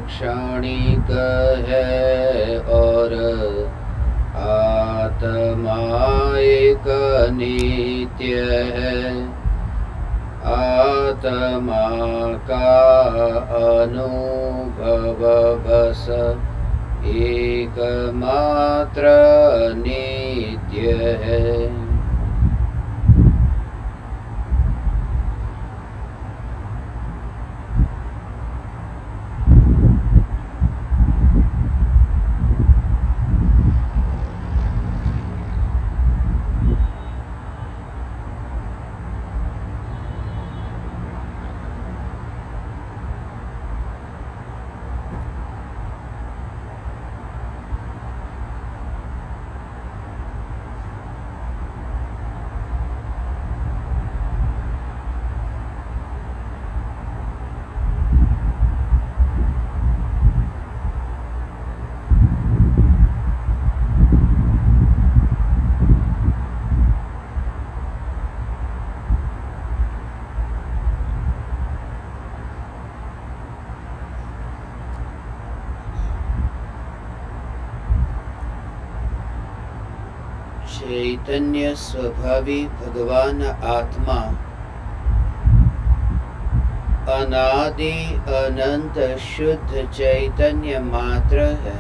क्षणिक है और आत्मा एक नित्य है। आत्मा का अनुभव बस एकमात्र नित्य है। चैतन्य स्वभावी भगवान आत्मा अनादि अनंत शुद्ध चैतन्य मात्र है,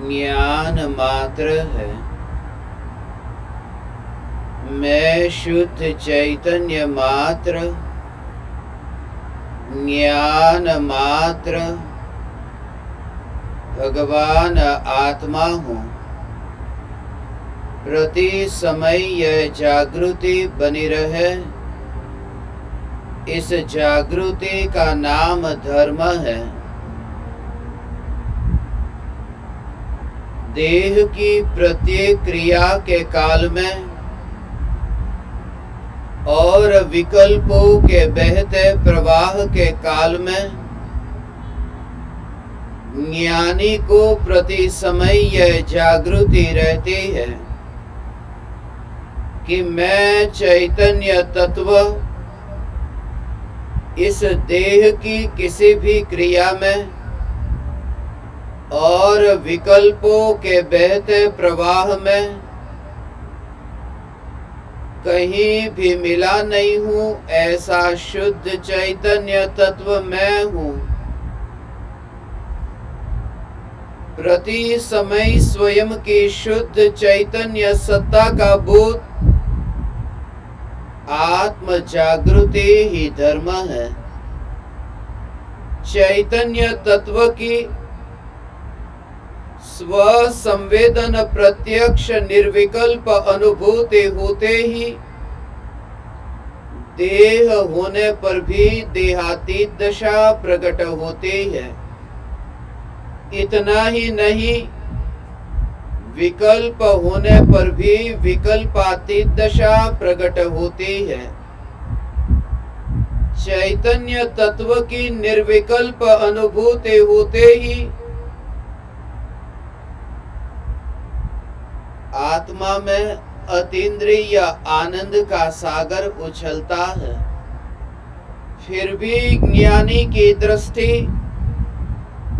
ज्ञान मात्र है। मैं शुद्ध चैतन्य मात्र, ज्ञान मात्र भगवान आत्मा हूँ। प्रति समय यह जागृति बनी रहे, इस जागृति का नाम धर्म है। देह की प्रत्येक क्रिया के काल में और विकल्पों के बहते प्रवाह के काल में ज्ञानी को प्रति समय यह जागृति रहती है कि मैं चैतन्य तत्व इस देह की किसी भी क्रिया में और विकल्पों के बहते प्रवाह में कहीं भी मिला नहीं हूँ। ऐसा शुद्ध चैतन्य तत्व मैं हूँ। प्रति समय स्वयं की शुद्ध चैतन्य सत्ता का बोध आत्म जागृति ही धर्म है। चैतन्य तत्व की स्व संवेदन प्रत्यक्ष निर्विकल्प अनुभूति होते ही देह होने पर भी देहातीत दशा प्रकट होती है। इतना ही नहीं, विकल्प होने पर भी विकल्पातीत दशा प्रकट होती है। चैतन्य तत्व की निर्विकल्प अनुभूति होते ही आत्मा में अतीन्द्रिय आनंद का सागर उछलता है। फिर भी ज्ञानी की दृष्टि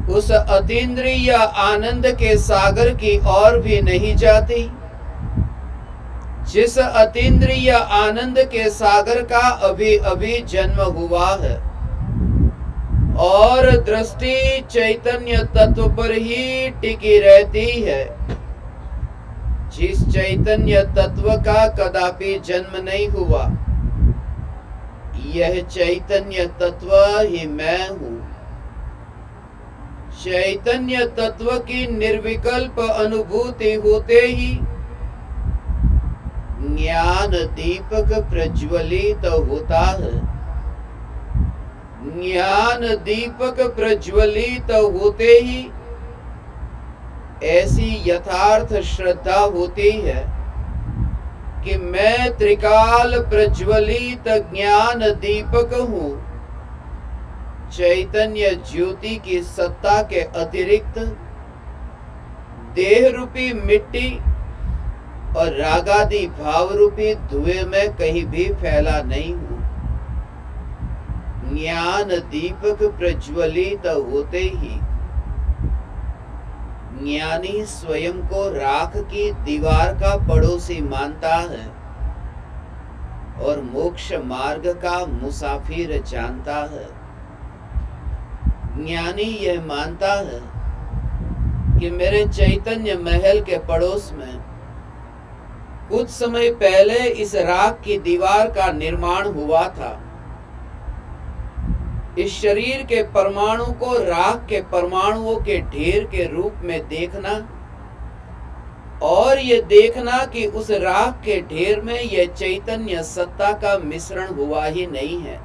उस अतीन्द्रिय आनंद के सागर की ओर भी नहीं जाती, जिस अतीन्द्रिय आनंद के सागर का अभी अभी जन्म हुआ है, और दृष्टि चैतन्य तत्व पर ही टिकी रहती है, जिस चैतन्य तत्व का कदापि जन्म नहीं हुआ। यह चैतन्य तत्व ही मैं हूँ। चैतन्य तत्व की निर्विकल्प अनुभूति होते ही ज्ञान दीपक प्रज्वलित होता है। ज्ञान दीपक प्रज्वलित होते ही ऐसी यथार्थ श्रद्धा होती है कि मैं त्रिकाल प्रज्वलित ज्ञान दीपक हूँ। चैतन्य ज्योति की सत्ता के अतिरिक्त देह रूपी मिट्टी और रागादि भाव रूपी धुएं में कहीं भी फैला नहीं हूँ। ज्ञान दीपक प्रज्वलित होते ही ज्ञानी स्वयं को राख की दीवार का पड़ोसी मानता है और मोक्ष मार्ग का मुसाफिर जानता है। ज्ञानी यह मानता है कि मेरे चैतन्य महल के पड़ोस में कुछ समय पहले इस राख की दीवार का निर्माण हुआ था। इस शरीर के परमाणु को राख के परमाणुओं के ढेर के रूप में देखना और ये देखना कि उस राख के ढेर में यह चैतन्य सत्ता का मिश्रण हुआ ही नहीं है।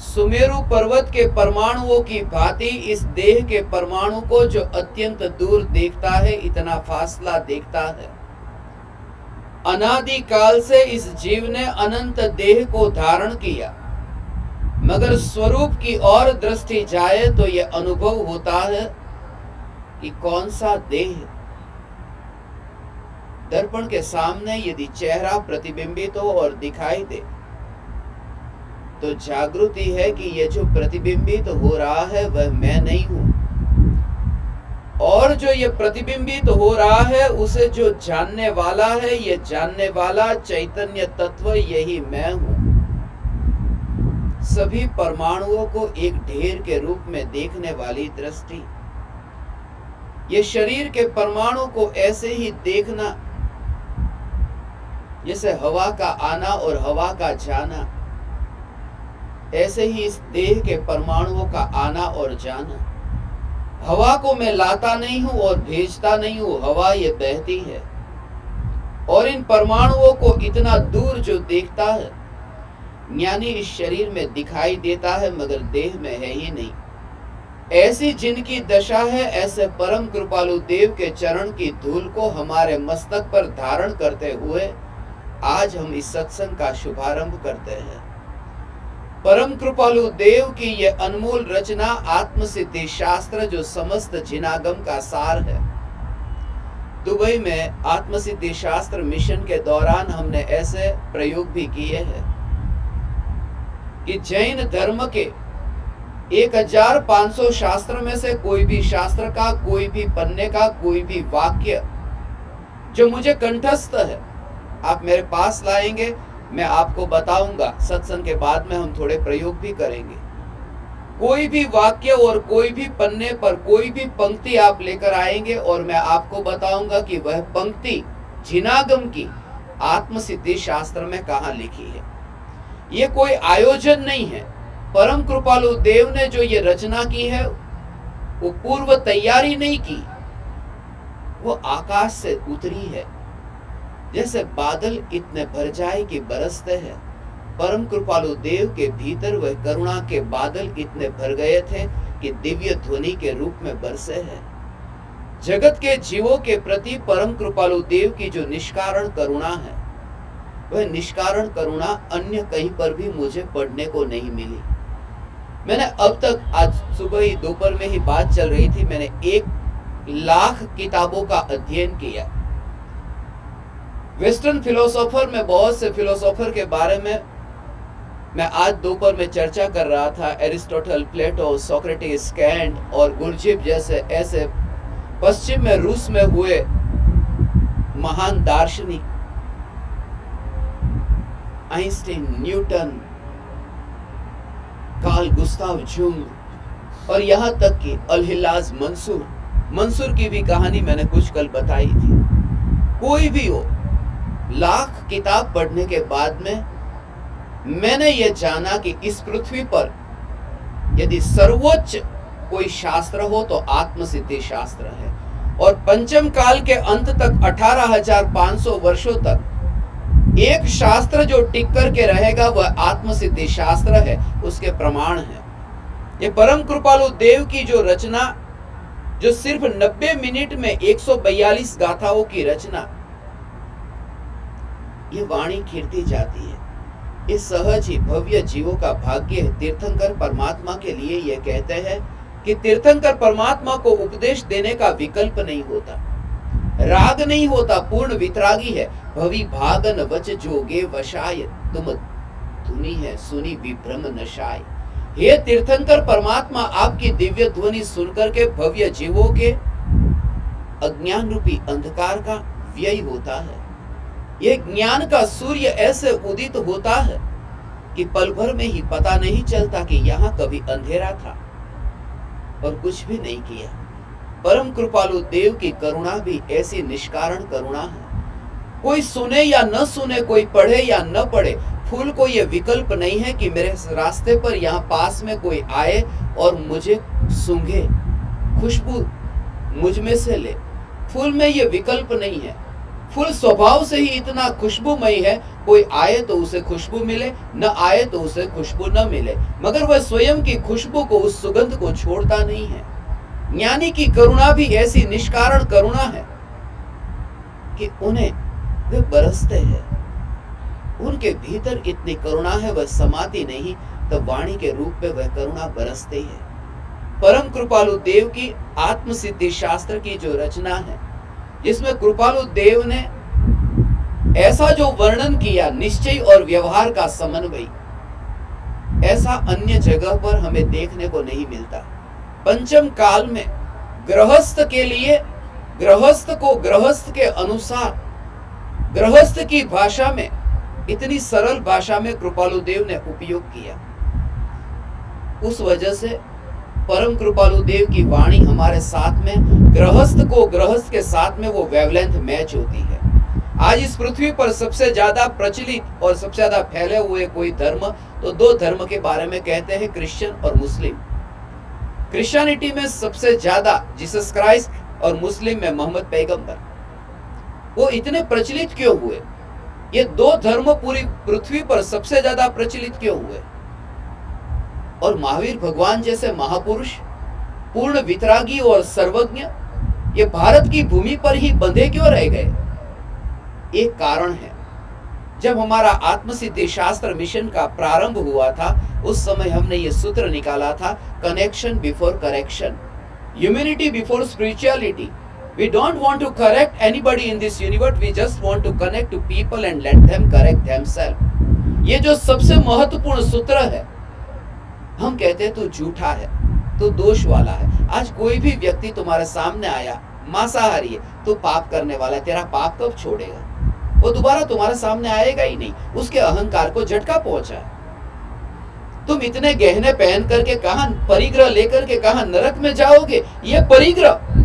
सुमेरु पर्वत के परमाणुओं की भांति इस देह के परमाणु को जो अत्यंत दूर देखता है, इतना फासला देखता है। अनादि काल से इस जीव ने अनंत देह को धारण किया, मगर स्वरूप की ओर दृष्टि जाए तो यह अनुभव होता है कि कौन सा देह। दर्पण के सामने यदि चेहरा प्रतिबिंबित हो और दिखाई दे तो जागृति है कि यह जो प्रतिबिंबित हो रहा है वह मैं नहीं हूं, और जो यह प्रतिबिंबित हो रहा है उसे जो जानने वाला है, यह जानने वाला चैतन्य तत्व यही मैं हूं। सभी परमाणुओं को एक ढेर के रूप में देखने वाली दृष्टि, ये शरीर के परमाणु को ऐसे ही देखना जैसे हवा का आना और हवा का जाना, ऐसे ही इस देह के परमाणुओं का आना और जाना। हवा को मैं लाता नहीं हूं और भेजता नहीं हूं, हवा ये बहती है। और इन परमाणुओं को इतना दूर जो देखता है, ज्ञानी इस शरीर में दिखाई देता है मगर देह में है ही नहीं। ऐसी जिनकी दशा है, ऐसे परम कृपालु देव के चरण की धूल को हमारे मस्तक पर धारण करते हुए आज हम इस सत्संग का शुभारंभ करते हैं। परम कृपालु देव की यह अनमोल रचना आत्मसिद्धि शास्त्र, जो समस्त जिनागम का सार है। दुबई में आत्मसिद्धि शास्त्र मिशन के दौरान हमने ऐसे प्रयोग भी किए हैं कि जैन धर्म के 1500 शास्त्र में से कोई भी शास्त्र का, कोई भी पन्ने का, कोई भी वाक्य जो मुझे कंठस्थ है, आप मेरे पास लाएंगे, मैं आपको बताऊंगा। सत्संग के बाद में हम थोड़े प्रयोग भी करेंगे। कोई भी वाक्य और कोई भी पन्ने पर कोई भी पंक्ति आप लेकर आएंगे और मैं आपको बताऊंगा कि वह पंक्ति जिनागम की आत्मसिद्धि शास्त्र में कहां लिखी है। ये कोई आयोजन नहीं है। परम कृपालु देव ने जो ये रचना की है वो पूर्व तैयारी नहीं की, वो आकाश से उतरी है। जैसे बादल इतने भर जाए कि बरसते हैं, परम कृपालु देव के भीतर वह करुणा के बादल इतने भर गए थे कि दिव्य ध्वनि के रूप में बरसे हैं। जगत के जीवों के प्रति परम कृपालु देव की जो निष्कारण करुणा है, वह निष्कारण करुणा अन्य कहीं पर भी मुझे पढ़ने को नहीं मिली। मैंने अब तक, आज सुबह ही दोपहर में ही बात चल रही थी, मैंने 1,00,000 किताबों का अध्ययन किया। वेस्टर्न फिलोसोफर में बहुत से फिलोसोफर के बारे में मैं आज दोपहर में चर्चा कर रहा था। एरिस्टोटल, प्लेटो, सोक्रेटिस, कैंट और गुरजीफ जैसे ऐसे पश्चिम में, रूस में हुए महान दार्शनिक, Einstein, Newton, Carl Gustav Jung और यहां तक कि अल-हिल्लाज मंसूर की भी कहानी मैंने कुछ कल बताई थी। कोई भी हो, 1,00,000 किताब पढ़ने के बाद में मैंने यह जाना कि इस पृथ्वी पर यदि सर्वोच्च कोई शास्त्र हो तो आत्मसिद्धि शास्त्र है। और पंचम काल के अंत तक 18,500 वर्षों तक एक शास्त्र जो टिक कर के रहेगा वह आत्मसिद्धि शास्त्र है, उसके प्रमाण है। ये परम कृपालु देव की जो रचना, जो सिर्फ 90 मिनट में 142 गाथाओं की रचना, ये वाणी खिरती जाती है। इस सहज ही भव्य जीवों का भाग्य है। तीर्थंकर परमात्मा के लिए यह कहते हैं कि तीर्थंकर परमात्मा को उपदेश देने का विकल्प नहीं होता, राग नहीं होता, पूर्ण वितरागी है। भवि भागन वच जोगे वशाय तुम धुनी है सुनी विभ्रम नशाय। हे तीर्थंकर परमात्मा, आपकी दिव्य ध्वनि सुनकर के भव्य जीवों के अज्ञान रूपी अंधकार का व्यय होता है। यह ज्ञान का सूर्य ऐसे उदित होता है कि पल भर में ही पता नहीं चलता कि यहाँ कभी अंधेरा था और कुछ भी नहीं किया। परम कृपालु देव की करुणा भी ऐसी निष्कारण करुणा है। कोई सुने या न सुने, कोई पढ़े या न पढ़े, फूल को यह विकल्प नहीं है कि मेरे रास्ते पर यहाँ पास में कोई आए और मुझे सूंघे, खुशबू मुझ में से ले। फूल में यह विकल्प नहीं है। फूल स्वभाव से ही इतना खुशबूमय है, कोई आए तो उसे खुशबू मिले, न आए तो उसे खुशबू न मिले, मगर वह स्वयं की खुशबू को, उस सुगंध को छोड़ता नहीं है। ज्ञानी की करुणा भी ऐसी निष्कारण करुणा है कि उन्हें वे बरसते हैं। उनके भीतर इतनी करुणा है, वह समाती नहीं, तब वाणी के रूप में वह करुणा बरसती है। परम कृपालु देव की आत्मसिद्धि शास्त्र की जो रचना है, जिसमें कृपालु देव ने ऐसा जो वर्णन किया, निश्चय और व्यवहार का समन्वय, ऐसा अन्य जगह पर हमें देखने को नहीं मिलता। पंचम काल में गृहस्थ के लिए, गृहस्थ को गृहस्थ के अनुसार, गृहस्थ की भाषा में, इतनी सरल भाषा में कृपालु देव ने उपयोग किया। उस वजह से परम कृपालु देव की वाणी हमारे साथ में, गृहस्थ को गृहस्थ के साथ में वो वेवलेंथ मैच होती है। आज इस पृथ्वी पर सबसे ज्यादा प्रचलित और सबसे ज्यादा फैले हुए कोई धर्म, तो दो धर्म के बारे में कहते हैं, क्रिश्चियन और मुस्लिम। क्रिश्चियनिटी में सबसे ज्यादा जीसस क्राइस्ट और मुस्लिम में मोहम्मद पैगंबर। वो इतने प्रचलित क्यों हुए? ये दो धर्म पूरी पृथ्वी पर सबसे ज्यादा प्रचलित क्यों हुए? और महावीर भगवान जैसे महापुरुष, पूर्ण वितरागी और सर्वज्ञ, ये भारत की भूमि पर ही बंधे क्यों रह गए? एक कारण है, जब हमारा आत्मसिद्धि शास्त्र मिशन का प्रारंभ हुआ था, उस समय हमने ये सूत्र निकाला था, connection before correction, humanity before spirituality. We don't want to correct anybody in this universe, we just want to connect to people and let them correct themselves। ये जो सबसे महत्वपूर्ण सूत्र है, हम कहते हैं तो झूठा है, तो दोष वाला है। आज कोई भी व्यक्ति तुम्हारे सामने आया, मांसाहारी है, तो पाप करने वाला है, तेरा पाप कब छोड़ेगा? वो दोबारा तुम्हारे सामने आएगा ही नहीं, उसके अहंकार को झटका पहुंचा है। तुम इतने गहने पहन करके कहां, परिग्रह लेकर के कहां नरक में जाओगे? ये परिग्रह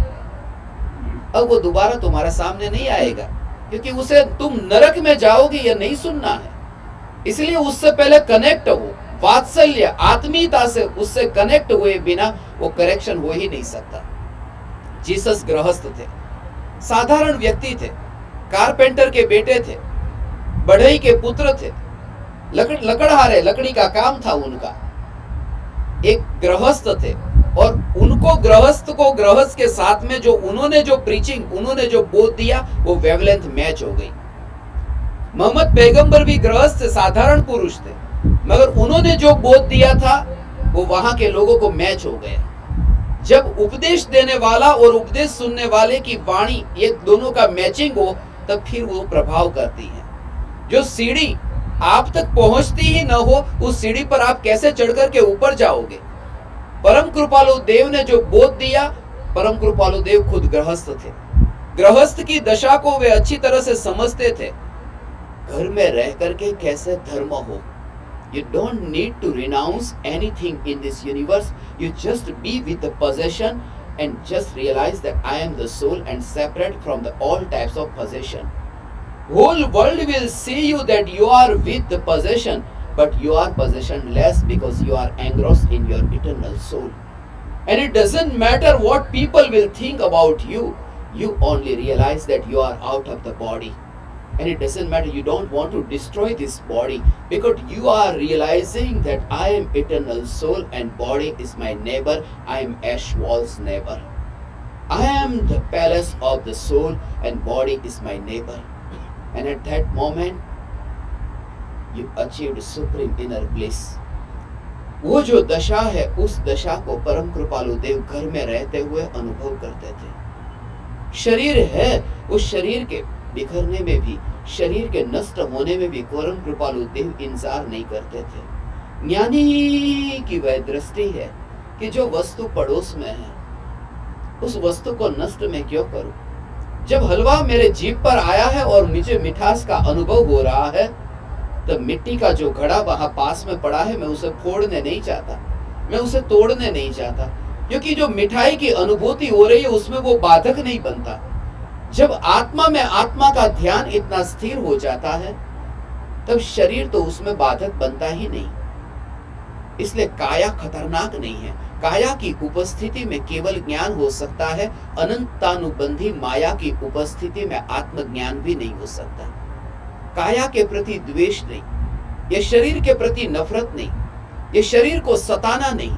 अब वो दोबारा तुम्हारे सामने नहीं आएगा, क्योंकि उसे तुम नरक में जाओगे यह नहीं सुनना है। इसलिए उससे पहले कनेक्ट हो, वात्सल्य आत्मीयता से उससे कनेक्ट हुए बिना वो करेक्शन हो ही नहीं सकता। जीसस गृहस्थ थे, साधारण व्यक्ति थे, कारपेंटर के बेटे थे, बढ़ई के पुत्र थे, लकड़हारे, लकड़ी का काम था उनका, एक गृहस्थ थे। और उनको गृहस्थ को गृहस्थ के साथ में जो उन्होंने जो प्रीचिंग, उन्होंने जो बोध दिया, वो वेवलेंथ मैच हो गई। मोहम्मद पैगंबर भी गृहस्थ साधारण पुरुष थे, मगर उन्होंने जो बोध दिया था वो वहां के लोगों को मैच हो गया। जब उपदेश देने वाला और उपदेश सुनने वाले की वाणी, ये दोनों का मैचिंग हो, तब फिर वो प्रभाव करती है। जो सीढ़ी आप तक पहुंचती ही न हो, उस सीढ़ी पर आप कैसे चढ़ करके ऊपर जाओगे? परम कृपालु देव ने जो बोध दिया, परम कृपालु देव खुद गृहस्थ थे। गृहस्थ की दशा को वे अच्छी तरह से समझते थे। घर में रह करके कैसे धर्म हो? You don't need to renounce anything in this universe. You just be with the possession and just realize that I am the soul and separate from the all types of possession. Whole world will see you that you are with the possession, but you are possessionless because you are engrossed in your eternal soul. And it doesn't matter what people will think about you. You only realize that you are out of the body. And it doesn't matter, you don't want to destroy this body, because you are realizing that I am eternal soul and body is my neighbor. I am Ashwal's neighbor. I am the palace of the soul and body is my neighbor. And at that moment, you achieved supreme inner bliss. वो जो दशा है, उस दशा को परम कृपालु देव घर में रहते हुए अनुभव करते थे। शरीर है, उस शरीर के बिखरने में भी, शरीर के नष्ट होने में भी परम कृपालु देव इंतजार नहीं करते थे। ज्ञानी की वह दृष्टि है कि जो वस्तु पड़ोस में है उस वस्तु को नष्ट में क्यों करूं। जब हलवा मेरे जीभ पर आया है और मुझे मिठास का अनुभव हो रहा है, तब मिट्टी का जो घड़ा वहां पास में पड़ा है मैं उसे फोड़ने नहीं चाहता, मैं उसे तोड़ने नहीं चाहता, क्योंकि जो मिठाई की अनुभूति हो रही है उसमें वो बाधक नहीं बनता। जब आत्मा में आत्मा का ध्यान इतना स्थिर हो जाता है तब शरीर तो उसमें बाधक बनता ही नहीं। इसलिए काया खतरनाक नहीं है। काया की उपस्थिति में केवल ज्ञान हो सकता है, अनंतानुबंधी माया की उपस्थिति में आत्मज्ञान भी नहीं हो सकता। काया के प्रति द्वेष नहीं, ये शरीर के प्रति नफरत नहीं, ये शरीर को सताना नहीं,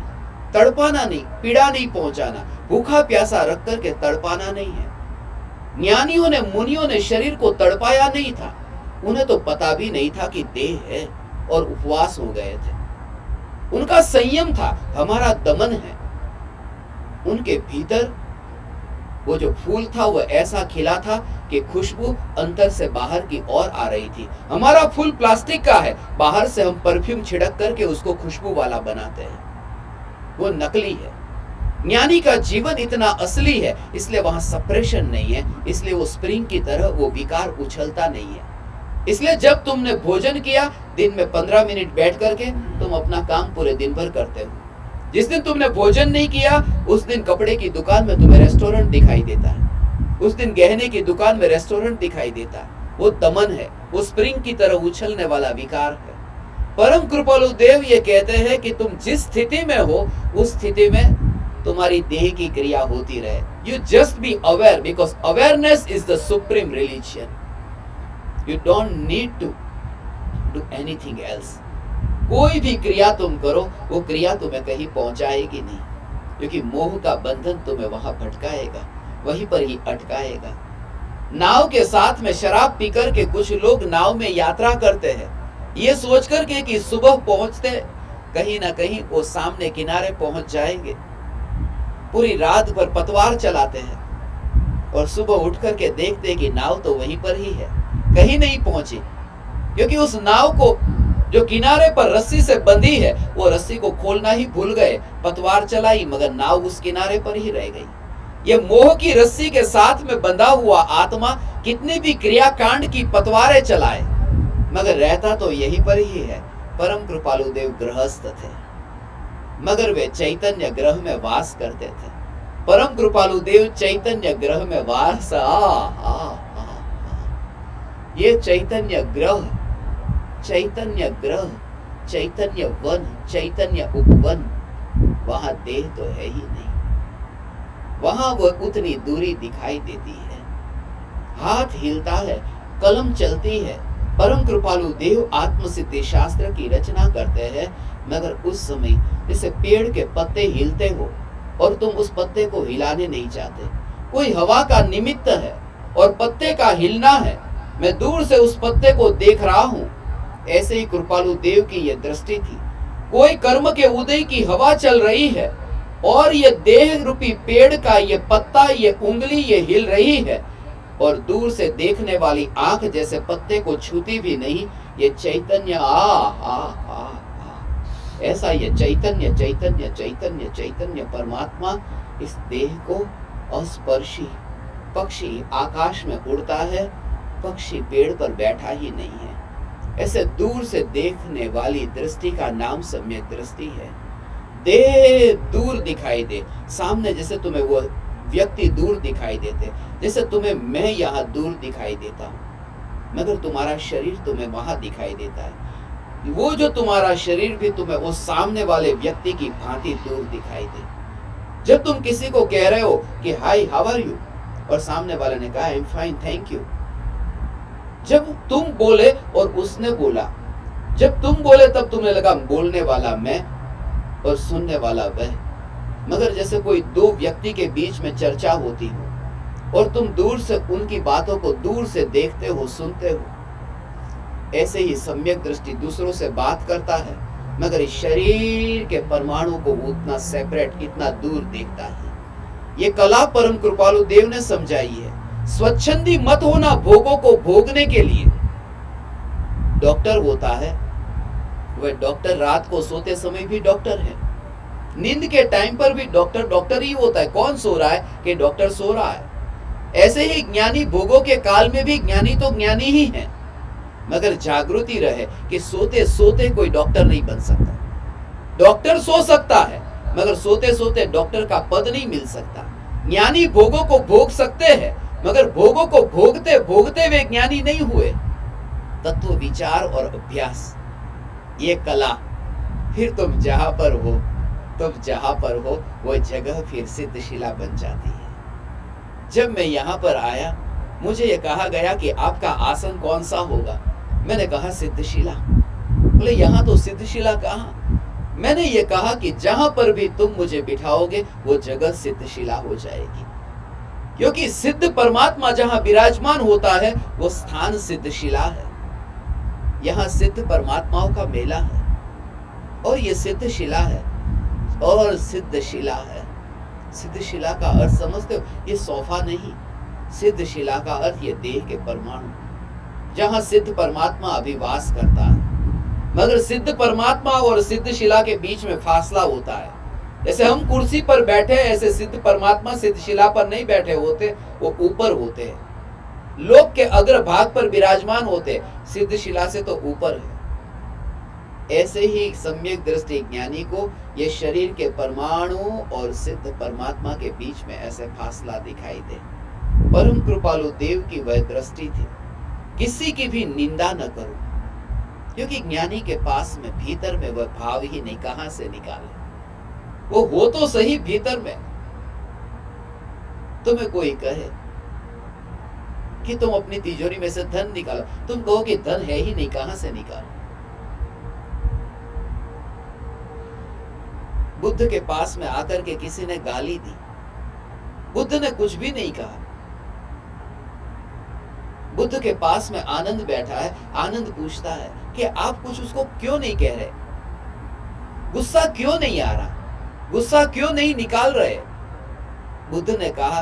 तड़पाना नहीं, पीड़ा नहीं पहुंचाना, भूखा प्यासा रख करके तड़पाना नहीं है। ज्ञानियों ने, मुनियों ने शरीर को तड़पाया नहीं था, उन्हें तो पता भी नहीं था कि देह है, और उपवास हो गए थे। उनका संयम था, हमारा दमन है। उनके भीतर वो जो फूल था वो ऐसा खिला था कि खुशबू अंदर से बाहर की ओर आ रही थी। हमारा फूल प्लास्टिक का है, बाहर से हम परफ्यूम छिड़क करके उसको खुशबू वाला बनाते हैं, वो नकली है। ज्ञानी का जीवन इतना असली है, इसलिए वहां सप्रेशन नहीं है, इसलिए वो स्प्रिंग की तरह वो विकार उछलता नहीं है। इसलिए जब तुमने भोजन किया, दिन में 15 मिनट बैठ करके तुम अपना काम पूरे दिन भर करते हो। जिस दिन तुमने भोजन नहीं किया उस दिन कपड़े की दुकान में तुम्हें रेस्टोरेंट दिखाई देता है, उस दिन गहने की दुकान में रेस्टोरेंट दिखाई देता है। वो दमन है, वो स्प्रिंग की तरह उछलने वाला विकार है। परम कृपालु देव ये कहते हैं कि तुम जिस स्थिति में हो उस स्थिति में तुम्हारी देह की क्रिया होती रहे। You just be aware, because awareness is the supreme religion. You don't need to do anything else. कोई भी क्रिया तुम करो वो क्रिया तुम्हें कहीं पहुंचाएगी नहीं, क्योंकि मोह का बंधन तुम्हें वहां भटकाएगा, वहीं पर ही अटकाएगा। नाव के साथ में शराब पीकर के कुछ लोग नाव में यात्रा करते हैं, ये सोच करके कि सुबह पहुंचते कहीं ना कहीं वो सामने किनारे पहुंच जाएंगे। पूरी रात भर पतवार चलाते हैं और सुबह उठ करके देखते कि नाव तो वहीं पर ही है, कहीं नहीं पहुंची, क्योंकि उस नाव को जो किनारे पर रस्सी से बंधी है वो रस्सी को खोलना ही भूल गए। पतवार चलाई मगर नाव उस किनारे पर ही रह गई। ये मोह की रस्सी के साथ में बंधा हुआ आत्मा कितनी भी क्रियाकांड की पतवारें चलाए मगर रहता तो यहीं पर ही है। परम कृपालु देव गृहस्थ थे मगर वे चैतन्य ग्रह में वास करते थे। परम कृपालु देव चैतन्य ग्रह में वास। ये चैतन्य ग्रह, चैतन्य ग्रह, चैतन्य वन, चैतन्य उपवन, वहां देह तो है ही नहीं, वहां वो उतनी दूरी दिखाई देती है। हाथ हिलता है, कलम चलती है। परम कृपालु देव आत्मसिद्धि शास्त्र की रचना करते हैं मगर उस समय जैसे पेड़ के पत्ते हिलते हो और तुम उस पत्ते को हिलाने नहीं चाहते, कोई हवा का निमित्त है और पत्ते का हिलना है, मैं दूर से उस पत्ते को देख रहा हूं। ऐसे ही कृपालु देव की यह दृष्टि थी। कोई कर्म के उदय की हवा चल रही है और ये देह रूपी पेड़ का ये पत्ता, ये उंगली ये हिल रही है और दूर से देखने वाली आंख जैसे पत्ते को छूती भी नहीं। ये चैतन्य ऐसा ये चैतन्य चैतन्य चैतन्य चैतन्य परमात्मा इस देह को अस्पर्शी। पक्षी आकाश में उड़ता है, पक्षी पेड़ पर बैठा ही नहीं है। ऐसे दूर से देखने वाली दृष्टि का नाम सम्यक दृष्टि है। देह दूर दिखाई दे, सामने जैसे तुम्हें वो व्यक्ति दूर दिखाई देते, जैसे तुम्हें मैं यहाँ दूर दिखाई देता हूँ मगर तुम्हारा शरीर तुम्हें वहां दिखाई देता है। वो जो तुम्हारा शरीर भी तुम्हें वो सामने वाले व्यक्ति की भांति दूर दिखाई दे। जब तुम किसी को कह रहे हो कि हाय हाउ आर यू और सामने वाले ने कहा I am fine thank you, जब तुम बोले और उसने बोला, जब तुम बोले तब तुम्हें लगा बोलने वाला मैं और सुनने वाला वह। मगर जैसे कोई दो व्यक्ति के बीच में चर्चा होती हो और तुम दूर से उनकी बातों को दूर से देखते हो, सुनते हो, ऐसे ही सम्यक दृष्टि दूसरों से बात करता है मगर इस शरीर के परमाणु को उतना सेपरेट, इतना दूर देखता है। ये कला परम कृपालु देव ने समझाई है। स्वच्छंदी मत होना भोगों को भोगने के लिए, डॉक्टर होता है वह डॉक्टर रात को सोते समय भी डॉक्टर है, नींद के टाइम पर भी डॉक्टर डॉक्टर ही होता है। कौन सो रहा है कि डॉक्टर सो रहा है। ऐसे ही ज्ञानी भोगों के काल में भी ज्ञानी तो ज्ञानी ही है, मगर जागृति रहे कि सोते सोते कोई डॉक्टर नहीं बन सकता। डॉक्टर सो सकता है मगर सोते सोते डॉक्टर का पद नहीं मिल सकता। ज्ञानी भोगों को भोग सकते हैं मगर भोगों को भोगते भोगते वे ज्ञानी नहीं हुए। तत्व विचार और अभ्यास ये कला, फिर तुम जहां पर हो वो जगह फिर सिद्धशिला बन जाती है। जब मैं यहाँ पर आया मुझे ये कहा गया कि आपका आसन कौन सा होगा। मैंने कहा सिद्धशिला। बोले यहाँ तो सिद्धशिला कहाँ। मैंने ये कहा कि जहां पर भी तुम मुझे बिठाओगे वो जगह सिद्धशिला हो जाएगी, क्योंकि सिद्ध परमात्मा जहां विराजमान होता है वो स्थान सिद्धशिला है। यहाँ सिद्ध परमात्माओं का मेला है और ये सिद्धशिला है और सिद्धशिला है। सिद्धशिला का अर्थ समझते हो, ये सोफा नहीं। सिद्धशिला का अर्थ ये देह के परमाणु, जहां सिद्ध परमात्मा अभिवास करता है। मगर सिद्ध परमात्मा और सिद्धशिला के बीच में फासला होता है। जैसे हम कुर्सी पर बैठे ऐसे सिद्ध परमात्मा सिद्धशिला पर नहीं बैठे होते, वो ऊपर होते हैं, लोक के अग्र भाग पर विराजमान होते, सिद्धशिला से तो ऊपर है। ऐसे ही सम्यक दृष्टि ज्ञानी को ये शरीर के परमाणु और सिद्ध परमात्मा के बीच में ऐसे फासला दिखाई दे। परम कृपालु देव की वह दृष्टि थी, किसी की भी निंदा न करो, क्योंकि ज्ञानी के पास में भीतर में वह भाव ही नहीं, कहां से निकाले। वो हो तो सही भीतर में। तुम्हें कोई कहे कि तुम अपनी तिजोरी में से धन निकालो, तुम कहो कि धन है ही नहीं, कहां से निकालो। बुद्ध के पास में आकर के किसी ने गाली दी, बुद्ध ने कुछ भी नहीं कहा। बुद्ध के पास में आनंद बैठा है, आनंद पूछता है कि आप कुछ उसको क्यों नहीं कह रहे, गुस्सा क्यों नहीं आ रहा, गुस्सा क्यों नहीं निकाल रहे। बुद्ध ने कहा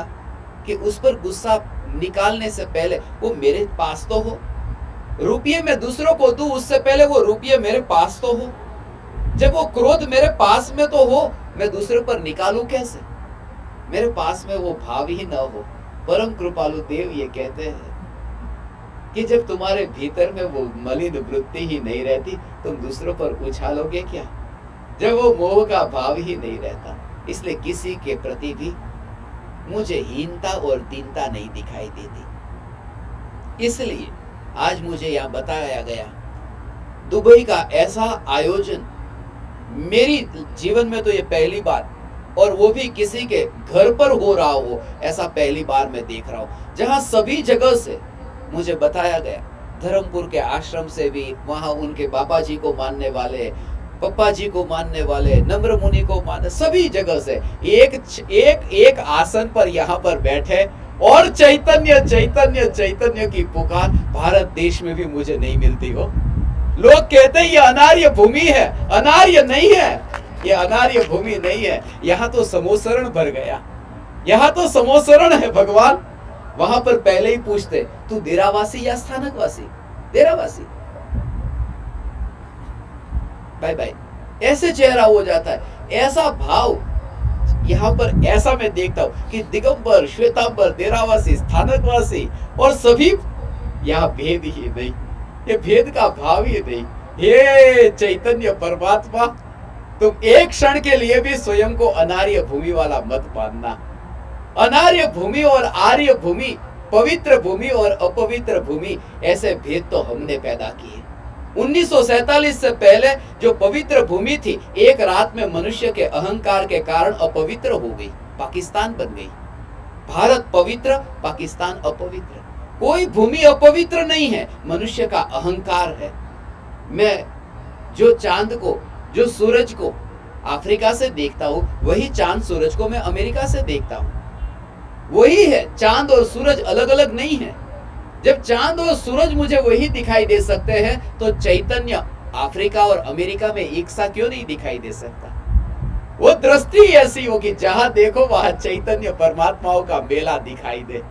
कि उस पर गुस्सा निकालने से पहले वो मेरे पास तो हो। रुपये मैं दूसरों को दूं उससे पहले वो रुपये मेरे पास तो हो। जब वो क्रोध मेरे पास में तो हो, मैं दूसरे पर निकालूं कैसे। मेरे पास में वो भाव ही न हो। परम कृपालु देव ये कहते हैं कि जब तुम्हारे भीतर में वो मलिन वृत्ति ही नहीं रहती, तुम दूसरों पर उछालोगे क्या। जब वो मोह का भाव ही नहीं रहता, इसलिए किसी के प्रति भी मुझे हीनता और दीनता नहीं दिखाई देती। इसलिए आज मुझे यहाँ बताया गया दुबई का ऐसा आयोजन मेरी जीवन में तो ये पहली बार, और वो भी किसी के घर पर हो रहा हो, ऐसा पहली बार मैं देख रहा हूँ। जहाँ सभी जगह से मुझे बताया गया, धर्मपुर के आश्रम से भी, वहां उनके बाबा जी को मानने वाले, पप्पा जी को मानने वाले, नम्र मुनि को मानने, सभी जगह से एक आसन पर यहाँ पर बैठे और चैतन्य चैतन्य चैतन्य की पुकार भारत देश में भी मुझे नहीं मिलती हो। लोग कहते हैं ये अनार्य भूमि है, अनार्य नहीं है, ये अनार्य भूमि नहीं है। यहाँ तो समोसरण भर गया, यहाँ तो समोसरण है भगवान। वहां पर पहले ही पूछते तू देरावासी या स्थानकवासी। देरावासी, बाय बाय, ऐसे चेहरा हो जाता है, ऐसा भाव यहाँ पर ऐसा मैं देखता हूं कि दिगंबर, श्वेतांबर, देरावासी, स्थानकवासी और सभी, यहाँ भेद ही नहीं, ये भेद का भाव ही नहीं। हे चैतन्य परमात्मा, तुम एक क्षण के लिए भी स्वयं को अनार्य भूमि वाला मत मानना। अनार्य भूमि और आर्य भूमि, पवित्र भूमि और अपवित्र भूमि, ऐसे भेद तो हमने पैदा किए। 1947 से पहले जो पवित्र भूमि थी, एक रात में मनुष्य के अहंकार के कारण अपवित्र हो गई, पाकिस्तान बन गई। भारत पवित्र, पाकिस्तान अपवित्र। कोई भूमि अपवित्र नहीं है, मनुष्य का अहंकार है। मैं जो चांद को, जो सूरज को अफ्रीका से देखता हूं, वही चांद सूरज को मैं अमेरिका से देखता हूं। वही है, चांद और सूरज अलग अलग नहीं है। जब चांद और सूरज मुझे वही दिखाई दे सकते हैं, तो चैतन्य अफ्रीका और अमेरिका में एक सा क्यों नहीं दिखाई दे सकता। वो दृष्टि ऐसी हो कि जहां देखो वहां चैतन्य परमात्माओं का मेला दिखाई दे,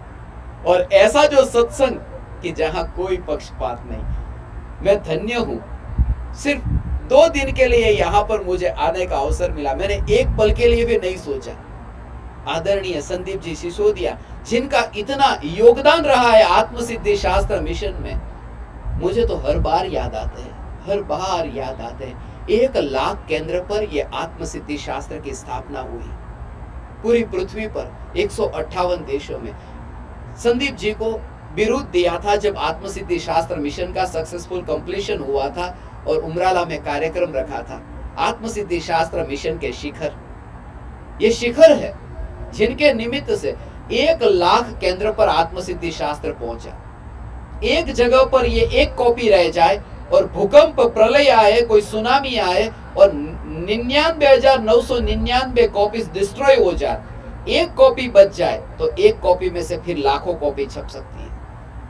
और ऐसा जो सत्संग कि जहां कोई पक्षपात नहीं। मैं धन्य हूँ। सिर्फ 2 दिन के लिए यहाँ पर मुझे आने का अवसर मिला, मैंने एक पल के लिए भी नहीं सोचा। आदरणीय संदीप जी सिसोदिया, जिनका इतना योगदान रहा है आत्मसिद्धि शास्त्र मिशन में, मुझे तो हर बार याद आते हैं, हर बार याद आते हैं। 1 लाख केंद्र पर यह आत्मसिद्धि शास्त्र की स्थापना हुई, पूरी पृथ्वी पर 158 देशों में। संदीप जी को विरुद्ध दिया था जब आत्मसिद्धि शास्त्र मिशन का सक्सेसफुल कंप्लीशन हुआ था और उमराला में कार्यक्रम रखा था। आत्मसिद्धि शास्त्र मिशन के शिखर, ये शिखर है जिनके निमित्त से 1 लाख केंद्र पर आत्मसिद्धि शास्त्र पहुंचा। एक जगह पर ये एक कॉपी रह जाए और भूकंप, प्रलय आए, कोई सुनामी आए और 99,999 कॉपीज डिस्ट्रॉय हो जाए, एक कॉपी बच जाए तो एक कॉपी में से फिर लाखों कॉपी छप सकती है।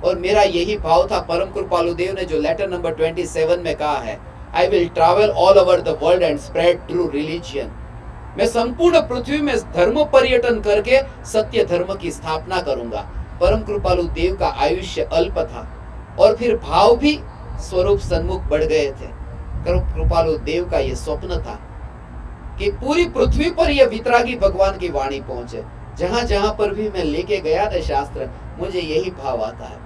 और मेरा यही भाव था। परम कृपालु देव ने जो लेटर नंबर 27 में कहा है, I will travel all over the world and spread true religion, मैं संपूर्ण पृथ्वी में धर्म पर्यटन करके सत्य धर्म की स्थापना करूंगा। परम कृपालु देव का आयुष्य अल्प था और फिर भाव भी स्वरूप सन्मुख बढ़ गए थे। परम कृपालु देव का यह स्वप्न था कि पूरी पृथ्वी पर यह वितरागी भगवान की वाणी पहुंचे। जहां जहां पर भी मैं लेके गया ना शास्त्र, मुझे यही भाव आता है,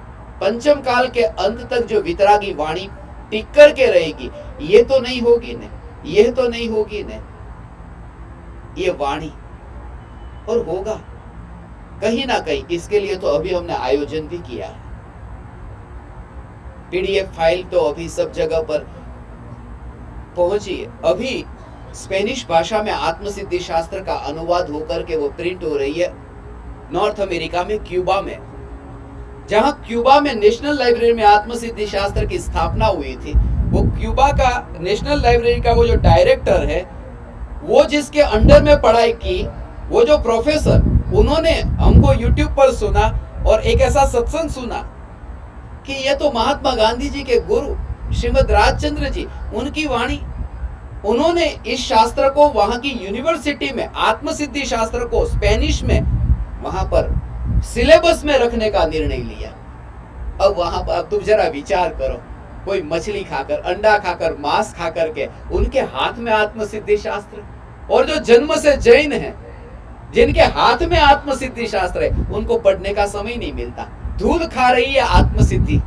पंचम काल के अंत तक जो वितरागी वाणी टिक करके रहेगी, ये तो नहीं होगी ने, यह तो नहीं होगी ने, ये वाणी और होगा कहीं ना कहीं। इसके लिए तो अभी हमने आयोजन भी किया है। पीडीएफ फाइल तो अभी सब जगह पर पहुंची है। अभी स्पेनिश भाषा में आत्मसिद्धि शास्त्र का अनुवाद होकर के वो प्रिंट हो रही है नॉर्थ अमेरिका में, क्यूबा में। जहां क्यूबा में नेशनल लाइब्रेरी में आत्मसिद्धि शास्त्र की स्थापना हुई थी, वो क्यूबा का नेशनल लाइब्रेरी का वो जो डायरेक्टर है, वो जिसके अंडर में पढ़ाई की, वो जो प्रोफेसर, उन्होंने हमको यूट्यूब पर सुना और एक ऐसा सत्संग सुना कि ये तो महात्मा गांधी जी के गुरु श्रीमद राजचंद्र जी, उनकी वाणी। उन्होंने इस शास्त्र को वहां की यूनिवर्सिटी में, आत्मसिद्धि शास्त्र को स्पेनिश में वहां पर सिलेबस में रखने का निर्णय लिया। अब वहां पर अब तुम जरा विचार करो, कोई मछली खाकर, अंडा खाकर, मांस खाकर के उनके हाथ में आत्मसिद्धि शास्त्र, और जो जन्म से जैन है, जिनके हाथ में आत्मसिद्धि शास्त्र है, उनको पढ़ने का समय नहीं मिलता। धूल खा रही है आत्मसिद्धि।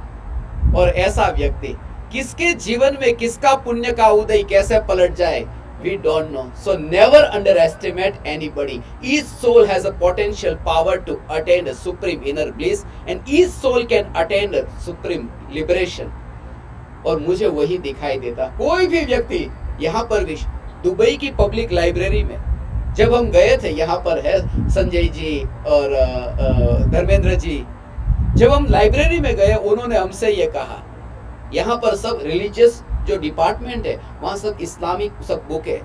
और ऐसा व्यक्ति, किसके जीवन में किसका पुण्य का उदय कैसे पलट जाए, we don't know. So never underestimate anybody. Each soul has a potential power to attain a supreme inner bliss, and each soul can attain a supreme liberation. और मुझे वही दिखाई देता। कोई भी व्यक्ति यहाँ पर भी, दुबई की पब्लिक लाइब्रेरी में जब हम गए थे, यहाँ पर है संजय जी और धर्मेंद्र जी, जब हम लाइब्रेरी में गए, उन्होंने हमसे ये कहा, यहाँ पर सब रिलीजियस जो डिपार्टमेंट है, वहां सब इस्लामिक सब बुक है।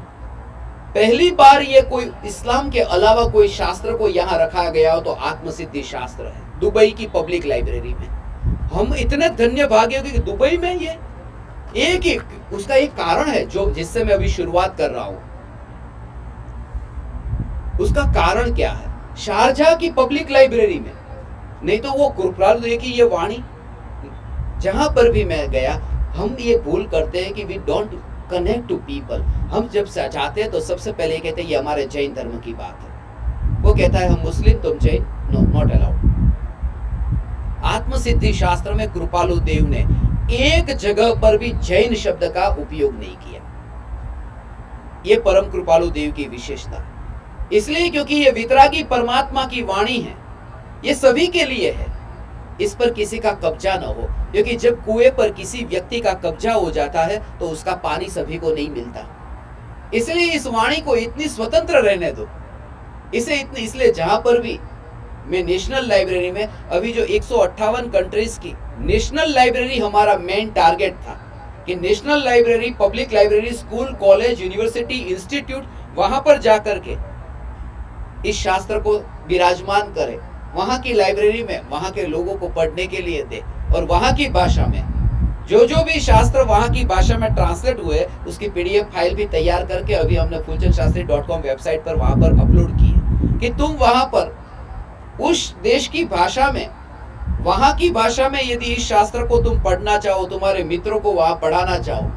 पहली बार ये कोई इस्लाम के अलावा कोई शास्त्र को यहाँ रखा गया हो तो आत्मसिद्धि शास्त्र है, दुबई की पब्लिक लाइब्रेरी में। हम इतने धन्य भाग्य हो कि दुबई में ये एक ही, उसका एक कारण है जो जिससे मैं अभी शुरुआत कर रहा हूं। उसका कारण क्या है? शारजाह की पब्लिक लाइब्रेरी में, नहीं तो वो कृपालु देव की ये वाणी। जहां पर भी मैं गया, हम ये भूल करते हैं कि we don't connect to people. हम जब जाते हैं तो सबसे पहले कहते हैं ये हमारे जैन धर्म की बात है। वो कहता है हम मुस्लिम, तुम जैन, नो, नॉट अलाउड। आत्मसिद्धि शास्त्र में कृपालु देव ने एक जगह पर भी जैन शब्द का उपयोग नहीं किया। ये परम कृपालु देव की विशेषता, इसलिए क्योंकि ये वितरागी परमात्मा की वाणी है, ये सभी के लिए है। इस पर किसी का कब्जा न हो, क्योंकि जब कुएं पर किसी व्यक्ति का कब्जा हो जाता है तो उसका पानी सभी को नहीं मिलता। इसलिए इस वाणी को इतनी स्वतंत्र रहने दो। इसलिए जहां पर भी मैं नेशनल लाइब्रेरी में, अभी जो 158 कंट्रीज की नेशनल लाइब्रेरी हमारा मेन टारगेट था कि national library, public library, school, college, university, institute, वहां पर जाकर के इस शास्त्र को विराजमान करे, वहां की लाइब्रेरी में वहां के लोगों को पढ़ने के लिए दे, और वहां की भाषा में जो भी शास्त्र वहां की भाषा में ट्रांसलेट हुए, उसकी पीडीएफ फाइल भी तैयार करके अभी हमने फूलचंदशास्त्री.com वेबसाइट पर वहां पर अपलोड की है कि तुम वहां पर उस देश की भाषा में वहां की भाषा में यदि इस शास्त्र को तुम पढ़ना चाहो, तुम्हारे मित्रों को वहां पढ़ाना चाहो,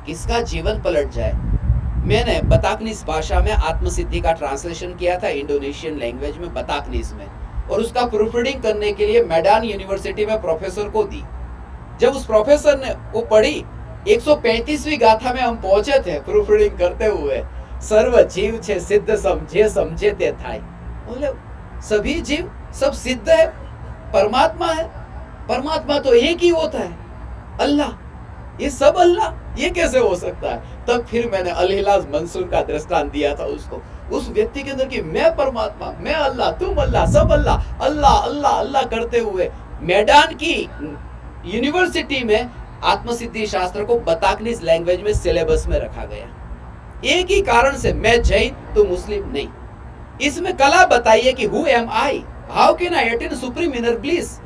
किसका जीवन पलट जाए। मैंने बताकनीस भाषा में आत्मसिद्धि का ट्रांसलेशन किया था, इंडोनेशियन लैंग्वेज में, बताकनीस में, और उसका प्रूफ रीडिंग करने के लिए मैडान यूनिवर्सिटी में प्रोफेसर को दी। जब उस प्रोफेसर ने वो पढ़ी, 135वीं गाथा में हम पहुंचे थे प्रूफ रीडिंग करते हुए। सर्व जीव छे सिद्ध समझे समझे ते थाय। बोले सभी जीव सब सिद्ध है, परमात्मा है, परमात्मा तो एक ही होता है, अल्लाह, ये सब अल्लाह, ये कैसे हो सकता है। तब फिर मैंने अल-हिलाज मंसूर का दृष्टांत दिया था उसको, उस व्यक्ति के अंदर कि मैं परमात्मा, मैं अल्लाह, तुम अल्लाह, सब अल्लाह, अल्लाह अल्लाह अल्लाह करते हुए मैदान की यूनिवर्सिटी में आत्मसिद्धि शास्त्र को बताकनीस लैंग्वेज में सिलेबस में रखा गया। एक ही कारण से, मैं जैन तो मुस्लिम नहीं। इसमें कला बताइए कि who am I, how can I attain supreme inner bliss,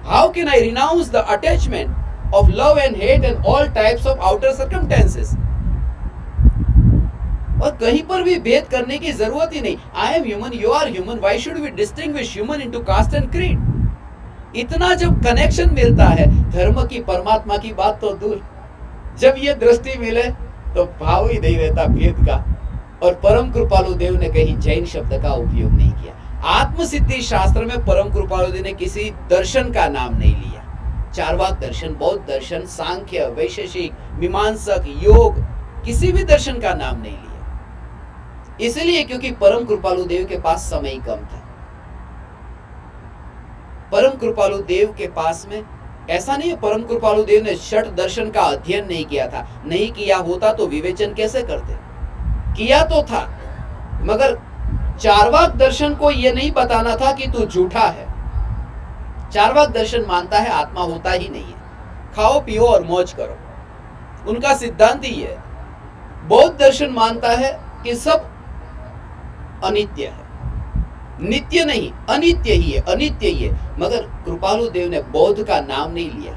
how can I renounce the attachment of love and hate and all types of outer circumstances। और कहीं पर भी भेद करने की जरूरत ही नहीं। I am human, you are human, why should we distinguish human into caste and creed। इतना जब कनेक्शन मिलता है, धर्म की, परमात्मा की बात तो दूर, जब ये दृष्टि मिले तो भाव ही नहीं रहता भेद का। और परम कृपालु देव ने कहीं जैन शब्द का उपयोग नहीं किया। आत्मसिद्धि शास्त्र में परम कृपालु देव ने किसी दर्शन का नाम नहीं लिया। चारवाक दर्शन, बौद्ध दर्शन, सांख्य, वैशेषिक, मीमांसक, योग, किसी भी दर्शन का नाम नहीं लिया। इसलिए क्योंकि परम कृपालु देव के पास समय कम था। परम कृपालु देव के पास में ऐसा नहीं है परम कृपालु देव ने षट दर्शन का अध्ययन नहीं किया था। नहीं किया होता तो विवेचन कैसे करते। किया तो था, मगर चारवाक दर्शन को यह नहीं बताना था कि तू झूठा है। चारवाक दर्शन मानता है आत्मा होता ही नहीं है, खाओ पियो और मौज करो, उनका सिद्धांत ही है। बौद्ध दर्शन मानता है कि सब अनित्य है, नित्य नहीं, अनित्य ही है, अनित्य ही है। मगर कृपालु देव ने बौद्ध का नाम नहीं लिया,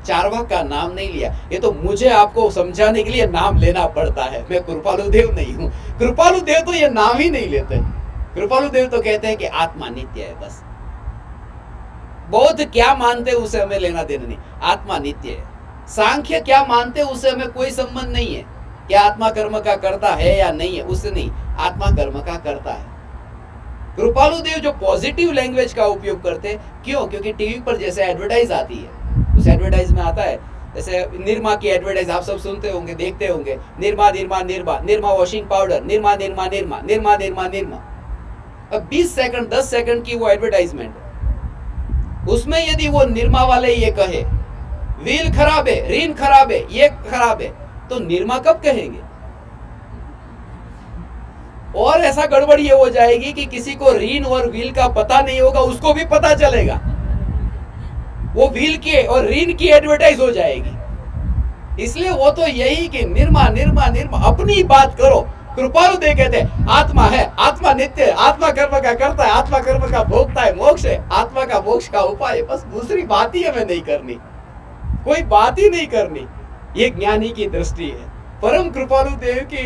चारवाक का नाम नहीं लिया। ये तो मुझे आपको समझाने के लिए नाम लेना पड़ता है, मैं कृपालु देव नहीं हूं। कृपालु देव तो ये नाम ही नहीं लेते। कृपालु देव तो कहते हैं कि आत्मा नित्य है, बस। बौद्ध क्या मानते उसे हमें लेना देना नहीं, आत्मा नित्य है। सांख्य क्या मानते उसे हमें कोई संबंध नहीं है, क्या आत्मा कर्म का करता है या नहीं है, उससे नहीं, आत्मा कर्म का करता है। कृपालु देव जो पॉजिटिव लैंग्वेज का उपयोग करते, क्यों? क्योंकि टीवी पर जैसे एडवर्टाइज आती है, उस एडवर्टाइज में आता है, जैसे निरमा की एडवर्टाइज आप सब सुनते होंगे, देखते होंगे, निरमा निरमा निरमा, निरमा वॉशिंग पाउडर, निरमा निरमा निरमा, निरमा निरमा निरमा। अब 20 सेकंड 10 सेकंड की वो एडवर्टाइजमेंट, उसमें यदि वो निरमा वाले ये कहे व्हील खराब है, रिन खराब है, ये खराब है, तो निरमा कब कहेंगे? और ऐसा गड़बड़ ये हो जाएगी कि किसी को रीन और व्हील का पता नहीं होगा, उसको भी पता चलेगा, वो व्हील की और रीन की एडवर्टाइज हो जाएगी। इसलिए वो तो यही कि निरमा निरमा निरमा, अपनी बात करो। कृपालु देव कहते हैं आत्मा है, आत्मा नित्य है, आत्मा कर्म का करता है, आत्मा कर्म का भोगता है, मोक्ष है, आत्मा का मोक्ष का उपाय है। बस दूसरी बात ही हमें नहीं करनी, कोई बात ही नहीं करनी। ये ज्ञानी की दृष्टि है। परम कृपालु देव की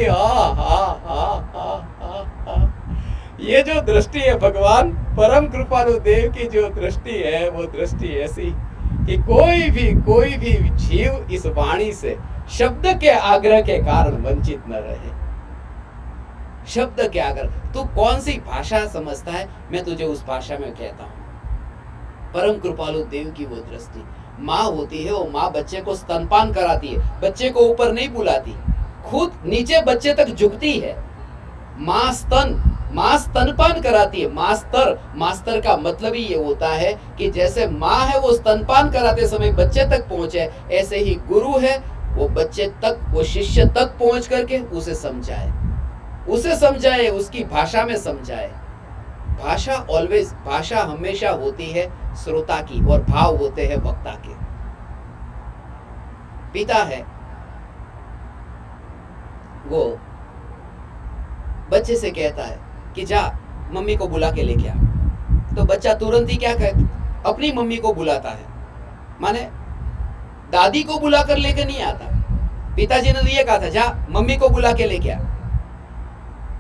ये जो दृष्टि है भगवान, परम कृपालु देव की जो दृष्टि है, वो दृष्टि ऐसी कि कोई भी जीव इस वाणी से शब्द के आग्रह के कारण वंचित न रहे। शब्द के आग्रह, तू कौन सी भाषा समझता है, मैं तुझे उस भाषा में कहता हूं। परम कृपालु देव की वो दृष्टि, माँ होती है, वो माँ बच्चे को स्तनपान कराती है, बच्चे को ऊपर नहीं बुलाती, खुद नीचे बच्चे तक झुकती है। माँ स्तनपान कराती है। मास्टर का मतलब ही ये होता है कि जैसे माँ है वो स्तनपान कराते समय बच्चे तक पहुंचे, ऐसे ही गुरु है वो बच्चे तक, वो शिष्य तक पहुंच करके उसे समझाए, उसकी भाषा में समझाए। भाषा हमेशा होती है श्रोता की और भाव होते हैं वक्ता के। पिता है, वो बच्चे से कहता है कि जा मम्मी को बुला के लेके आ, तो बच्चा तुरंत ही क्या कहता, अपनी मम्मी को बुलाता है, माने दादी को बुला कर लेके नहीं आता। पिताजी ने ये कहा था जा मम्मी को बुला के लेके आ,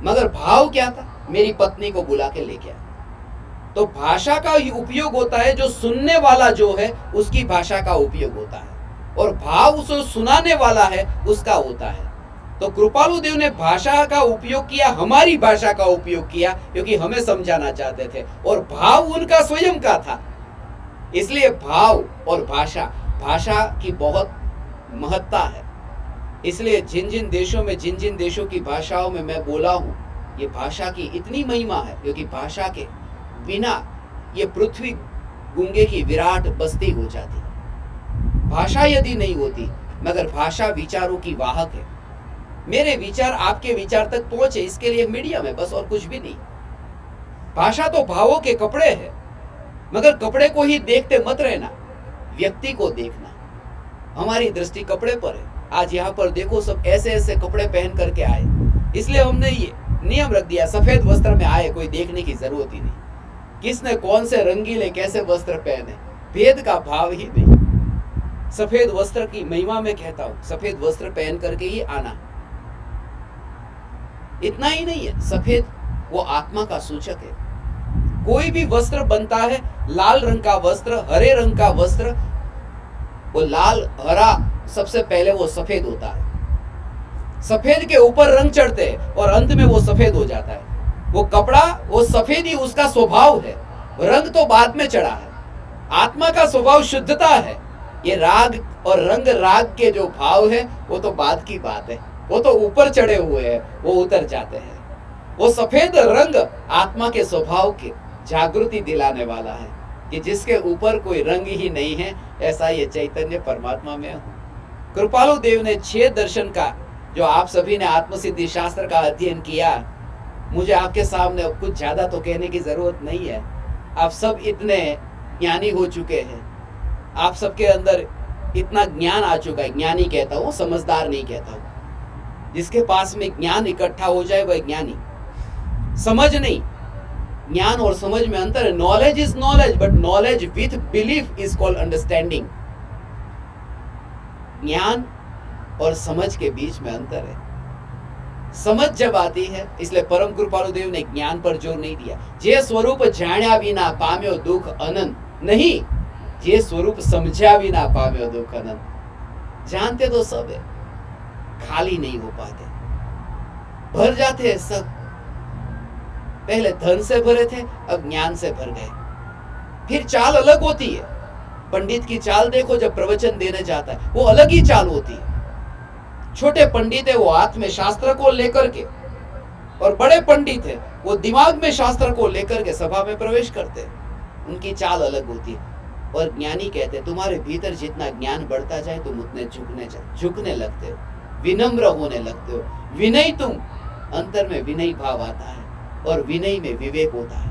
मगर भाव क्या था, मेरी पत्नी को बुला के लेके आ। तो भाषा का ही उपयोग होता है, जो सुनने वाला जो है उसकी भाषा का उपयोग होता है, और भाव उसे सुनाने वाला है उसका होता है। तो कृपालु देव ने भाषा का उपयोग किया, हमारी भाषा का उपयोग किया, क्योंकि हमें समझाना चाहते थे, और भाव उनका स्वयं का था। इसलिए भाव और भाषा, भाषा की बहुत महत्ता है। इसलिए जिन जिन देशों की भाषाओं में मैं बोला हूं, ये भाषा की इतनी महिमा है, क्योंकि भाषा के बिना ये पृथ्वी गूंगे की विराट बस्ती हो जाती। भाषा यदि नहीं होती, मगर भाषा विचारों की वाहक है। मेरे विचार आपके विचार तक पहुंचे, इसके लिए मीडियम है, बस और कुछ भी नहीं। भाषा तो भावों के कपड़े हैं, मगर कपड़े को ही देखते मत रहना, व्यक्ति को देखना। हमारी दृष्टि कपड़े पर है। आज यहाँ पर देखो, सब ऐसे ऐसे कपड़े पहन करके आए, इसलिए हमने ये नियम रख दिया, सफेद वस्त्र में आए, कोई देखने की जरूरत ही नहीं किसने कौन से रंगीले कैसे वस्त्र पहने, भेद का भाव ही नहीं। सफेद वस्त्र की महिमा में कहता हूं, सफेद वस्त्र पहन करके ही आना। इतना ही नहीं है, सफेद वो आत्मा का सूचक है। कोई भी वस्त्र बनता है, लाल रंग का वस्त्र, हरे रंग का वस्त्र, वो लाल हरा सबसे पहले वो सफेद होता है। सफेद के ऊपर रंग चढ़ते हैं और अंत में वो सफेद हो जाता है। वो कपड़ा, वो सफेद ही उसका स्वभाव है, रंग तो बाद में चढ़ा है। आत्मा का स्वभाव शुद्धता है। ये राग और रंग राग के जो भाव है वो तो बाद की बात है, वो तो ऊपर चढ़े हुए हैं, वो उतर जाते हैं। वो सफेद रंग आत्मा के स्वभाव के जागृति दिलाने वाला है, कि जिसके ऊपर कोई रंग ही नहीं है, ऐसा ये चैतन्य परमात्मा में हूं। कृपालु देव ने 6 दर्शन का, जो आप सभी ने आत्मसिद्धि शास्त्र का अध्ययन किया, मुझे आपके सामने अब कुछ ज्यादा तो कहने की जरूरत नहीं है। आप सब इतने ज्ञानी हो चुके हैं, आप सबके अंदर इतना ज्ञान आ चुका है। ज्ञानी कहता हूँ, समझदार नहीं कहता हूँ। जिसके पास में ज्ञान इकट्ठा हो जाए वह ज्ञानी। समझ नहीं, ज्ञान और समझ में अंतर है। Knowledge is knowledge, but knowledge with belief is called understanding. ज्ञान और समझ के बीच में अंतर है। समझ जब आती है, इसलिए परम कृपालु देव ने ज्ञान पर जोर नहीं दिया। जे स्वरूप जाण्या विना पाम्यो दुख अनंत नहीं, जे स्वरूप समझा विना पाम्यो दुख अनंत। जानते तो सब है, खाली नहीं हो पाते, भर जाते हैं सब। पहले धन से भरे थे, अब ज्ञान से भर गए। फिर चाल अलग होती है। पंडित की चाल देखो, जब प्रवचन देने जाता है वो अलग ही चाल होती है। छोटे पंडित है वो हाथ में शास्त्र को लेकर के, और बड़े पंडित है वो दिमाग में शास्त्र को लेकर के सभा में प्रवेश करते हैं। उनकी चाल अलग होती है। और ज्ञानी कहते हैं, तुम्हारे भीतर जितना ज्ञान बढ़ता जाए तुम उतने झुकने लगते हो, विनम्र होने लगते हो। विनय, तुम अंतर में विनय भाव आता है, और विनय में विवेक होता है।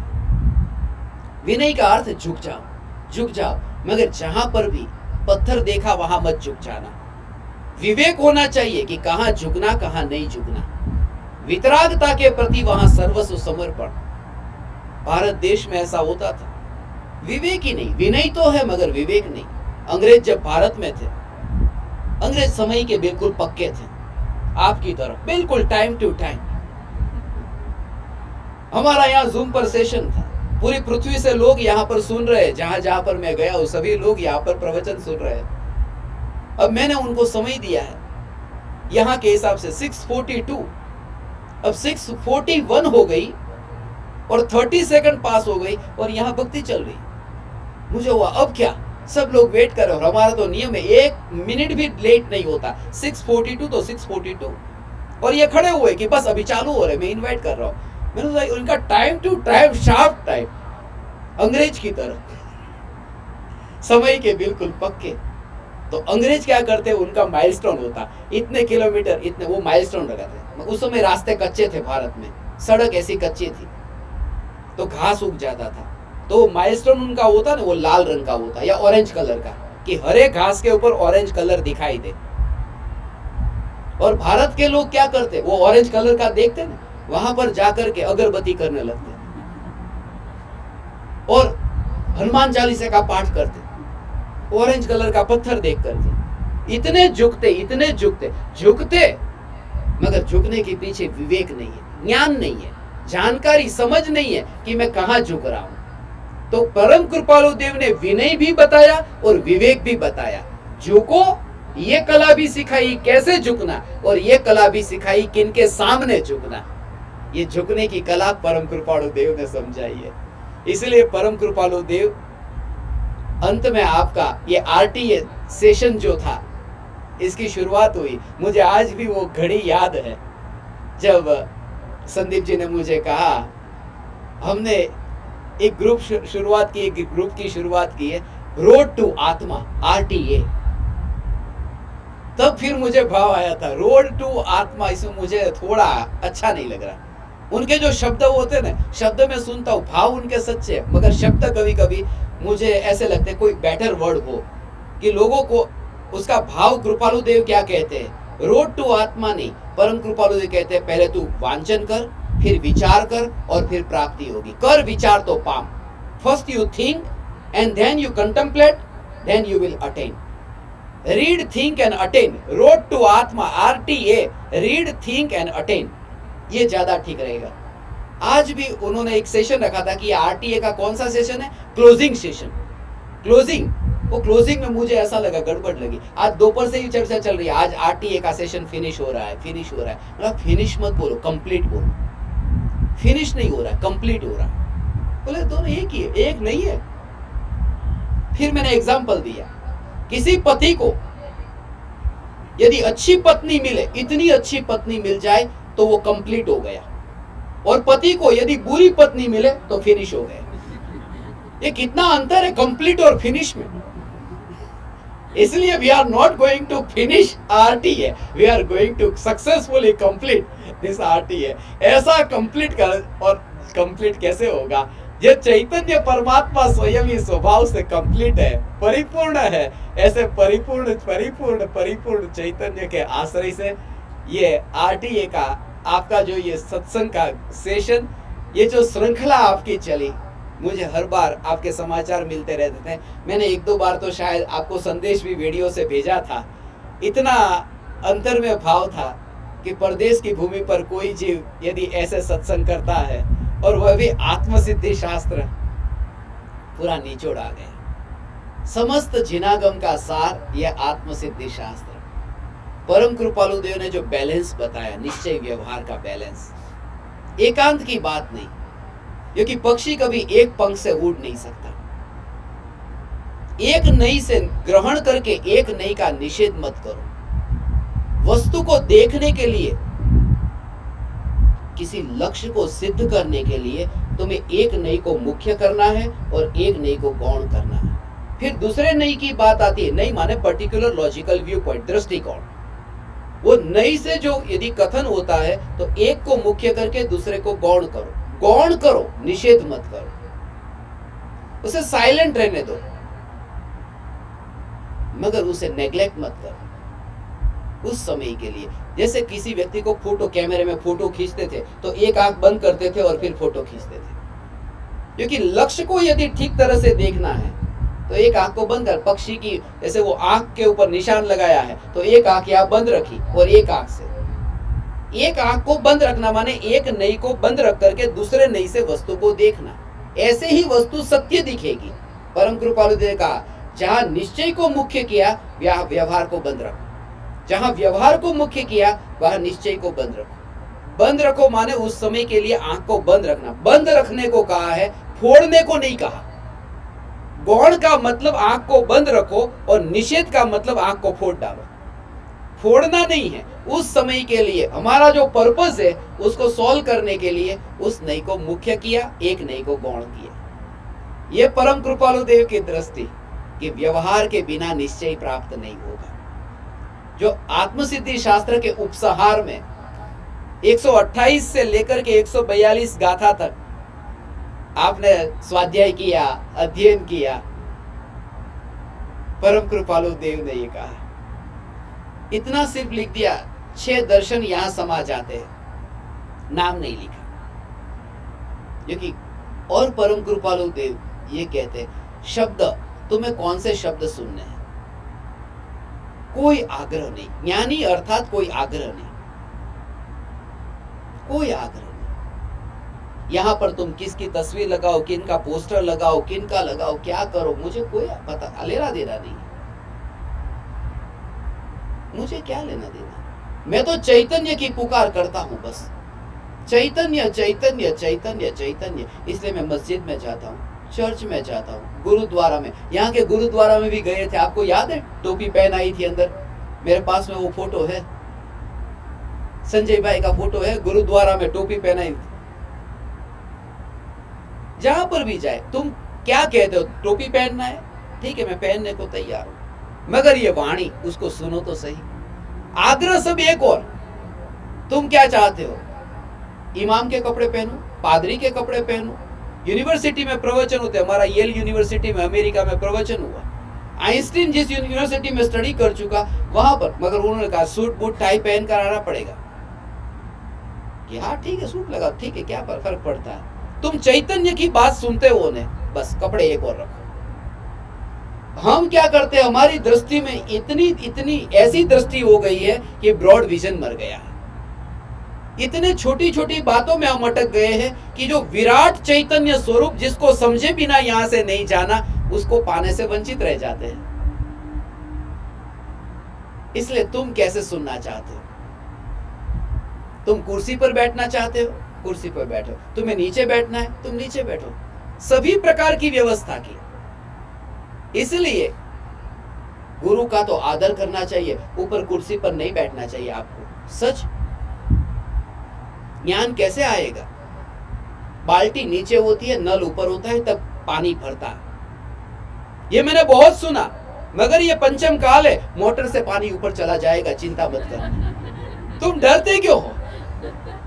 विनय का अर्थ झुक जाओ, मगर जहां पर भी पत्थर देखा वहां मत झुक जाना। विवेक होना चाहिए कि कहां झुकना, कहां नहीं झुकना। वितरागता के प्रति वहां सर्वस्व समर्पण। भारत देश में ऐसा होता था। विवेक ही नहीं, विनय तो है मगर विवेक नहीं। अंग्रेज जब भारत में थे, अंग्रेज समय के बिल्कुल पक्के थे, आपकी तरफ बिल्कुल टाइम टू टाइम। हमारा यहाँ जूम पर सेशन था, पूरी पृथ्वी से लोग यहाँ पर सुन रहे हैं। जहां जहां पर मैं गया हूं सभी लोग यहाँ पर प्रवचन सुन रहे हैं। अब मैंने उनको समय दिया है यहाँ के हिसाब से 6:42, अब 6:41 हो गई और 30 सेकंड पास हो गई और यहाँ भक्ति चल रही। मुझे हुआ अब क्या, सब लोग वेट कर रहे हैं और हमारा तो नियम है 1 मिनट भी लेट नहीं होता। 6:42 तो 6:42 और ये खड़े हुए कि बस अभी चालू हो रहे, मैं इन्वाइट कर रहा हूँ। मैंने सोचा उनका time to time, sharp time, अंग्रेज की तरह समय के बिल्कुल पक्के। तो अंग्रेज क्या करते, उनका माइलस्टोन होता, इतने किलोमीटर, इतने वो माइलस्टोन लगाते। उस समय रास्ते कच्चे थे भारत में, सड़क ऐसी कच्ची थी तो घास उग जाता था। तो माइलस्टोन उनका होता ना, वो लाल रंग का होता या ऑरेंज कलर का, कि हरे घास के ऊपर ऑरेंज कलर दिखाई दे। और भारत के लोग क्या करते, वो ऑरेंज कलर का देखते ना, वहां पर जाकर के अगरबत्ती करने लगते और हनुमान चालीसा का पाठ करते, ऑरेंज कलर का पत्थर देख करके। इतने झुकते, मगर झुकने के पीछे विवेक नहीं है, ज्ञान नहीं है, जानकारी, समझ नहीं है कि मैं कहां झुक रहा हूं। तो परम कृपालु देव ने विनय भी बताया और विवेक भी बताया। झुको, ये कला भी सिखाई कैसे झुकना, और ये कला भी सिखाई किनके सामने झुकना। ये झुकने की कला परम कृपालु देव ने समझाई है। इसलिए परम कृपालु देव अंत में आपका ये आरटीए सेशन जो था, इसकी शुरुआत हुई। मुझे आज भी वो घड़ी याद है जब संदीप जी ने मुझे कहा, हमने एक ग्रुप शुरुआत की, एक ग्रुप की शुरुआत की है, रोड टू आत्मा, आरटीए। तब फिर मुझे भाव आया था, रोड टू आत्मा, इसमें मुझे थोड़ा अच्छा नहीं लग रहा। उनके जो शब्द होते ना, शब्द में सुनता हूँ, भाव उनके सच्चे, मगर शब्द कभी कभी मुझे ऐसे लगते कोई बेटर वर्ड हो कि लोगों को उसका भाव। कृपालु देव क्या कहते हैं, रोड टू आत्मा नहीं, परम कृपालु देव कहते हैं पहले तू वांछन कर, फिर विचार कर, और फिर प्राप्ति होगी। कर विचार तो पाम। First you think and then you contemplate, then you will attain. Read, think and attain, road to atma, RTA, read, think and attain, ये ज्यादा ठीक रहेगा। आज भी उन्होंने एक सेशन रखा था कि आरटीए का कौन सा सेशन है, क्लोजिंग सेशन। क्लोजिंग, वो क्लोजिंग में मुझे ऐसा लगा, गड़बड़ लगी। आज दोपहर से ही चर्चा चल रही है, आज आरटीए का सेशन फिनिश हो रहा है, फिनिश हो रहा है। मतलब फिनिश मत बोलो, कंप्लीट बोलो। फिनिश नहीं हो रहा है, कंप्लीट हो रहा है। बोले दोनों एक ही है, एक नहीं है। फिर मैंने एग्जांपल दिया, किसी पति को यदि अच्छी पत्नी मिले, इतनी अच्छी पत्नी मिल जाए तो वो कंप्लीट हो गया, और पति को यदि बुरी पत्नी मिले तो फिनिश हो गया। ये कितना अंतर है कंप्लीट और फिनिश में। इसलिए we are not going to finish RTA, we are going to successfully complete this RTA. ऐसा कंप्लीट कर, और कंप्लीट कैसे होगा, ये चैतन्य परमात्मा स्वयं ही स्वभाव से कंप्लीट है, परिपूर्ण है। ऐसे परिपूर्ण परिपूर्ण परिपूर्ण चैतन्य के आश्रय से ये आरटीए का आपका जो ये सत्संग का सेशन, ये जो श्रृंखला आपकी चली, मुझे हर बार आपके समाचार मिलते रहते थे। मैंने एक दो बार तो शायद आपको संदेश भी वीडियो से भेजा था। इतना अंतर में भाव था कि परदेश की भूमि पर कोई जीव यदि ऐसे सत्संग करता है, और वह भी आत्मसिद्धि शास्त्र, पूरा निचोड़ आ गया। समस्त जिनागम का सार यह आत्मसिद्धि शास्त्र। परम कृपालु देव ने जो बैलेंस बताया, निश्चय व्यवहार का बैलेंस, एकांत की बात नहीं, क्योंकि पक्षी कभी एक पंख से उड़ नहीं सकता। एक नई से ग्रहण करके एक नई का निषेध मत करो। वस्तु को देखने के लिए, किसी लक्ष्य को सिद्ध करने के लिए तुम्हें एक नई को मुख्य करना है और एक नई को गौण करना है। फिर दूसरे नई की बात आती है, नई माने पर्टिकुलर लॉजिकल व्यू पॉइंट, दृष्टिकोण। वो नई से जो यदि कथन होता है तो एक को मुख्य करके दूसरे को गौण करो। गौण करो, निषेध मत करो। उसे साइलेंट रहने दो, मगर उसे नेग्लेक्ट मत करो उस समय के लिए। जैसे किसी व्यक्ति को फोटो, कैमरे में फोटो खींचते थे तो एक आंख बंद करते थे और फिर फोटो खींचते थे, क्योंकि लक्ष्य को यदि ठीक तरह से देखना है तो एक आंख को बंद कर। पक्षी की जैसे वो आंख के ऊपर निशान लगाया है तो एक आंख यहाँ बंद रखी, और एक आंख से, एक आंख को बंद रखना माने एक नई को बंद रख करके दूसरे नई से वस्तु को देखना। ऐसे ही वस्तु सत्य दिखेगी। परम कृपालु देव ने कहा, जहां निश्चय को मुख्य किया वहां व्यवहार को बंद रखो, जहां व्यवहार को मुख्य किया वहां निश्चय को बंद रखो। बंद रखो माने उस समय के लिए आंख को बंद रखना। बंद रखने को कहा है, फोड़ने को नहीं कहा। गौण का मतलब आंख को बंद रखो, और निषेध का मतलब आंख को फोड़ डालो। फोड़ना नहीं है, उस समय के लिए हमारा जो पर्पस है उसको सॉल्व करने के लिए उस नई को मुख्य किया, एक नई को गौण किया। यह परम कृपालु देव की दृष्टि कि व्यवहार के बिना निश्चय प्राप्त नहीं होगा। जो आत्मसिद्धि शास्त्र के उपसंहार में 128 से लेकर के 142 गाथा तक आपने स्वाध्याय किया, अध्ययन किया, परम कृपालु देव ने ये कहा। इतना सिर्फ लिख दिया, 6 दर्शन यहां समा जाते हैं, नाम नहीं लिखा। क्योंकि और परम कृपालु देव ये कहते, शब्द तुम्हें कौन से शब्द सुनने हैं, कोई आग्रह नहीं। ज्ञानी अर्थात कोई आग्रह नहीं, कोई आग्रह नहीं। यहाँ पर तुम किसकी तस्वीर लगाओ, किनका पोस्टर लगाओ, किनका लगाओ, क्या करो, मुझे कोई पता लेना देना नहीं। मुझे क्या लेना देना, मैं तो चैतन्य की पुकार करता हूं बस। चैतन्य चैतन्य चैतन्य चैतन्य। इसलिए मैं मस्जिद में जाता हूँ, चर्च में जाता हूँ, गुरुद्वारा में। यहाँ के गुरुद्वारा में भी गए थे, आपको याद है? टोपी पहन आई थी अंदर, मेरे पास में वो फोटो है, संजय भाई का फोटो है, गुरुद्वारा में टोपी पहनाई थी। जहां पर भी जाए तुम क्या कहते हो, टोपी पहनना है, ठीक है मैं पहनने को तैयार हूं, मगर ये वाणी उसको सुनो तो सही। आग्रह सब एक और, तुम क्या चाहते हो? इमाम के कपड़े पहनूं, पादरी के कपड़े पहनूं? यूनिवर्सिटी में प्रवचन होते, हमारा येल यूनिवर्सिटी में अमेरिका में प्रवचन हुआ, आइंस्टीन जिस यूनिवर्सिटी में स्टडी कर चुका वहां पर, मगर उन्होंने कहा सूट बूट टाई पहन कर आना पड़ेगा। कि हाँ ठीक है सूट लगा, ठीक है क्या फर्क पड़ता है। तुम चैतन्य की बात सुनते हो ने, बस कपड़े एक और रखो। हम क्या करते हैं, हमारी दृष्टि में इतनी ऐसी दृष्टि हो गई है कि ब्रॉड विजन मर गया है। इतने छोटी छोटी बातों में हम अटक गए हैं कि जो विराट चैतन्य स्वरूप जिसको समझे बिना यहां से नहीं जाना, उसको पाने से वंचित रह जाते हैं। इसलिए तुम कैसे सुनना चाहते हो? तुम कुर्सी पर बैठना चाहते हो, कुर्सी पर बैठो। तुम्हें नीचे बैठना है, तुम नीचे बैठो। सभी प्रकार की व्यवस्था की। इसलिए गुरु का तो आदर करना चाहिए, ऊपर कुर्सी पर नहीं बैठना चाहिए आपको। सच। ज्ञान कैसे आएगा? बाल्टी नीचे होती है, नल ऊपर होता है, तब पानी भरता है। ये मैंने बहुत सुना, मगर ये पंचम काल है, मोटर से पानी ऊपर चला जाएगा, चिंता मत करो। तुम डरते क्यों हो?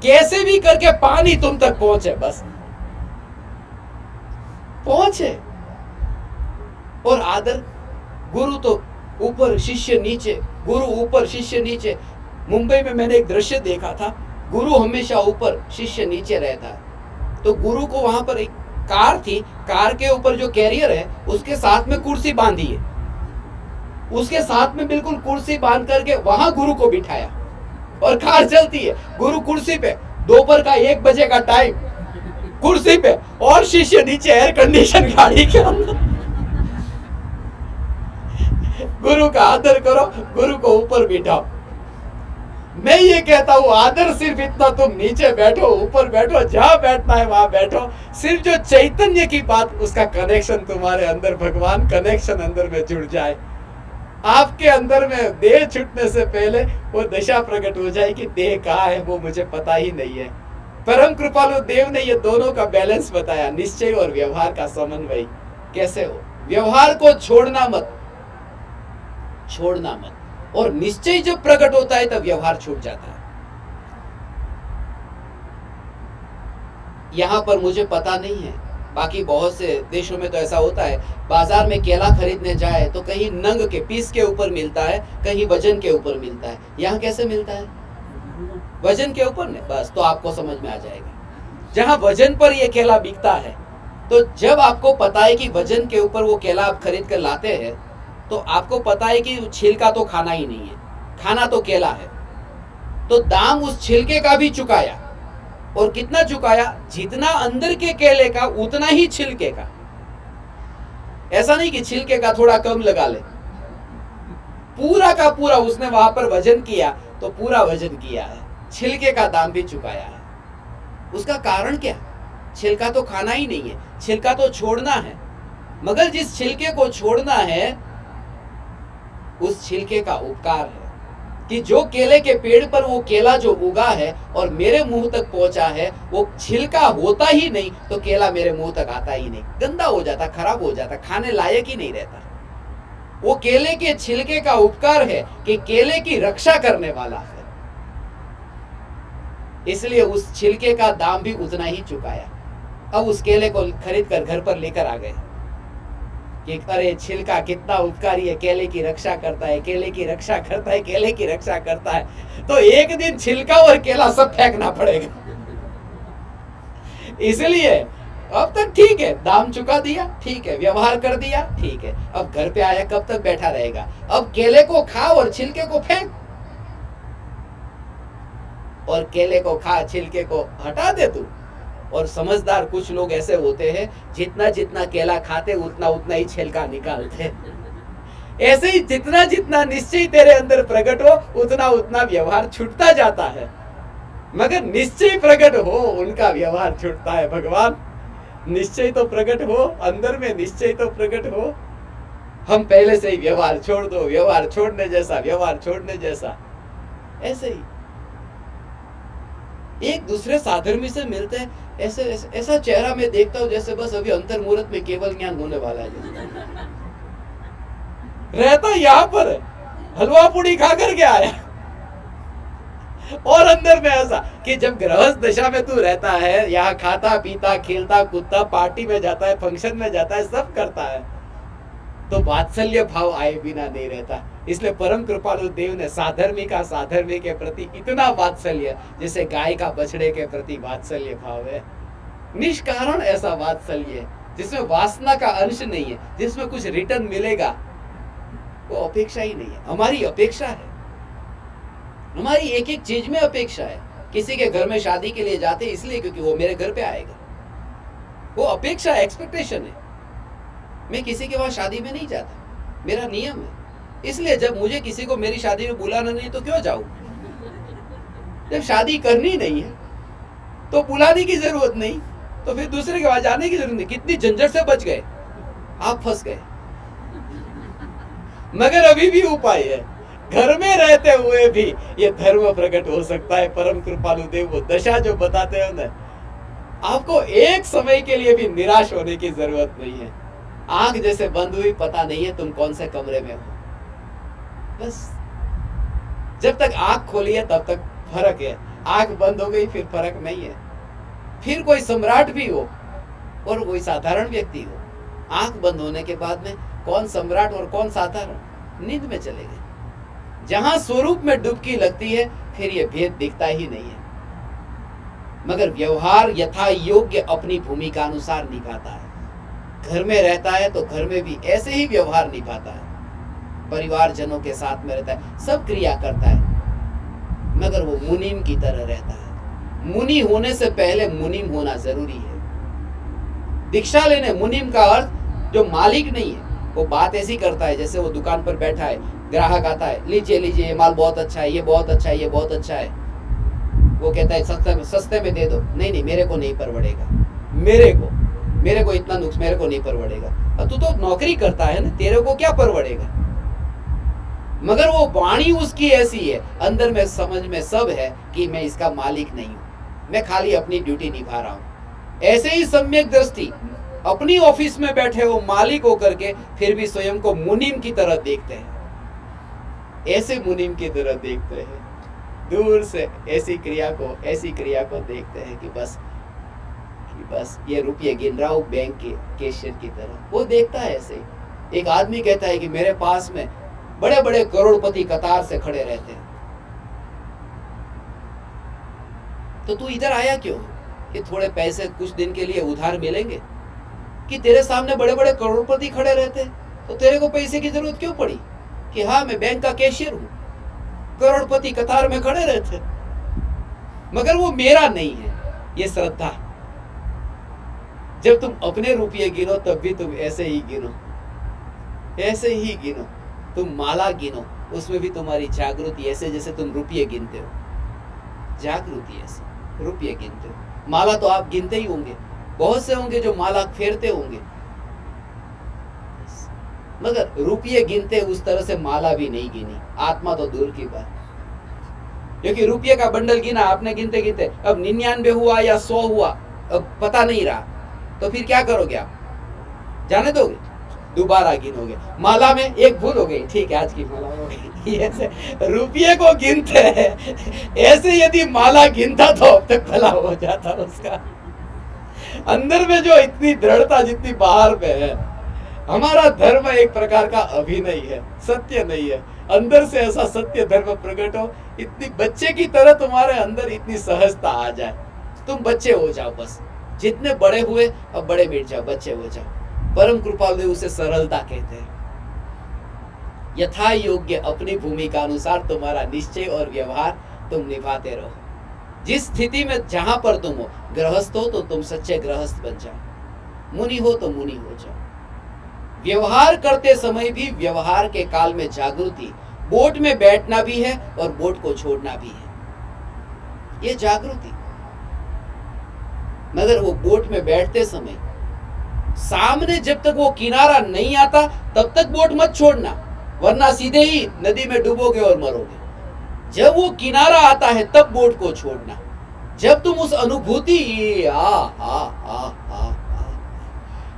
कैसे भी करके पानी तुम तक पहुंचे, बस पहुंचे। और आदर, गुरु तो ऊपर शिष्य नीचे, गुरु ऊपर शिष्य नीचे। मुंबई में मैंने एक दृश्य देखा था, गुरु हमेशा ऊपर शिष्य नीचे रहता है। तो गुरु को वहां पर एक कार थी, कार के ऊपर जो कैरियर है उसके साथ में कुर्सी बांधी है, उसके साथ में बिल्कुल कुर्सी बांध करके वहां गुरु को बिठाया और कार चलती है, गुरु कुर्सी पे, दोपहर का 1 बजे का टाइम, कुर्सी पे, और शिष्य नीचे एयर कंडीशन गाड़ी के अंदर। गुरु का आदर करो, गुरु को ऊपर बिठाओ। मैं ये कहता हूं आदर सिर्फ इतना, तुम नीचे बैठो, ऊपर बैठो, जहां बैठना है वहां बैठो। सिर्फ जो चैतन्य की बात, उसका कनेक्शन तुम्हारे अंदर, भगवान कनेक्शन अंदर में जुड़ जाए। आपके अंदर में देह छूटने से पहले वो दशा प्रकट हो जाए कि देह कहाँ है वो मुझे पता ही नहीं है। परम कृपालु देव ने ये दोनों का बैलेंस बताया, निश्चय और व्यवहार का समन्वय कैसे हो। व्यवहार को छोड़ना मत, छोड़ना मत। और निश्चय जब प्रकट होता है तब व्यवहार छूट जाता है। यहां पर मुझे पता नहीं है, बाकी बहुत से देशों में तो ऐसा होता है, बाजार में केला खरीदने जाए तो कहीं नंग के पीस के ऊपर मिलता है, कहीं वजन के ऊपर मिलता है। यहाँ कैसे मिलता है? वजन के ऊपर नहीं, बस तो आपको समझ में आ जाएगा। जहाँ वजन पर ये केला बिकता है, तो जब आपको पता है कि वजन के ऊपर वो केला आप खरीद कर लाते हैं, तो आपको पता है कि छिलका तो खाना ही नहीं है, खाना तो केला है। तो दाम उस छिलके का भी चुकाया, और कितना चुकाया? जितना अंदर के केले का उतना ही छिलके का। ऐसा नहीं कि छिलके का थोड़ा कम लगा ले, पूरा का पूरा उसने वहां पर वजन किया तो पूरा वजन किया है, छिलके का दाम भी चुकाया है। उसका कारण क्या? छिलका तो खाना ही नहीं है, छिलका तो छोड़ना है। मगर जिस छिलके को छोड़ना है, उस छिलके का उपकार है कि जो केले के पेड़ पर वो केला जो उगा है और मेरे मुंह तक पहुंचा है, वो छिलका होता ही नहीं तो केला मेरे मुंह तक आता ही नहीं, गंदा हो जाता, खराब हो जाता, खाने लायक ही नहीं रहता। वो केले के छिलके का उपकार है कि केले की रक्षा करने वाला है, इसलिए उस छिलके का दाम भी उतना ही चुकाया। अब उस केले को खरीद कर घर पर लेकर आ गए कि अरे छिलका कितना उपकारी है, केले की रक्षा करता है, केले की रक्षा करता है, केले की रक्षा करता है। तो एक दिन छिलका और केला सब फेंकना पड़ेगा। इसलिए अब तक ठीक है, दाम चुका दिया, ठीक है, व्यवहार कर दिया, ठीक है। अब घर पे आया कब तक बैठा रहेगा? अब केले को खा और छिलके को फेंक, और केले को खा छिलके को हटा दे तू। और समझदार कुछ लोग ऐसे होते हैं, जितना जितना केला खाते उतना उतना ही छिलका निकालते। ऐसे ही जितना जितना निश्चय तेरे अंदर प्रकट हो उतना उतना व्यवहार छूटता जाता है। मगर निश्चय प्रकट हो उनका व्यवहार छूटता है। भगवान निश्चय तो प्रकट हो, अंदर में निश्चय तो प्रकट हो, हम पहले से ही व्यवहार छोड़ दो, व्यवहार छोड़ने जैसा, व्यवहार छोड़ने जैसा। ऐसे ही एक दूसरे साधर्मी से मिलते हैं, ऐसा चेहरा मैं देखता हूं जैसे बस अभी अंतर मुहूर्त में केवल ज्ञान होने वाला है। रहता यहाँ पर है, हलवा पूड़ी खा करके आया, और अंदर में ऐसा कि जब गृहस्थ दशा में तू रहता है, यहाँ खाता पीता खेलता कूदता, पार्टी में जाता है, फंक्शन में जाता है, सब करता है, तो वात्सल्य भाव आए बिना नहीं रहता। इसलिए परम कृपालु देव ने साधर्मी का साधर्मी के प्रति इतना वात्सल्य, जैसे गाय का बछड़े के प्रति वात्सल्य भाव है, निष्कारण ऐसा वात्सल्य जिसमें वासना का अंश नहीं है, जिसमें कुछ रिटर्न मिलेगा, वो अपेक्षा ही नहीं है। हमारी अपेक्षा है, हमारी एक एक चीज में अपेक्षा है। किसी के घर में शादी के लिए जाते इसलिए क्योंकि वो मेरे घर पे आएगा, वो अपेक्षा, एक्सपेक्टेशन है। मैं किसी के वहां शादी में नहीं जाता, मेरा नियम है। इसलिए जब मुझे किसी को मेरी शादी में बुलाना नहीं तो क्यों जाऊं? जब शादी करनी नहीं है तो बुलाने की जरूरत नहीं, तो फिर दूसरे के वहां जाने की जरूरत नहीं। कितनी झंझट से बच गए, आप फंस गए। मगर अभी भी उपाय है, घर में रहते हुए भी ये धर्म प्रकट हो सकता है। परम कृपालु देव वो दशा जो बताते हैं ना, आपको एक समय के लिए भी निराश होने की जरूरत नहीं है। आंख जैसे बंद हुई, पता नहीं है तुम कौन से कमरे में हो, बस जब तक आंख खोली है तब तक फर्क है, आंख बंद हो गई फिर फर्क नहीं है। फिर कोई सम्राट भी हो और कोई साधारण व्यक्ति हो, आंख बंद होने के बाद में कौन सम्राट और कौन साधारण, नींद में चले गए। जहां स्वरूप में डुबकी लगती है फिर ये भेद दिखता ही नहीं है। मगर व्यवहार यथा योग्य अपनी भूमिका अनुसार निभाता है। घर में रहता है तो घर में भी ऐसे ही व्यवहार निभाता है, परिवार जनों के साथ में रहता है, सब क्रिया करता है, मगर वो मुनीम की तरह रहता है। मुनि होने से पहले मुनीम होना जरूरी है। दीक्षा लेने, मुनीम का अर्थ जो मालिक नहीं है, वो बात ऐसी करता है जैसे वो दुकान पर बैठा है, ग्राहक आता है, लीजिए लीजिए ये माल बहुत अच्छा है, ये बहुत अच्छा है, ये बहुत अच्छा है। वो कहता है सस्ते में दे दो, नहीं नहीं मेरे को नहीं परवड़ेगा, मेरे को इतना नुकसान, मेरे को नहीं परवड़ेगा। अब तू तो नौकरी करता है ना, तेरे को क्या परवड़ेगा? मगर वो वाणी उसकी ऐसी है, अंदर में समझ में सब है कि मैं इसका मालिक नहीं हूं, मैं खाली अपनी ड्यूटी निभा रहा हूं। ऐसे ही सम्यक दृष्टि अपनी ऑफिस में बैठे हो मालिक होकर के फिर भी स्वयं को मुनीम की तरह देखते हैं, ऐसे मुनीम की तरह देखते हैं। दूर से ऐसी क्रिया को देखते हैं कि बस ये रुपये गिन रहा हूं बैंक के कैशियर की तरह, वो देखता है ऐसे। एक आदमी कहता है कि मेरे पास में बड़े बड़े करोड़पति कतार से खड़े रहते हैं, तो तू इधर आया क्यों? कि थोड़े पैसे कुछ दिन के लिए उधार मिलेंगे? कि तेरे सामने बड़े बड़े करोड़पति खड़े रहते हैं तो तेरे को पैसे की जरूरत क्यों पड़ी? कि हाँ मैं बैंक का कैशियर हूं, करोड़पति कतार में खड़े रहते, मगर वो मेरा नहीं है। ये श्रद्धा। जब तुम अपने रुपये गिनो तब भी तुम ऐसे ही गिनो, ऐसे ही गिनो। तुम माला गिनो, उसमें भी तुम्हारी जागृति ऐसे जैसे तुम रुपये गिनते हो, जागृति ऐसे रुपये गिनते हो। माला तो आप गिनते ही होंगे, बहुत से होंगे जो माला फेरते होंगे, मगर रुपये गिनते उस तरह से माला भी नहीं गिनी, आत्मा तो दूर की बात। क्योंकि रुपये का बंडल गिना आपने गिनते गिनते, अब 99 हुआ या 100 हुआ, अब पता नहीं रहा, तो फिर क्या करोगे आप? जाने दोगे? दोबारा गिनोगे। माला में एक भूल हो गई, ठीक है आज की माला हो गई। ऐसे रुपये को गिनते हैं, ऐसे यदि माला गिनता तो अब तक भला हो जाता उसका। अंदर में जो इतनी दृढ़ता जितनी बाहर में है, हमारा धर्म एक प्रकार का अभिनय है, सत्य नहीं है। अंदर से ऐसा सत्य धर्म प्रकट हो, इतनी बच्चे की तरह तुम्हारे अंदर इतनी सहजता आ जाए, तुम बच्चे हो जाओ बस। जितने बड़े हुए अब बड़े मिट जाओ, बच्चे हो जाओ। परम कृपालु उसे सरलता कहते हैं। यथा योग्य अपनी भूमिका अनुसार तुम्हारा निश्चय और व्यवहार तुम निभाते रहो। जिस स्थिति में जहां पर तुम हो, गृहस्थ हो तो तुम सच्चे गृहस्थ बन जाओ, मुनि हो तो मुनि हो जाओ। व्यवहार करते समय भी व्यवहार के काल में जागृति, बोट में बैठना भी है और बोट को छोड़ना भी है, ये जागृति। मगर वो बोट में बैठते समय सामने जब तक वो किनारा नहीं आता तब तक बोट मत छोड़ना, वरना सीधे ही नदी में डूबोगे और मरोगे। जब वो किनारा आता है तब बोट को छोड़ना। जब तुम उस अनुभूति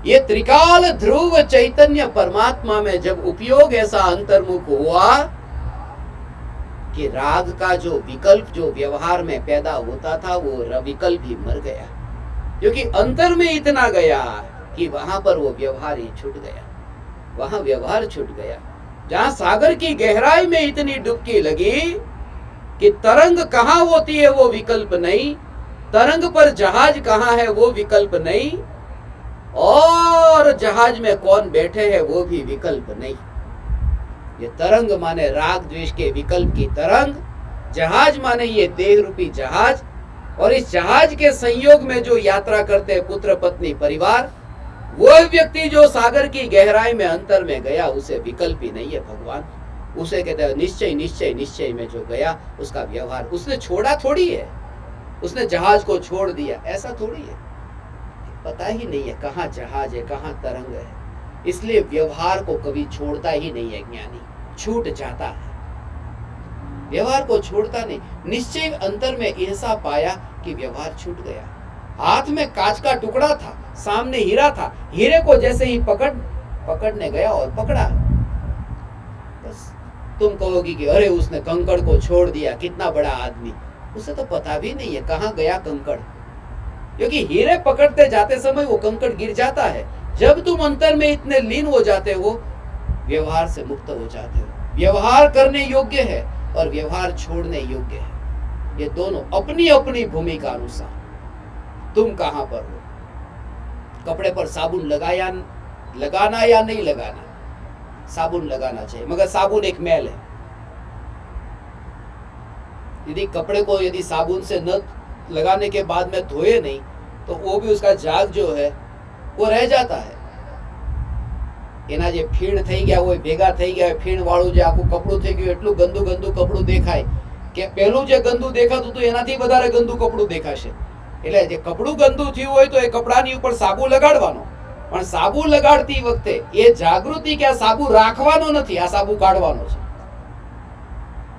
ये त्रिकाल ध्रुव चैतन्य परमात्मा में जब उपयोग ऐसा अंतर्मुख हुआ कि राग का जो विकल्प जो व्यवहार में पैदा होता था वो विकल्प ही मर गया, क्योंकि अंतर में इतना गया कि वहां पर वो व्यवहार ही छूट गया, वहां व्यवहार छूट गया। जहां सागर की गहराई में इतनी डुबकी लगी कि तरंग कहां होती है वो विकल्प नहीं, तरंग पर जहाज कहां है वो विकल्प नहीं, और जहाज में कौन बैठे हैं वो भी विकल्प नहीं। ये तरंग माने राग द्वेष के विकल्प की तरंग, जहाज माने ये देह रूपी जहाज, और इस जहाज के संयोग में जो यात्रा करते हैं पुत्र पत्नी परिवार, वो व्यक्ति जो सागर की गहराई में अंतर में गया उसे विकल्प ही नहीं है भगवान। उसे कहते हैं निश्चय निश्चय निश्चय में जो गया उसका व्यवहार उसने छोड़ा थोड़ी है, उसने जहाज को छोड़ दिया ऐसा थोड़ी है। पता ही नहीं है कहाँ जहाज है कहाँ तरंग है, इसलिए व्यवहार को कभी छोड़ता ही नहीं है ज्ञानी, छूट जाता है, व्यवहार को छोड़ता नहीं। निश्चय अंतर में ऐसा पाया कि व्यवहार छूट गया। हाथ में कांच का टुकड़ा था, सामने हीरा था, हीरे को जैसे ही पकड़ने गया और पकड़ा, बस तुम कहोगी कि अरे उसने कंकड़ को छोड़ दिया, कितना बड़ा आदमी। उसे तो पता भी नहीं है कहाँ गया कंकड़, क्योंकि हीरे पकड़ते जाते समय वो कंकड़ गिर जाता है। जब तुम अंतर में इतने लीन हो जाते हो, व्यवहार से मुक्त हो जाते हो। व्यवहार करने योग्य है और व्यवहार छोड़ने योग्य है, ये दोनों अपनी अपनी भूमिका अनुसार। तुम कहां पर हो, कपड़े पर साबुन लगाना या नहीं लगाना, साबुन लगाना चाहिए, मगर साबुन एक मैल है। यदि कपड़े को यदि साबुन से न लगाने के बाद में धोए नहीं तो वो भी उसका झाग जो है वो रह जाता है। એના જે ફીણ થઈ ગયા હોય ભેગા થઈ ગયા હોય, ફીણ વાળું જે આખું કપડું થઈ ગયું, એટલું ગંદુ ગંદુ કપડું દેખાય કે પહેલું જે ગંદુ દેખાતું હતું એનાથી વધારે ગંદુ કપડું દેખાશે। એટલે જે કપડું ગંદુ થયું હોય તો એ કપડાની ઉપર સાબુ લગાડવાનો, પણ સાબુ લગાડતી વખતે એ જાગૃતિ કે આ સાબુ રાખવાનો નથી, આ સાબુ કાઢવાનો છે।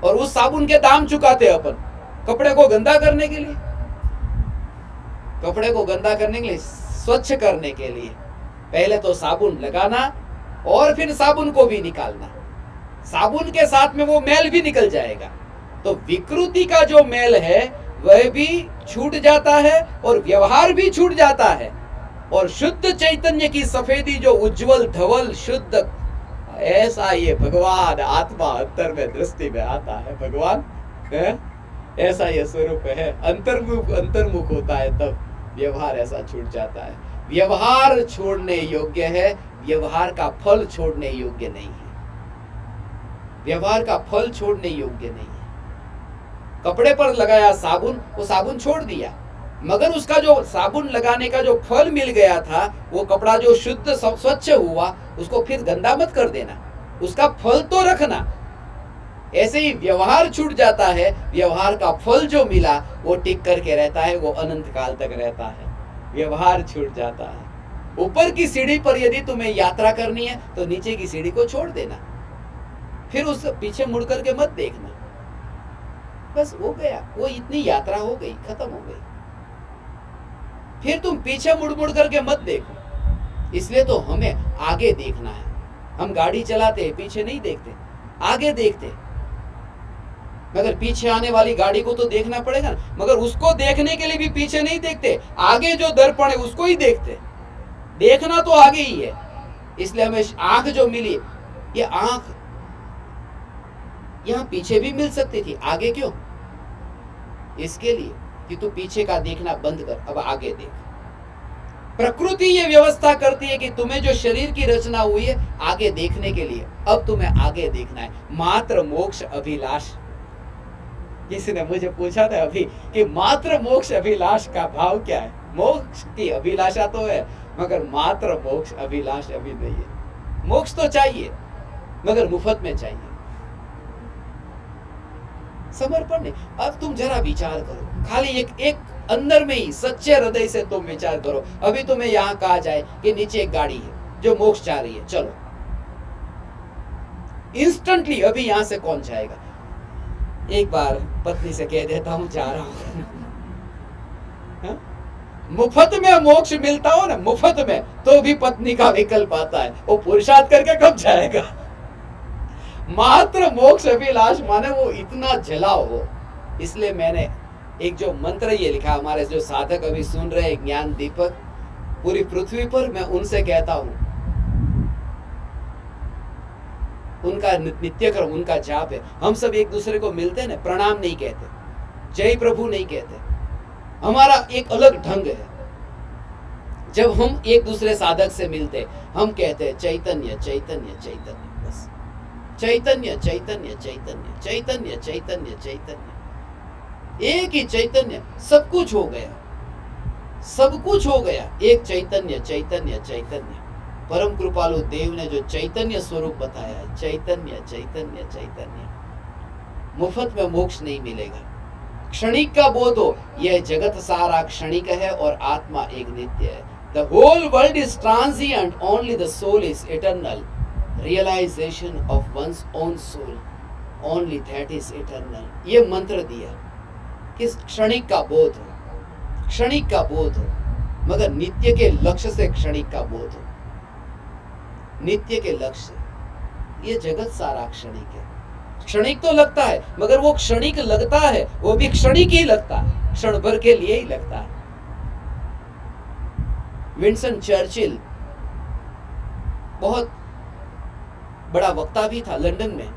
और उस साबुन के दाम चुकाते अपन कपड़े को गंदा करने के लिए, कपड़े को गंदा करने के लिए, स्वच्छ करने के लिए पहले तो साबुन लगाना और फिर साबुन को भी निकालना। साबुन के साथ में वो मैल भी निकल जाएगा। तो विकृति का जो मैल है वह भी छूट जाता है और व्यवहार भी छूट जाता है, और शुद्ध चैतन्य की सफेदी जो उज्जवल धवल शुद्ध, ऐसा ये भगवान आत्मा अंतर में दृष्टि में आता है। भगवान है ऐसा ये स्वरूप है, अंतर्मुख होता है तब व्यवहार ऐसा छूट जाता है। व्यवहार छोड़ने योग्य है, व्यवहार का फल छोड़ने योग्य नहीं है, व्यवहार का फल छोड़ने योग्य नहीं है। कपड़े पर लगाया साबुन, वो साबुन छोड़ दिया, मगर उसका जो साबुन लगाने का जो फल मिल गया था, वो कपड़ा जो शुद्ध स्वच्छ हुआ, उसको फिर गंदा मत कर देना, उसका फल तो रखना। ऐसे ही व्यवहार छूट जाता है, व्यवहार का फल जो मिला वो टिक करके रहता है, वो अनंत काल तक रहता है। व्यवहार छूट जाता है। ऊपर की सीढ़ी पर यदि तुम्हें यात्रा करनी है तो नीचे की सीढ़ी को छोड़ देना, फिर उस पीछे मुड़ करके मत देखना, बस हो गया, वो इतनी यात्रा हो गई, खत्म हो गई। फिर तुम पीछे मुड़ मुड़ करके मत देखो। इसलिए तो हमें आगे देखना है। हम गाड़ी चलाते हैं, पीछे नहीं देखते, आगे देखते। मगर पीछे आने वाली गाड़ी को तो देखना पड़ेगा, मगर उसको देखने के लिए भी पीछे नहीं देखते, आगे जो दर्पण है उसको ही देखते। देखना तो आगे ही है। इसलिए हमें आंख जो मिली, ये आंख यहां पीछे भी मिल सकती थी, आगे क्यों? इसके लिए कि तू पीछे का देखना बंद कर, अब आगे देख। प्रकृति ये व्यवस्था करती है कि तुम्हें जो शरीर की रचना हुई है आगे देखने के लिए, अब तुम्हें आगे देखना है। मात्र मोक्ष अभिलाष, किसी ने मुझे पूछा था अभी कि मात्र मोक्ष अभिलाष का भाव क्या है। मोक्ष की अभिलाषा तो है, मगर मात्र मोक्ष अभिलाष अभी नहीं है। मोक्ष तो चाहिए, मगर मुफ्त में चाहिए, समर्पण नहीं। अब तुम जरा विचार करो, खाली एक अंदर में ही सच्चे हृदय से तुम विचार करो। अभी तुम्हें यहाँ कहा जाए कि नीचे एक गाड़ी है जो मोक्ष जा रही है, चलो, इंस्टेंटली अभी यहां से कौन जाएगा? एक बार पत्नी से कह देता हूं जा रहा हूं। मुफ्त में मोक्ष मिलता हो ना, मुफ्त में, तो भी पत्नी का विकल्प आता है, वो पुरुषार्थ करके कब जाएगा? मात्र मोक्ष अभिलाष माने वो इतना जला हो। इसलिए मैंने एक जो मंत्र ये लिखा, हमारे जो साधक अभी सुन रहे हैं ज्ञान दीपक पूरी पृथ्वी पर, मैं उनसे कहता हूं, उनका नित्य क्रम, उनका जाप है। हम सब एक दूसरे को मिलते हैं ना, प्रणाम नहीं कहते, जय प्रभु नहीं कहते, हमारा एक अलग ढंग है। जब हम एक दूसरे साधक से मिलते, हम कहते हैं चैतन्य चैतन्य चैतन्य, बस चैतन्य चैतन्य चैतन्य चैतन्य चैतन्य चैतन्य, एक ही चैतन्य, सब कुछ हो गया, सब कुछ हो गया, एक चैतन्य चैतन्य चैतन्य। परम कृपालु देव ने जो चैतन्य स्वरूप बताया है, चैतन्य चैतन्य चैतन्य। मुफ्त में मोक्ष नहीं मिलेगा। क्षणिक का बोध हो, यह जगत सारा क्षणिक है और आत्मा एक नित्य है। The whole world is transient, only the soul is eternal. Realization of one's own soul, only that is eternal. ये मंत्र दिया कि क्षणिक का बोध हो, क्षणिक का बोध हो, मगर नित्य के लक्ष्य से क्षणिक का बोध हो। नित्य के लक्ष्य, ये जगत सारा क्षणिक है। क्षणिक तो लगता है, मगर वो क्षणिक लगता है, वो भी क्षणिक ही लगता है, क्षण भर के लिए ही लगता है। विंस्टन चर्चिल बहुत बड़ा वक्ता भी था लंदन में,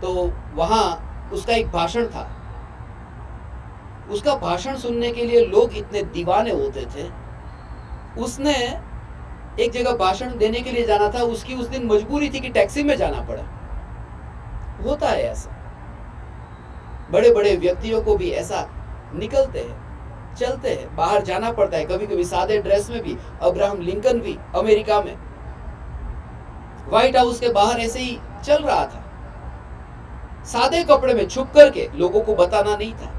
तो वहां उसका एक भाषण था। उसका भाषण सुनने के लिए लोग इतने दीवाने होते थे। उसने एक जगह भाषण देने के लिए जाना था, उसकी उस दिन मजबूरी थी कि टैक्सी में जाना पड़ा। होता है ऐसा, बड़े बड़े व्यक्तियों को भी ऐसा निकलते हैं, चलते हैं, बाहर जाना पड़ता है, कभी कभी सादे ड्रेस में भी। अब्राहम लिंकन भी अमेरिका में व्हाइट हाउस के बाहर ऐसे ही चल रहा था, सादे कपड़े में, छुप करके, लोगों को बताना नहीं था।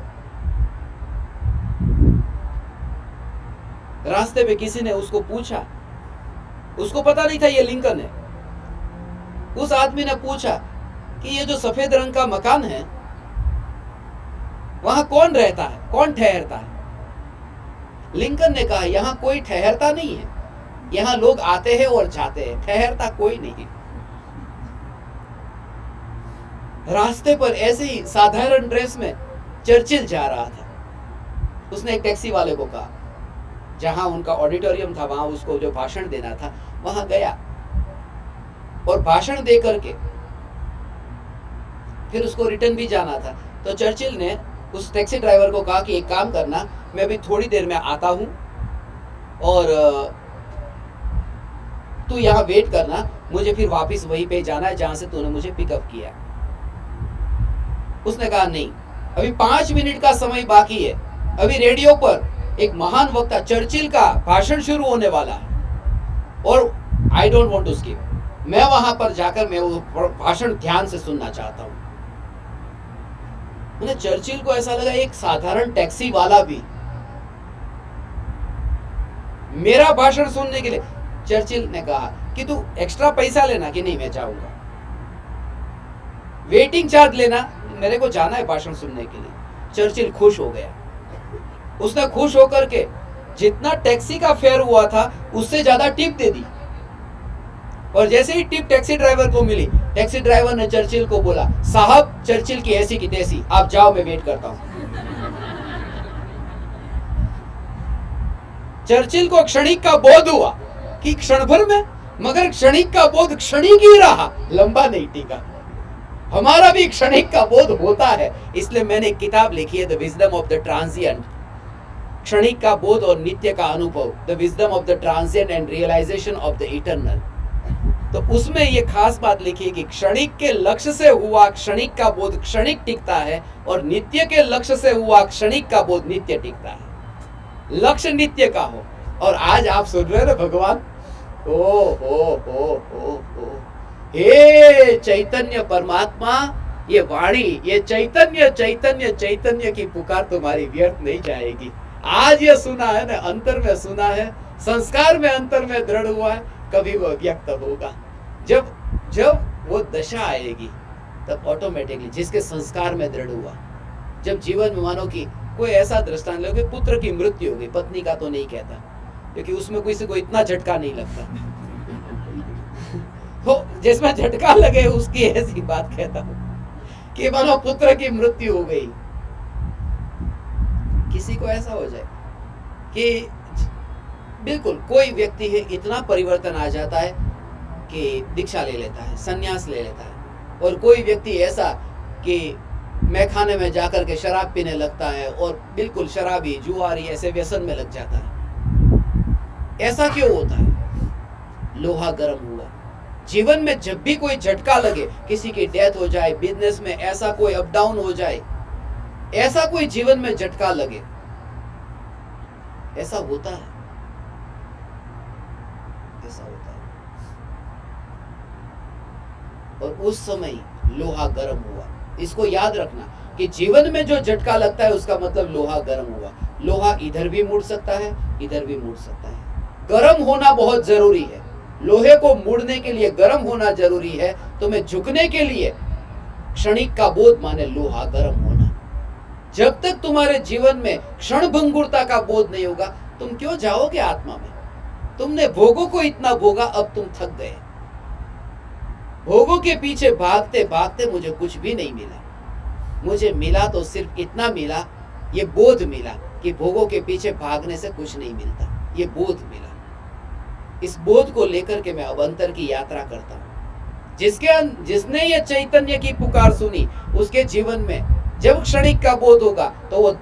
रास्ते में किसी ने उसको पूछा, उसको पता नहीं था ये लिंकन है। उस आदमी ने पूछा कि ये जो सफेद रंग का मकान है, वहां कौन रहता है, कौन ठहरता है? लिंकन ने कहा, यहां कोई ठहरता नहीं है, यहां लोग आते हैं और जाते हैं, ठहरता कोई नहीं। रास्ते पर ऐसे ही साधारण ड्रेस में चर्चिल जा रहा था। उसने एक टैक्सी वाले को कहा, जहां उनका ऑडिटोरियम था, वहां उसको जो भाषण देना था, वहां गया और भाषण दे करके फिर उसको रिटर्न भी जाना था। तो चर्चिल ने उस टैक्सी ड्राइवर को कहा कि एक काम करना, मैं अभी थोड़ी देर में आता हूं और तू यहां वेट करना, मुझे फिर वापस वहीं पे जाना है जहां से तूने मुझे पिकअप किया। उसने कहा नहीं, अभी 5 मिनट का समय बाकी है, अभी रेडियो पर एक महान वक्ता चर्चिल का भाषण शुरू होने वाला है और I don't want to skip. मैं वहां पर जाकर मैं वो भाषण ध्यान से सुनना चाहता हूं। उन्हें चर्चिल को ऐसा लगा, एक साधारण टैक्सी वाला भी मेरा भाषण सुनने के लिए। चर्चिल ने कहा कि तू एक्स्ट्रा पैसा लेना कि नहीं, मैं जाऊंगा, वेटिंग चार्ज लेना, मेरे को जाना है भाषण सुनने के लिए। चर्चिल खुश हो गया। उसने खुश होकर के जितना टैक्सी का फेयर हुआ था उससे ज्यादा टिप दे दी, और जैसे ही टिप टैक्सी ड्राइवर को मिली, टैक्सी ड्राइवर ने चर्चिल को बोला, साहब चर्चिल की ऐसी की तैसी, आप जाओ, मैं वेट करता हूं। चर्चिल को क्षणिक का बोध हुआ कि क्षण भर में, मगर क्षणिक का बोध क्षणिक ही रहा, लंबा नहीं टिका। हमारा भी क्षणिक का बोध होता है। इसलिए मैंने एक किताब लिखी है, the wisdom of the transient, क्षणिक का बोध और नित्य का अनुभव, the wisdom of the transient and realization of the eternal. तो उसमें ये खास बात लिखी है कि क्षणिक के लक्ष्य से हुआ क्षणिक का बोध क्षणिक टिकता है, और नित्य के लक्ष्य से हुआ क्षणिक का बोध नित्य टिकता है। लक्ष्य नित्य का हो। और आज आप सुन रहे हैं ना भगवान, हो हे चैतन्य परमात्मा, ये वाणी, ये चैतन्य चैतन्य चैतन्य की पुकार तुम्हारी व्यर्थ नहीं जाएगी। आज ये सुना है ना, अंतर में सुना है, संस्कार में अंतर में दृढ़ हुआ है, कभी वो व्यक्त होगा। जब वो दशा आएगी तब ऑटोमेटिकली, जिसके संस्कार में दृढ़ हुआ, जब जीवन में मानो कि कोई ऐसा दृष्टांत लो कि पुत्र की मृत्यु हो गई, पत्नी का तो नहीं कहता क्योंकि उसमें किसी को इतना झटका नहीं लगता तो जिसमें झटका लगे उसकी ऐसी बात कहता हूं कि मानो पुत्र की मृत्यु हो गई, किसी को ऐसा हो जाए कि बिल्कुल कोई व्यक्ति है, इतना परिवर्तन आ जाता है कि दीक्षा ले लेता है, संन्यास ले लेता है। और कोई व्यक्ति ऐसा कि मैखाने में जाकर के शराब पीने लगता है और बिल्कुल शराबी, जुआरी, ऐसे व्यसन में लग जाता है। ऐसा क्यों होता है? लोहा गर्म हुआ। जीवन में जब भी कोई झटका लगे, किसी की डेथ हो जाए, बिजनेस में ऐसा कोई अप डाउन हो जाए, ऐसा कोई जीवन में झटका लगे, ऐसा होता है, ऐसा होता है। और उस समय लोहा गर्म हुआ। इसको याद रखना कि जीवन में जो झटका लगता है उसका मतलब लोहा गर्म हुआ। लोहा इधर भी मुड़ सकता है, इधर भी मुड़ सकता है। गर्म होना बहुत जरूरी है। लोहे को मुड़ने के लिए गर्म होना जरूरी है। तुम्हें झुकने के लिए क्षणिक का बोध माने लोहा गर्म होना। जब तक तुम्हारे जीवन में क्षण भंगुरता का बोध नहीं होगा, तुम क्यों जाओगे आत्मा में? तुमने भोगों को इतना भोगा, अब तुम थक गए। भोगों के पीछे भागते भागते मुझे कुछ भी नहीं मिला। मुझे मिला तो सिर्फ इतना मिला, ये बोध मिला कि भोगों के पीछे भागने से कुछ नहीं मिलता। ये बोध मिला। इस बोध को लेकर के मैं अब अंतर की यात्रा करता हूं। जिसने ये चैतन्य की पुकार सुनी, उसके जीवन में जब क्षणिक का बोध होगा तो वो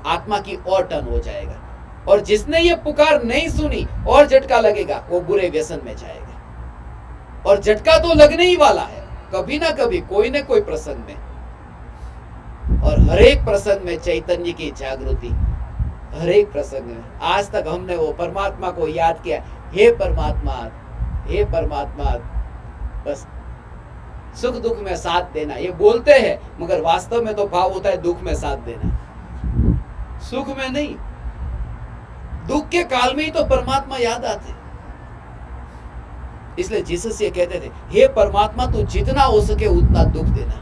आत्मा की ओर टर्न हो जाएगा। और जिसने ये पुकार नहीं सुनी और झटका लगेगा, वो बुरे व्यसन में जाएगा। और झटका तो लगने ही वाला है, कभी ना कभी, कोई ना कोई प्रसंग में। और हर एक प्रसंग में चैतन्य की जागृति, हर एक प्रसंग में। आज तक हमने वो परमात्मा को याद किया, हे परमात्मा, हे परमात्मा। बस सुख दुख में साथ देना, ये बोलते हैं, मगर वास्तव में तो भाव होता है दुख में साथ देना, सुख में नहीं। दुख के काल में ही तो परमात्मा याद आते। इसलिए जीसस ये कहते थे, हे परमात्मा, तू जितना हो सके उतना दुख देना,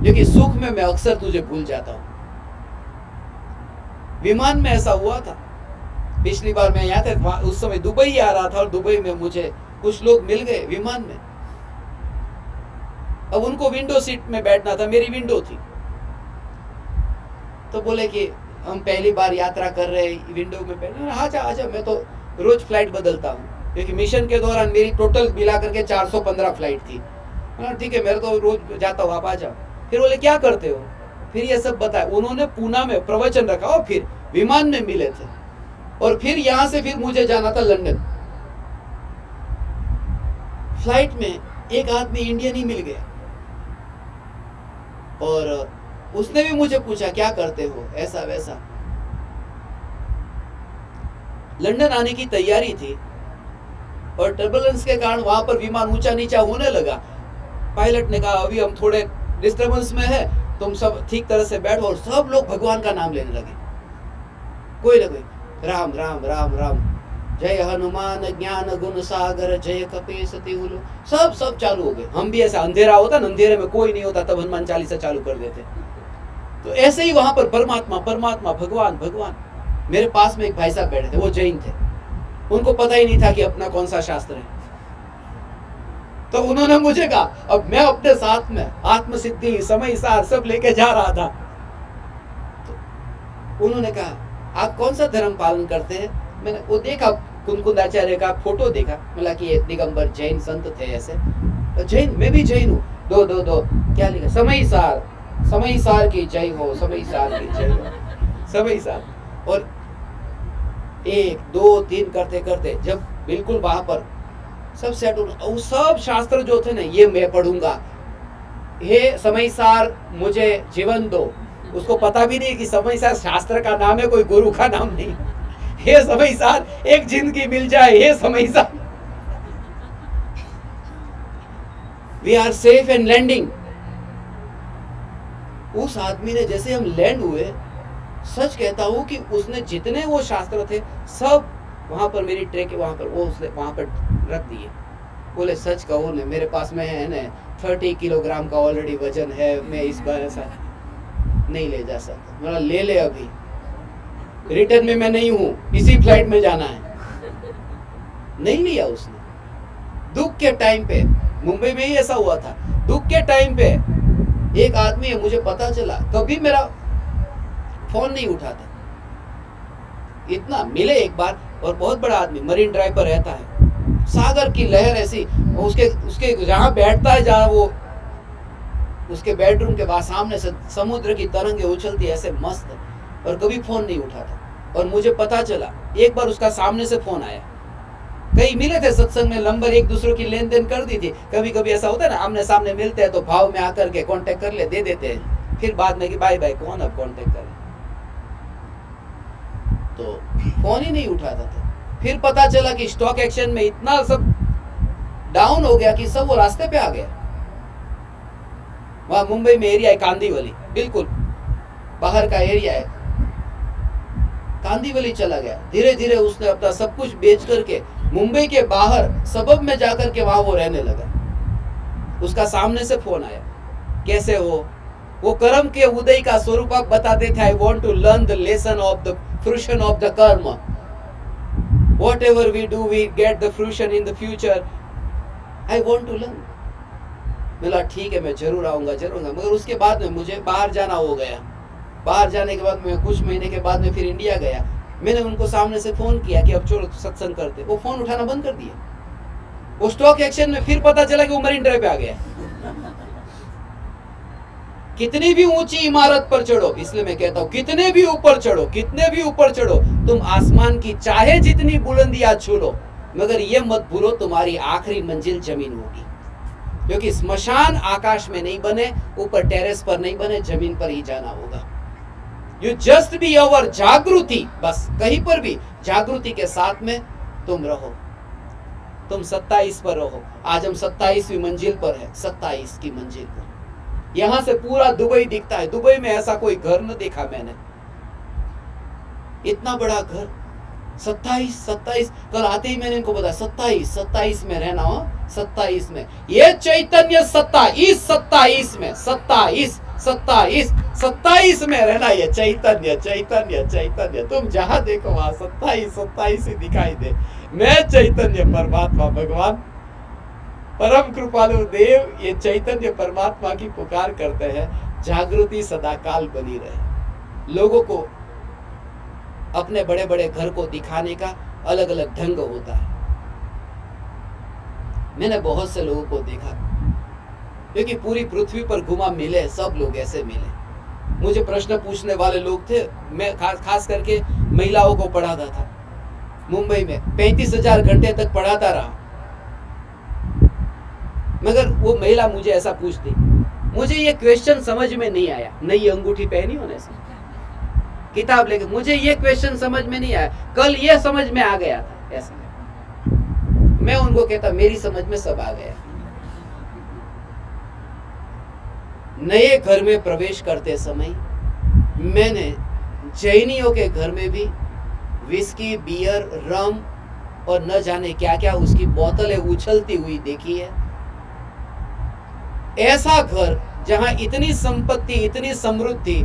क्योंकि सुख में मैं अक्सर तुझे भूल जाता हूं। विमान में ऐसा हुआ था। पिछली बार मैं यहाँ था, उस समय दुबई आ रहा था और दुबई में मुझे कुछ लोग मिल गए विमान में। अब उनको विंडो सीट में बैठना था, मेरी विंडो थी। तो बोले कि हम पहली बार यात्रा कर रहे हैं, विंडो में बैठना। आजा आजा, मैं तो रोज फ्लाइट बदलता हूँ, क्योंकि मिशन के दौरान मेरी टोटल मिला करके 415 फ्लाइट थी। ठीक है, मेरा तो रोज जाता हूँ, आप आ जाओ। फिर बोले क्या करते हो? फिर ये सब बताया। उन्होंने पूना में प्रवचन रखा और फिर विमान में मिले थे। और फिर यहां से फिर मुझे जाना था लंदन। फ्लाइट में एक आदमी इंडियन ही मिल गया और उसने भी मुझे पूछा क्या करते हो, ऐसा वैसा। लंदन आने की तैयारी थी और टर्बुलेंस के कारण वहां पर विमान ऊंचा नीचा होने लगा। पायलट ने कहा अभी हम थोड़े डिस्टर्बेंस में है, तुम सब ठीक तरह से बैठो। और सब लोग भगवान का नाम लेने लगे, कोई ना कोई, राम राम राम राम, जय हनुमान ज्ञान गुण सागर, जय कपीस तिहुलो, सब चालू हो गए। हम भी ऐसा, अंधेरा होता ना, अंधेरे में कोई नहीं होता तब हनुमान चालीसा चालू कर देते। तो ऐसे ही वहां पर परमात्मा परमात्मा, भगवान भगवान। मेरे पास में एक भाई साहब बैठे थे, वो जैन थे। उनको पता ही नहीं था कि अपना कौन सा शास्त्र है। तो उन्होंने मुझे कहा, अब मैं अपने साथ में आत्मसिद्धि, समय सार सब लेके जा रहा था। तो उन्होंने कहा आप कौन सा धर्म पालन करते हैं? मैंने वो देखा, कुनकुंदाचार्य का फोटो देखा, बोला कि ये दिगंबर जैन संत थे ऐसे। तो जैन, मैं भी जैन हूँ। दो क्या लिखा? समय सार की जय हो, समय सार की जय हो, समय सार। और 1 2 3 करते करते जब बिल्कुल वहां पर सब सेट होना। वो सब शास्त्र जो थे ना, ये मैं पढ़ूंगा, हे समयसार मुझे जीवन दो। उसको पता भी नहीं कि समयसार शास्त्र का नाम है, कोई गुरु का नाम नहीं। हे समयसार एक जिंदगी मिल जाए, हे Samaysar. We are safe and landing. उस आदमी ने जैसे हम लैंड हुए, सच कहता हूं कि उसने जितने वो शास्त्र थे सब वहां पर, मेरी ट्रे के वहां पर, वो उसने वहां पर रख दिए। बोले सच कहो ने, मेरे पास में है ना 30 किलोग्राम का ऑलरेडी वजन है, मैं इस बार ऐसा नहीं ले जा सकता। बोला ले ले, अभी रिटर्न में मैं नहीं हूं, इसी फ्लाइट में जाना है। नहीं लिया उसने। दुख के टाइम पे, मुंबई में ही ऐसा हुआ था, दुख के टाइम पे एक आदमी है, मुझे पता चला, कभी मेरा फोन नहीं उठाता, इतना मिले एक बार, और बहुत बड़ा आदमी, मरीन ड्राइव पर रहता है, सागर की लहर ऐसी, उसके जहां बैठता है, जहां वो उसके बेडरूम के बाद सामने से समुद्र की तरंगे उछलती ऐसे मस्त, और कभी फोन नहीं उठाता। और मुझे पता चला एक बार उसका सामने से फोन आया, कई मिले थे सत्संग में, नंबर एक दूसरे की लेन देन कर दी थी। कभी कभी ऐसा होता है ना, आमने सामने मिलते हैं तो भाव में आकर के कांटेक्ट कर ले, दे देते हैं, फिर बाद में कि बाय बाय, कौन अब कांटेक्ट करे। तो फोन ही नहीं उठाता था। फिर पता चला कि स्टॉक एक्सचेंज में इतना सब डाउन हो गया कि सब वो रास्ते पे आ गया। वहां मुंबई में एरिया है कांदीवली, बिल्कुल बाहर का एरिया है, कांदीवली चला गया। धीरे धीरे उसने अपना सब कुछ बेच करके मुंबई के बाहर सबब में जाकर के वहां वो रहने लगा। उसका सामने से फोन आया, कैसे हो? वो कर्म के उदय का स्वरूप आप बताते थे, I want to learn the lesson of the fruition of the karma, whatever we do we get the fruition in the future, I want to learn. बोला ठीक है, मैं जरूर आऊंगा, जरूर आऊंगा। मगर उसके बाद में मुझे बाहर जाना हो गया। बाहर जाने के बाद मैं कुछ महीने के बाद में फिर इंडिया गया। मैंने उनको सामने से फोन किया कि अब चलो सत्संग करते, वो फोन उठाना बंद कर दिया। वो स्टॉक एक्सचेंज में फिर पता चला कि वो मरीन ड्राइव पे आ गया। कितनी भी ऊंची इमारत पर चढ़ो, इसलिए मैं कहता हूं कितने भी ऊपर चढ़ो, कितने भी ऊपर चढ़ो, तुम आसमान की चाहे जितनी बुलंदियां छू लो, मगर ये मत भूलो तुम्हारी आखिरी मंजिल जमीन होगी। क्योंकि स्मशान आकाश में नहीं बने, ऊपर टेरेस पर नहीं बने, जमीन पर ही जाना होगा। यू जस्ट बी योर जागृति, बस कहीं पर भी जागृति के साथ में तुम रहो। तुम 27 पर रहो। आज हम 27वीं मंजिल पर है, 27 की मंजिल पर। यहां से पूरा दुबई दिखता है। दुबई में ऐसा कोई घर न देखा मैंने, इतना बड़ा घर। 27 कल आते ही मैंने इनको बताया, 27 में रहना हो, 27 में ये चैतन्य सत्ता, इस 27 में 27 में रहना, ये चैतन्य चैतन्य चैतन्य। तुम जहां देखो वहां 27 ही दिखाई दे। मैं चैतन्य परमात्मा भगवान परम कृपालु देव, ये चैतन्य परमात्मा की पुकार करते हैं, जागृति सदा काल बनी रहे। लोगों को अपने बड़े बड़े घर को दिखाने का अलग अलग ढंग होता है। मैंने बहुत से लोगों को देखा, क्योंकि पूरी पृथ्वी पर घुमा, मिले सब लोग ऐसे मिले। मुझे प्रश्न पूछने वाले लोग थे, मैं खास करके महिलाओं को पढ़ाता था। मुंबई में 35,000 घंटे तक पढ़ाता रहा, मगर वो महिला मुझे ऐसा पूछती, मुझे ये क्वेश्चन समझ में नहीं आया। नई अंगूठी पहनी होने से किताब लेके, मुझे ये क्वेश्चन समझ में नहीं आया, कल ये समझ में आ गया था। ऐसा मैं उनको कहता, मेरी समझ में सब आ गया। नए घर में प्रवेश करते समय मैंने जैनियों के घर में भी विस्की, बियर, रम और न जाने क्या क्या उसकी बोतलें उछलती हुई देखी है। ऐसा घर जहां इतनी संपत्ति, इतनी समृद्धि,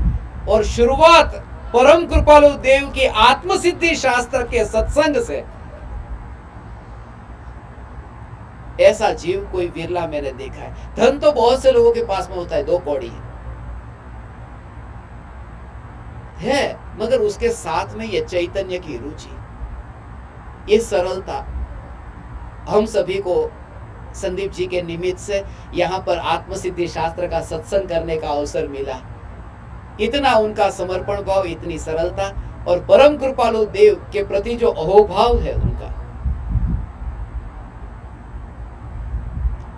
और शुरुआत परम कृपालु देव की आत्मसिद्धि शास्त्र के सत्संग से, ऐसा जीव कोई विरला मैंने देखा है। धन तो बहुत से लोगों के पास में होता है, 2 कौड़ी है, मगर उसके साथ में ये चैतन्य की रुचि, ये सरलता। हम सभी को संदीप जी के निमित्त से यहाँ पर आत्मसिद्धि शास्त्र का सत्संग करने का अवसर मिला। इतना उनका समर्पण भाव, इतनी सरलता, और परम कृपालु देव के प्रति जो अहोभाव है उनका,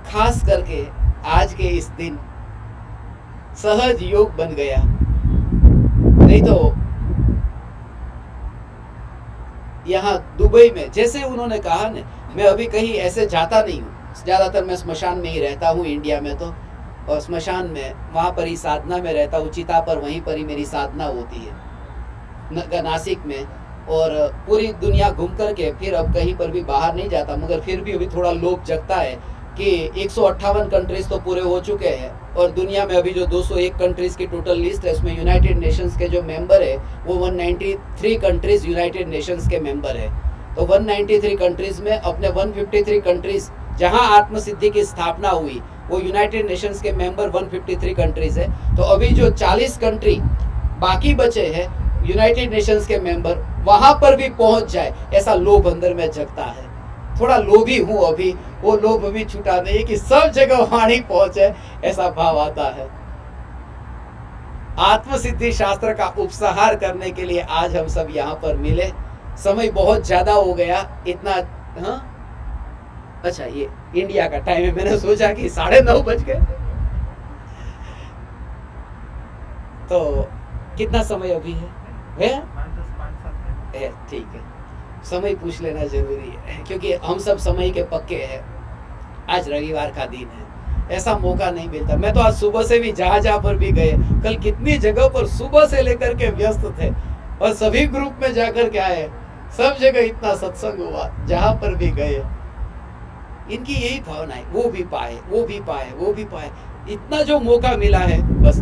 खास करके आज के इस दिन सहज योग बन गया। नहीं तो यहाँ दुबई में जैसे उन्होंने कहा ना, मैं अभी कहीं ऐसे जाता नहीं हूँ, ज़्यादातर मैं स्मशान में ही रहता हूँ इंडिया में तो, और स्मशान में वहाँ पर ही साधना में रहता हूँ, चिता पर वहीं पर ही मेरी साधना होती है नासिक में। और पूरी दुनिया घूम करके फिर अब कहीं पर भी बाहर नहीं जाता, मगर फिर भी अभी थोड़ा लोभ जगता है कि 158 कंट्रीज तो पूरे हो चुके हैं, और दुनिया में अभी जो 201 कंट्रीज की टोटल लिस्ट है उसमें यूनाइटेड नेशंस के जो मेंबर है वो 193 कंट्रीज यूनाइटेड नेशंस के मेंबर है। तो 193 कंट्रीज में अपने 153 कंट्रीज जहां आत्मसिद्धि की स्थापना हुई वो यूनाइटेड नेशंस के मेंबर 153 कंट्रीज है। तो अभी जो 40 कंट्री बाकी बचे हैं यूनाइटेड नेशंस के मेंबर, वहां पर भी पहुंच जाए ऐसा लोभ अंदर में जगता है। थोड़ा लोभी हूं अभी, वो लोभ अभी छूटा नहीं कि सब जगह वाणी पहुंचे, ऐसा भाव आता है। आत्मसिद्धि शास्त्र का उपसंहार करने के लिए आज हम सब यहाँ पर मिले। समय बहुत ज्यादा हो गया, इतना हाँ अच्छा ये इंडिया का टाइम है, मैंने सोचा कि 9:30 बज गए। तो कितना समय अभी है? ठीक है, समय पूछ लेना जरूरी है क्योंकि हम सब समय के पक्के हैं। आज रविवार का दिन है, ऐसा मौका नहीं मिलता। मैं तो आज सुबह से भी जहाँ पर भी गए, कल कितनी जगह पर सुबह से लेकर के व्यस्त थे और सभी ग्रुप में जाकर के आए, सब जगह इतना सत्संग हुआ, जहाँ पर भी गए इनकी यही भावना है, वो भी पाए, वो भी पाए, वो भी पाए। इतना जो मौका मिला है, बस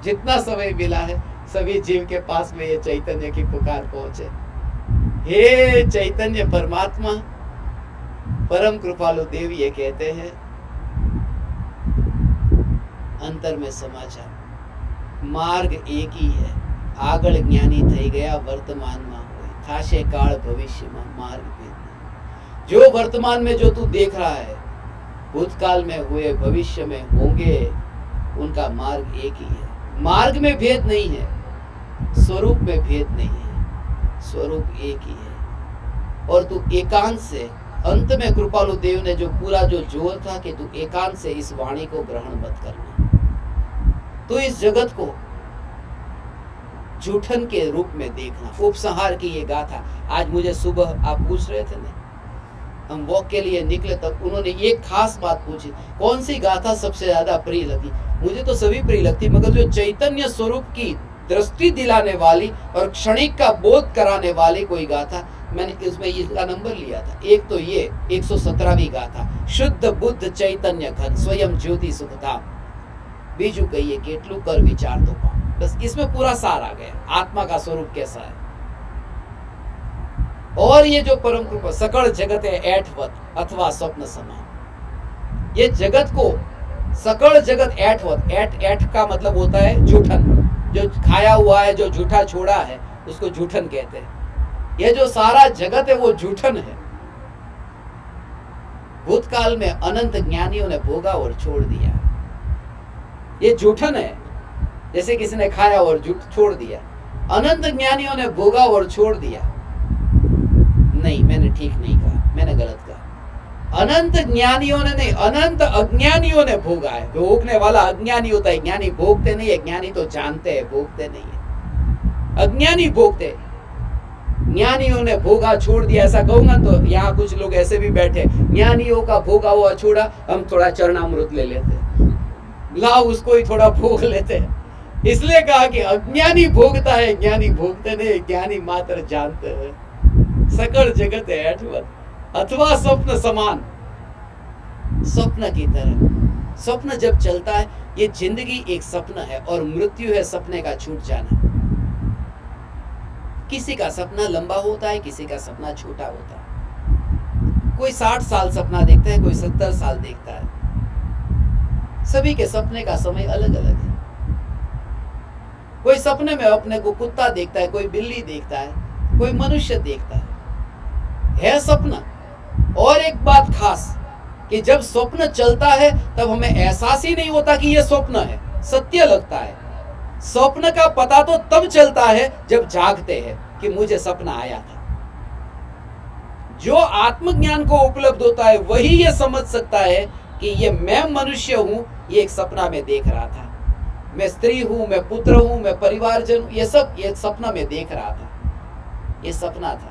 जितना समय मिला है सभी जीव के पास में ये चैतन्य की पुकार पहुंचे। हे चैतन्य परमात्मा, परम कृपालु देव ये कहते हैं अंतर में समाचार मार्ग एक ही है, આગળ જ્ઞાની થઈ ગયા વર્તમાનમાં હોય, થાશે કાળ ભવિષ્યમાં માર્ગ ભેદ નહીં। जो वर्तमान में जो तू देख रहा है, भूतकाल में हुए, भविष्य में होंगे, उनका मार्ग एक ही है। मार्ग में भेद नहीं है, स्वरूप में भेद नहीं है, स्वरूप एक ही है। और तू एकांत से, अंत में कृपालु देव ने जो पूरा जो जोर था कि तू एकांत से इस वाणी को ग्रहण मत करना, तो इस जगत को जूठन के रूप में देखना। उपसंहार की ये गाथा आज मुझे सुबह आप पूछ रहे थे ना, हम वॉक के लिए निकले तब उन्होंने एक खास बात पूछी, कौन सी गाथा सबसे ज्यादा प्रिय लगी? मुझे तो सभी प्रिय लगती, मगर जो चैतन्य स्वरूप की दृष्टि दिलाने वाली और क्षणिक का बोध कराने वाली कोई गाथा, मैंने इसमें इसका नंबर लिया था। एक तो ये 117वीं गाथा, शुद्ध बुद्ध चैतन्य घन स्वयं ज्योति सुखधाम। बीजू कहिए केटलू कर विचार तो पाओ। बस इसमें पूरा सार आ गया, आत्मा का स्वरूप कैसा है। और ये जो परम कृपा सकल जगत है ऐठवत अथवा स्वप्न समान, ये जगत को सकल जगत ऐठवत, ऐठ का मतलब होता है जूठन, जो खाया हुआ है, जो झूठा छोड़ा है उसको जूठन कहते हैं। ये जो सारा जगत है वो जूठन है। भूतकाल में अनंत ज्ञानियों ने भोगा और छोड़ दिया, ये जूठन है। जैसे किसी ने खाया और छोड़ दिया, अनंत ज्ञानियों ने भोगा और छोड़ दिया। नहीं, मैंने ठीक नहीं कहा, मैंने गलत कहा। अनंत ज्ञानियों ने नहीं, अनंत अज्ञानियों ने भोगा है। भोगने वाला अज्ञानी होता है, ज्ञानी भोगते नहीं है। ज्ञानी तो जानते हैं, भोगते नहीं है। अज्ञानी भोगते, ज्ञानियों ने भोगा छोड़ दिया। ऐसा कहूंगा तो यहाँ कुछ लोग ऐसे भी बैठे, ज्ञानियों का भोगा हुआ छोड़ा, हम थोड़ा चरणामृत ले लेते हैं, लाओ उसको ही थोड़ा भोग लेते हैं। इसलिए कहा कि अज्ञानी भोगता है, ज्ञानी भोगते नहीं, ज्ञानी मात्र जानते हैं। सकल जगत है ऐठवत अथवा स्वप्न समान, स्वप्न की तरह। स्वप्न जब चलता है, ये जिंदगी एक सपना है और मृत्यु है सपने का छूट जाना। किसी का सपना लंबा होता है, किसी का सपना छोटा होता है। कोई 60 साल सपना देखता है, कोई 70 साल देखता है। सभी के सपने का समय अलग अलग है। कोई सपने में अपने को कुत्ता देखता है, कोई बिल्ली देखता है, कोई मनुष्य देखता है सपना। और एक बात खास कि जब स्वप्न चलता है तब हमें एहसास ही नहीं होता कि यह स्वप्न है, सत्य लगता है। स्वप्न का पता तो तब चलता है जब जागते हैं कि मुझे सपना आया था। जो आत्मज्ञान को उपलब्ध होता है वही ये समझ सकता है कि ये मैं मनुष्य हूं, ये एक सपना में देख रहा था। मैं स्त्री हूं, मैं पुत्र हूं, मैं परिवारजन हूं, ये सब ये सपना में देख रहा था। ये सपना था।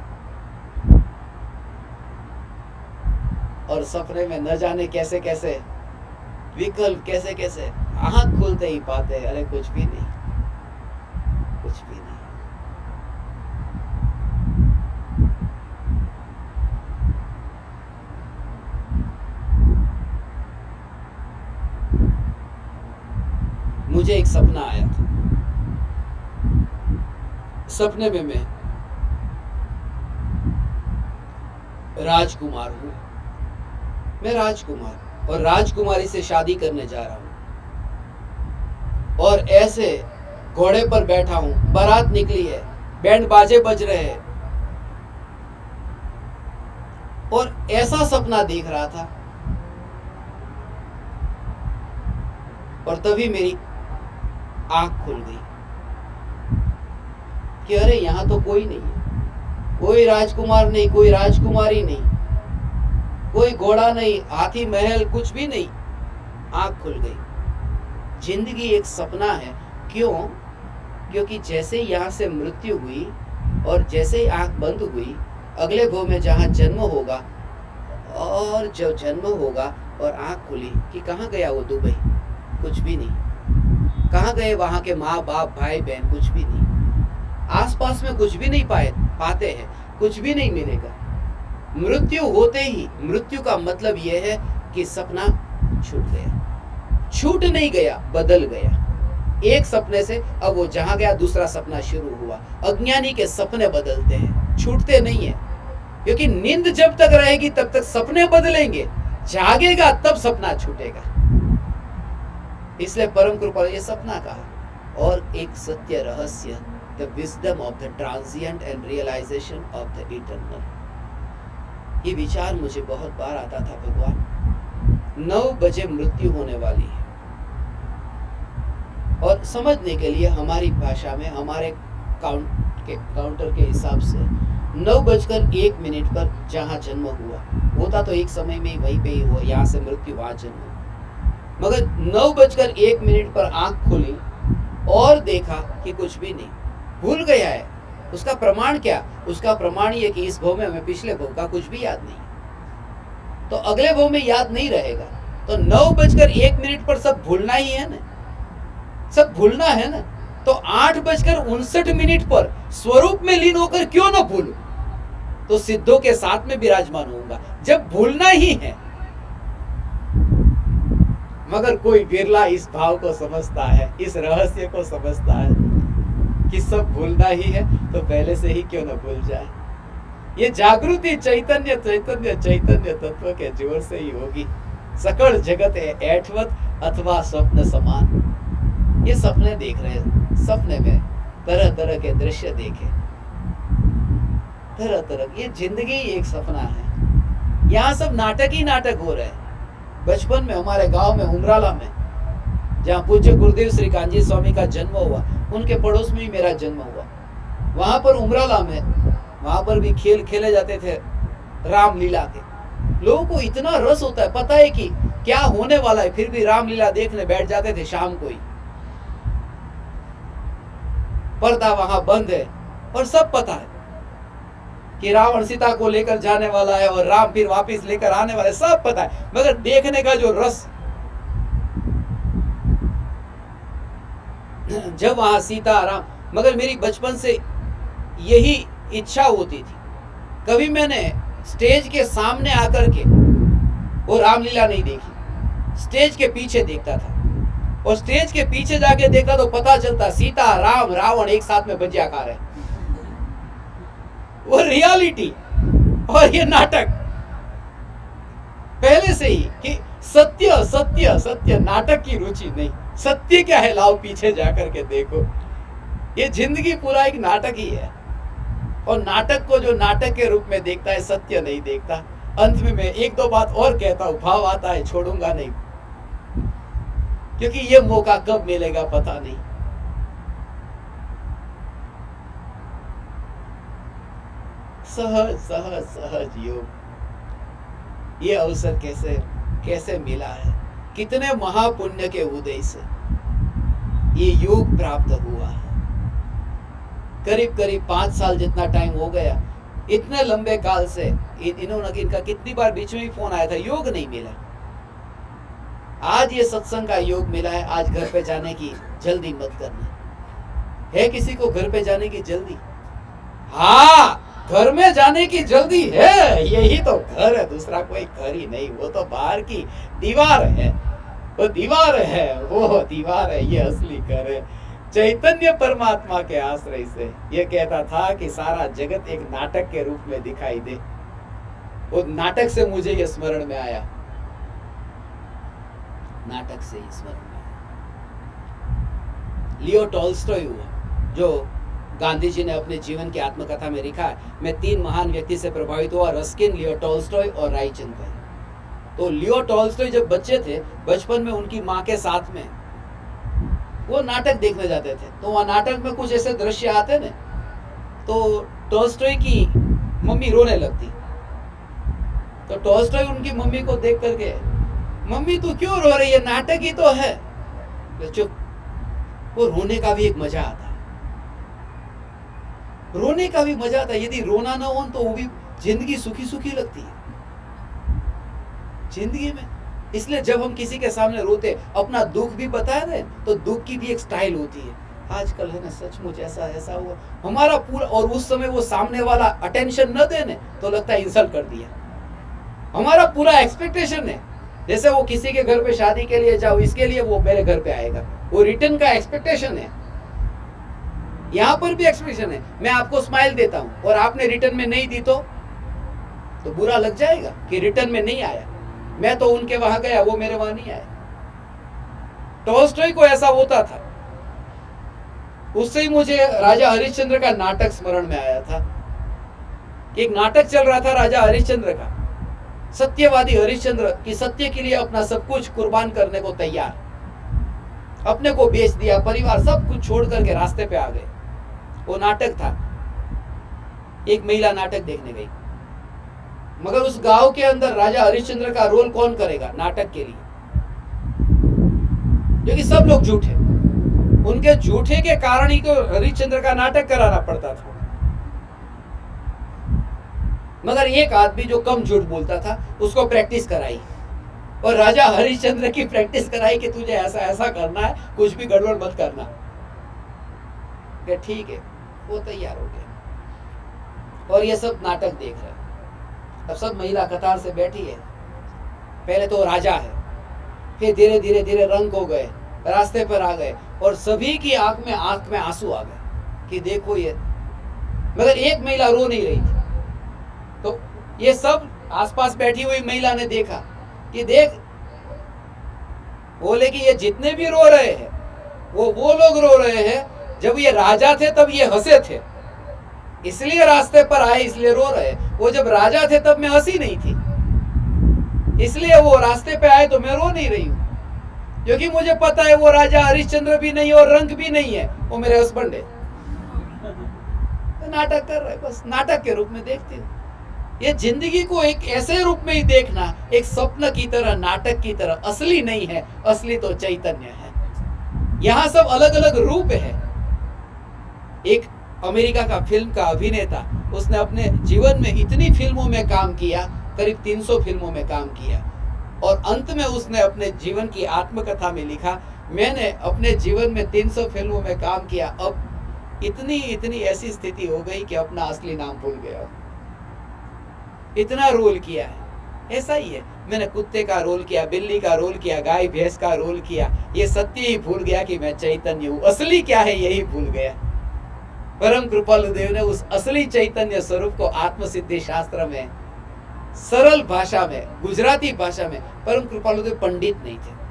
और सपने में न जाने कैसे कैसे विकल्प, कैसे कैसे आंख खुलते ही पाते हैं, अरे कुछ भी नहीं, कुछ भी नहीं। मुझे एक सपना आया था। सपने में मैं राजकुमार हूं, मैं राजकुमार और राजकुमारी से शादी करने जा रहा हूं, और ऐसे घोड़े पर बैठा हूं, बारात निकली है, बैंड बाजे बज रहे हैं, और ऐसा सपना देख रहा था। और तभी मेरी आंख खुल गई कि अरे यहां तो कोई नहीं है, कोई राजकुमार नहीं, कोई राजकुमारी नहीं, कोई घोड़ा नहीं, हाथी महल, कुछ भी नहीं। आंख खुल गई। जिंदगी एक सपना है। क्यों? क्योंकि जैसे यहां से मृत्यु हुई और जैसे ही आंख बंद हुई, अगले भव में जहां जन्म होगा, और जब जन्म होगा और आंख खुली कि कहां गया वो दुबई, कुछ भी नहीं। कहां गए वहां के माँ बाप, भाई बहन, कुछ भी नहीं। आसपास में कुछ भी नहीं पाते हैं, कुछ भी नहीं मिलेगा। मृत्यु होते ही, मृत्यु का मतलब यह है कि सपना छूट गया। छूट नहीं गया, बदल गया। एक सपने से अब वो जहां गया दूसरा सपना शुरू हुआ। अज्ञानी के सपने बदलते हैं, छूटते नहीं है। क्योंकि नींद जब तक रहेगी तब तक सपने बदलेंगे, जागेगा तब सपना छूटेगा। इसलिए परम कृपा ये सपना कहा। और एक सत्य रहस्य, the wisdom of the transient and realization of the eternal. ये विचार मुझे बहुत बार आता था, भगवान 9 बजे मृत्यु होने वाली है। और समझने के लिए हमारी भाषा में, हमारे काउंटर के हिसाब से 9:01 पर जहां जन्म हुआ, होता तो एक समय में वहीं पे ही हुआ, यहां से मृत्यु, वहां जन्म। मगर 9:01 पर आंख खुली और देखा कि कुछ भी नहीं, भूल गया है। उसका प्रमाण क्या? उसका प्रमाण ये कि इस भव में हमें पिछले भव का कुछ भी याद नहीं, तो अगले भव में याद नहीं रहेगा। तो 9:01 पर सब भूलना ही है ना, सब भूलना है ना। तो 8:59 पर स्वरूप में लीन होकर क्यों ना भूलूं? तो सिद्धों के साथ में विराजमान होऊंगा जब भूलना ही है। मगर कोई बिरला इस भाव को समझता है, इस रहस्य को समझता है कि सब भूलना ही है, तो पहले से ही क्यों ना भूल जाए। ये जागृति चैतन्य चैतन्य चैतन्य तत्व के जोर से ही होगी। सकल जगत है ऐठवत अथवा स्वप्न समान। ये सपने देख रहे हैं, सपने में तरह तरह के दृश्य देखे, तरह तरह। ये जिंदगी एक सपना है। यहाँ सब नाटक ही नाटक हो रहे हैं। बचपन में हमारे गांव में उमराला में, जहाँ पूज्य गुरुदेव श्री कांजी स्वामी का जन्म हुआ, उनके पड़ोस में ही मेरा जन्म हुआ। वहां पर उमराला में, वहां पर भी खेल खेले जाते थे रामलीला के। लोगों को इतना रस होता है, पता है कि क्या होने वाला है, फिर भी रामलीला देखने बैठ जाते थे शाम को ही। पर्दा वहां बंद है और सब पता है कि रावण सीता को लेकर जाने वाला है और राम फिर वापस लेकर आने वाला है, सब पता है। मगर देखने का जो रस, जब वहां सीता राम, मगर मेरी बचपन से यही इच्छा होती थी। कभी मैंने स्टेज के सामने आकर के वो रामलीला नहीं देखी, स्टेज के पीछे देखता था। और स्टेज के पीछे जाके देखा तो पता चलता सीता राम रावण एक साथ में भजिया खा रहे। वो रियलिटी और ये नाटक पहले से ही कि सत्य सत्य सत्य, नाटक की रुचि नहीं। सत्य क्या है, लाओ पीछे जाकर के देखो। ये जिंदगी पूरा एक नाटक ही है। और नाटक को जो नाटक के रूप में देखता है, सत्य नहीं देखता। अंत में मैं एक दो बात और कहता हूं, भाव आता है, छोड़ूंगा नहीं, क्योंकि ये मौका कब मिलेगा पता नहीं। सहज सहज सहज योग, ये अवसर कैसे कैसे मिला है, कितने महापुण्य के उदय से ये योग प्राप्त हुआ है। करीब करीब 5 साल जितना टाइम हो गया, इतने लंबे काल से इन्होंने, इनका कितनी बार बीच में ही फोन आया था, योग नहीं मिला। आज ये सत्संग का योग मिला है। आज घर पे जाने की जल्दी मत करना। है किसी को घर पे जाने की जल्दी? हाँ, घर में जाने की जल्दी है। यही तो घर है, दूसरा कोई घर ही नहीं। वो तो बाहर की दीवार है, वो दीवार है, वो दीवार है, ये असली घर है। चैतन्य परमात्मा के आश्रय से ये कहता था कि सारा जगत एक नाटक के रूप में दिखाई दे। वो नाटक से मुझे ये स्मरण में आया, नाटक से ही स्मरण में आया। लियो टॉल्स्टॉय हुआ, जो गांधी जी ने अपने जीवन की आत्मकथा में लिखा है। मैं 3 महान व्यक्ति से प्रभावित हुआ, रस्किन, लियो टॉल्स्टॉय और रायचंद्र। तो लियो टॉल्स्टॉय जब बच्चे थे, बचपन में उनकी माँ के साथ में वो नाटक देखने जाते थे। तो वहाँ नाटक में कुछ ऐसे दृश्य आते न, तो टॉल्स्टॉय की मम्मी रोने लगती। तो टॉल्स्टॉय उनकी मम्मी को देख करके, मम्मी तू क्यों रो रही है, नाटक ही तो है। तो चुप। वो रोने का भी एक मजा आता है, रोने का भी मजा आता है। यदि रोना ना हो तो वो भी जिंदगी सुखी सुखी लगती है जिंदगी में। इसलिए जब हम किसी के सामने रोते, अपना दुख भी बता दें, तो दुख की भी एक स्टाइल होती है। आजकल है ना, सचमुच ऐसा ऐसा हुआ हमारा पूरा, और उस समय वो सामने वाला अटेंशन न देने तो लगता है इंसल्ट कर दिया। हमारा पूरा एक्सपेक्टेशन है, जैसे वो किसी के घर पे शादी के लिए जाओ, इसके लिए वो मेरे घर पे आएगा, वो रिटर्न का एक्सपेक्टेशन है। यहाँ पर भी एक्सपेक्टेशन है, मैं आपको स्माइल देता हूँ और आपने रिटर्न में नहीं दी तो बुरा लग जाएगा कि रिटर्न में नहीं आया। मैं तो उनके वहां गया, वो मेरे वहां नहीं आया। टॉल्स्टॉय को ऐसा होता था। उससे ही मुझे राजा हरिश्चंद्र का नाटक स्मरण में आया था। एक नाटक चल रहा था राजा हरिश्चंद्र का। सत्यवादी हरिश्चंद्र की सत्य के लिए अपना सब कुछ कुर्बान करने को तैयार, अपने को बेच दिया, परिवार सब कुछ छोड़ करके रास्ते पे आ गए। वो नाटक था। एक महिला नाटक देखने गई, मगर उस गांव के अंदर राजा हरिश्चंद्र का रोल कौन करेगा नाटक के लिए, क्योंकि सब लोग झूठे। उनके झूठे के कारण ही तो हरिश्चंद्र का नाटक कराना पड़ता था। मगर एक आदमी जो कम झूठ बोलता था, उसको प्रैक्टिस कराई, और राजा हरिश्चंद्र की प्रैक्टिस कराई कि तुझे ऐसा ऐसा करना है, कुछ भी गड़बड़ मत करना। ठीक है, वो तैयार हो गया और ये सब नाटक देख रहे हैं। अब सब महिला कतार से बैठी है। पहले तो राजा है, फिर धीरे धीरे धीरे रंग हो गए, रास्ते पर आ गए, और सभी की आंख में आंसू आ गए कि देखो ये। मगर एक महिला रो नहीं रही थी। तो ये सब आसपास बैठी हुई महिला ने देखा कि देख, बोले कि ये जितने भी रो रहे हैं वो लोग रो रहे हैं, जब ये राजा थे तब ये हंसे थे, इसलिए रास्ते पर आए, इसलिए रो रहे। वो जब राजा थे तब मैं हंसी नहीं थी, इसलिए वो रास्ते पे आए तो मैं रो नहीं रही हूं, क्योंकि मुझे पता है वो राजा हरिश्चंद्र भी नहीं और रंग भी नहीं है, वो मेरे हस्बैंड है। तो नाटक कर रहे, बस नाटक के रूप में देखते हो। ये जिंदगी को एक ऐसे रूप में ही देखना, एक स्वप्न की तरह, नाटक की तरह। असली नहीं है, असली तो चैतन्य है। यहाँ सब अलग अलग रूप है। एक अमेरिका का फिल्म का अभिनेता, उसने अपने जीवन में इतनी फिल्मों में काम किया, करीब 300 फिल्मों में काम किया, और अंत में उसने अपने जीवन की आत्मकथा में लिखा, मैंने अपने जीवन में 300 फिल्मों में काम किया, अब इतनी ऐसी स्थिति हो गई कि अपना असली नाम भूल गया। इतना रोल किया है। ऐसा ही है, मैंने कुत्ते का रोल किया, बिल्ली का रोल किया, गाय भैंस का रोल किया, ये सत्य ही भूल गया कि मैं चैतन्य हूँ। असली क्या है यही भूल गया। परम कृपालु देव ने उस असली चैतन्य स्वरूप को आत्मसिद्धि शास्त्र में सरल भाषा में, गुजराती भाषा में, परम कृपालु देव पंडित नहीं थे,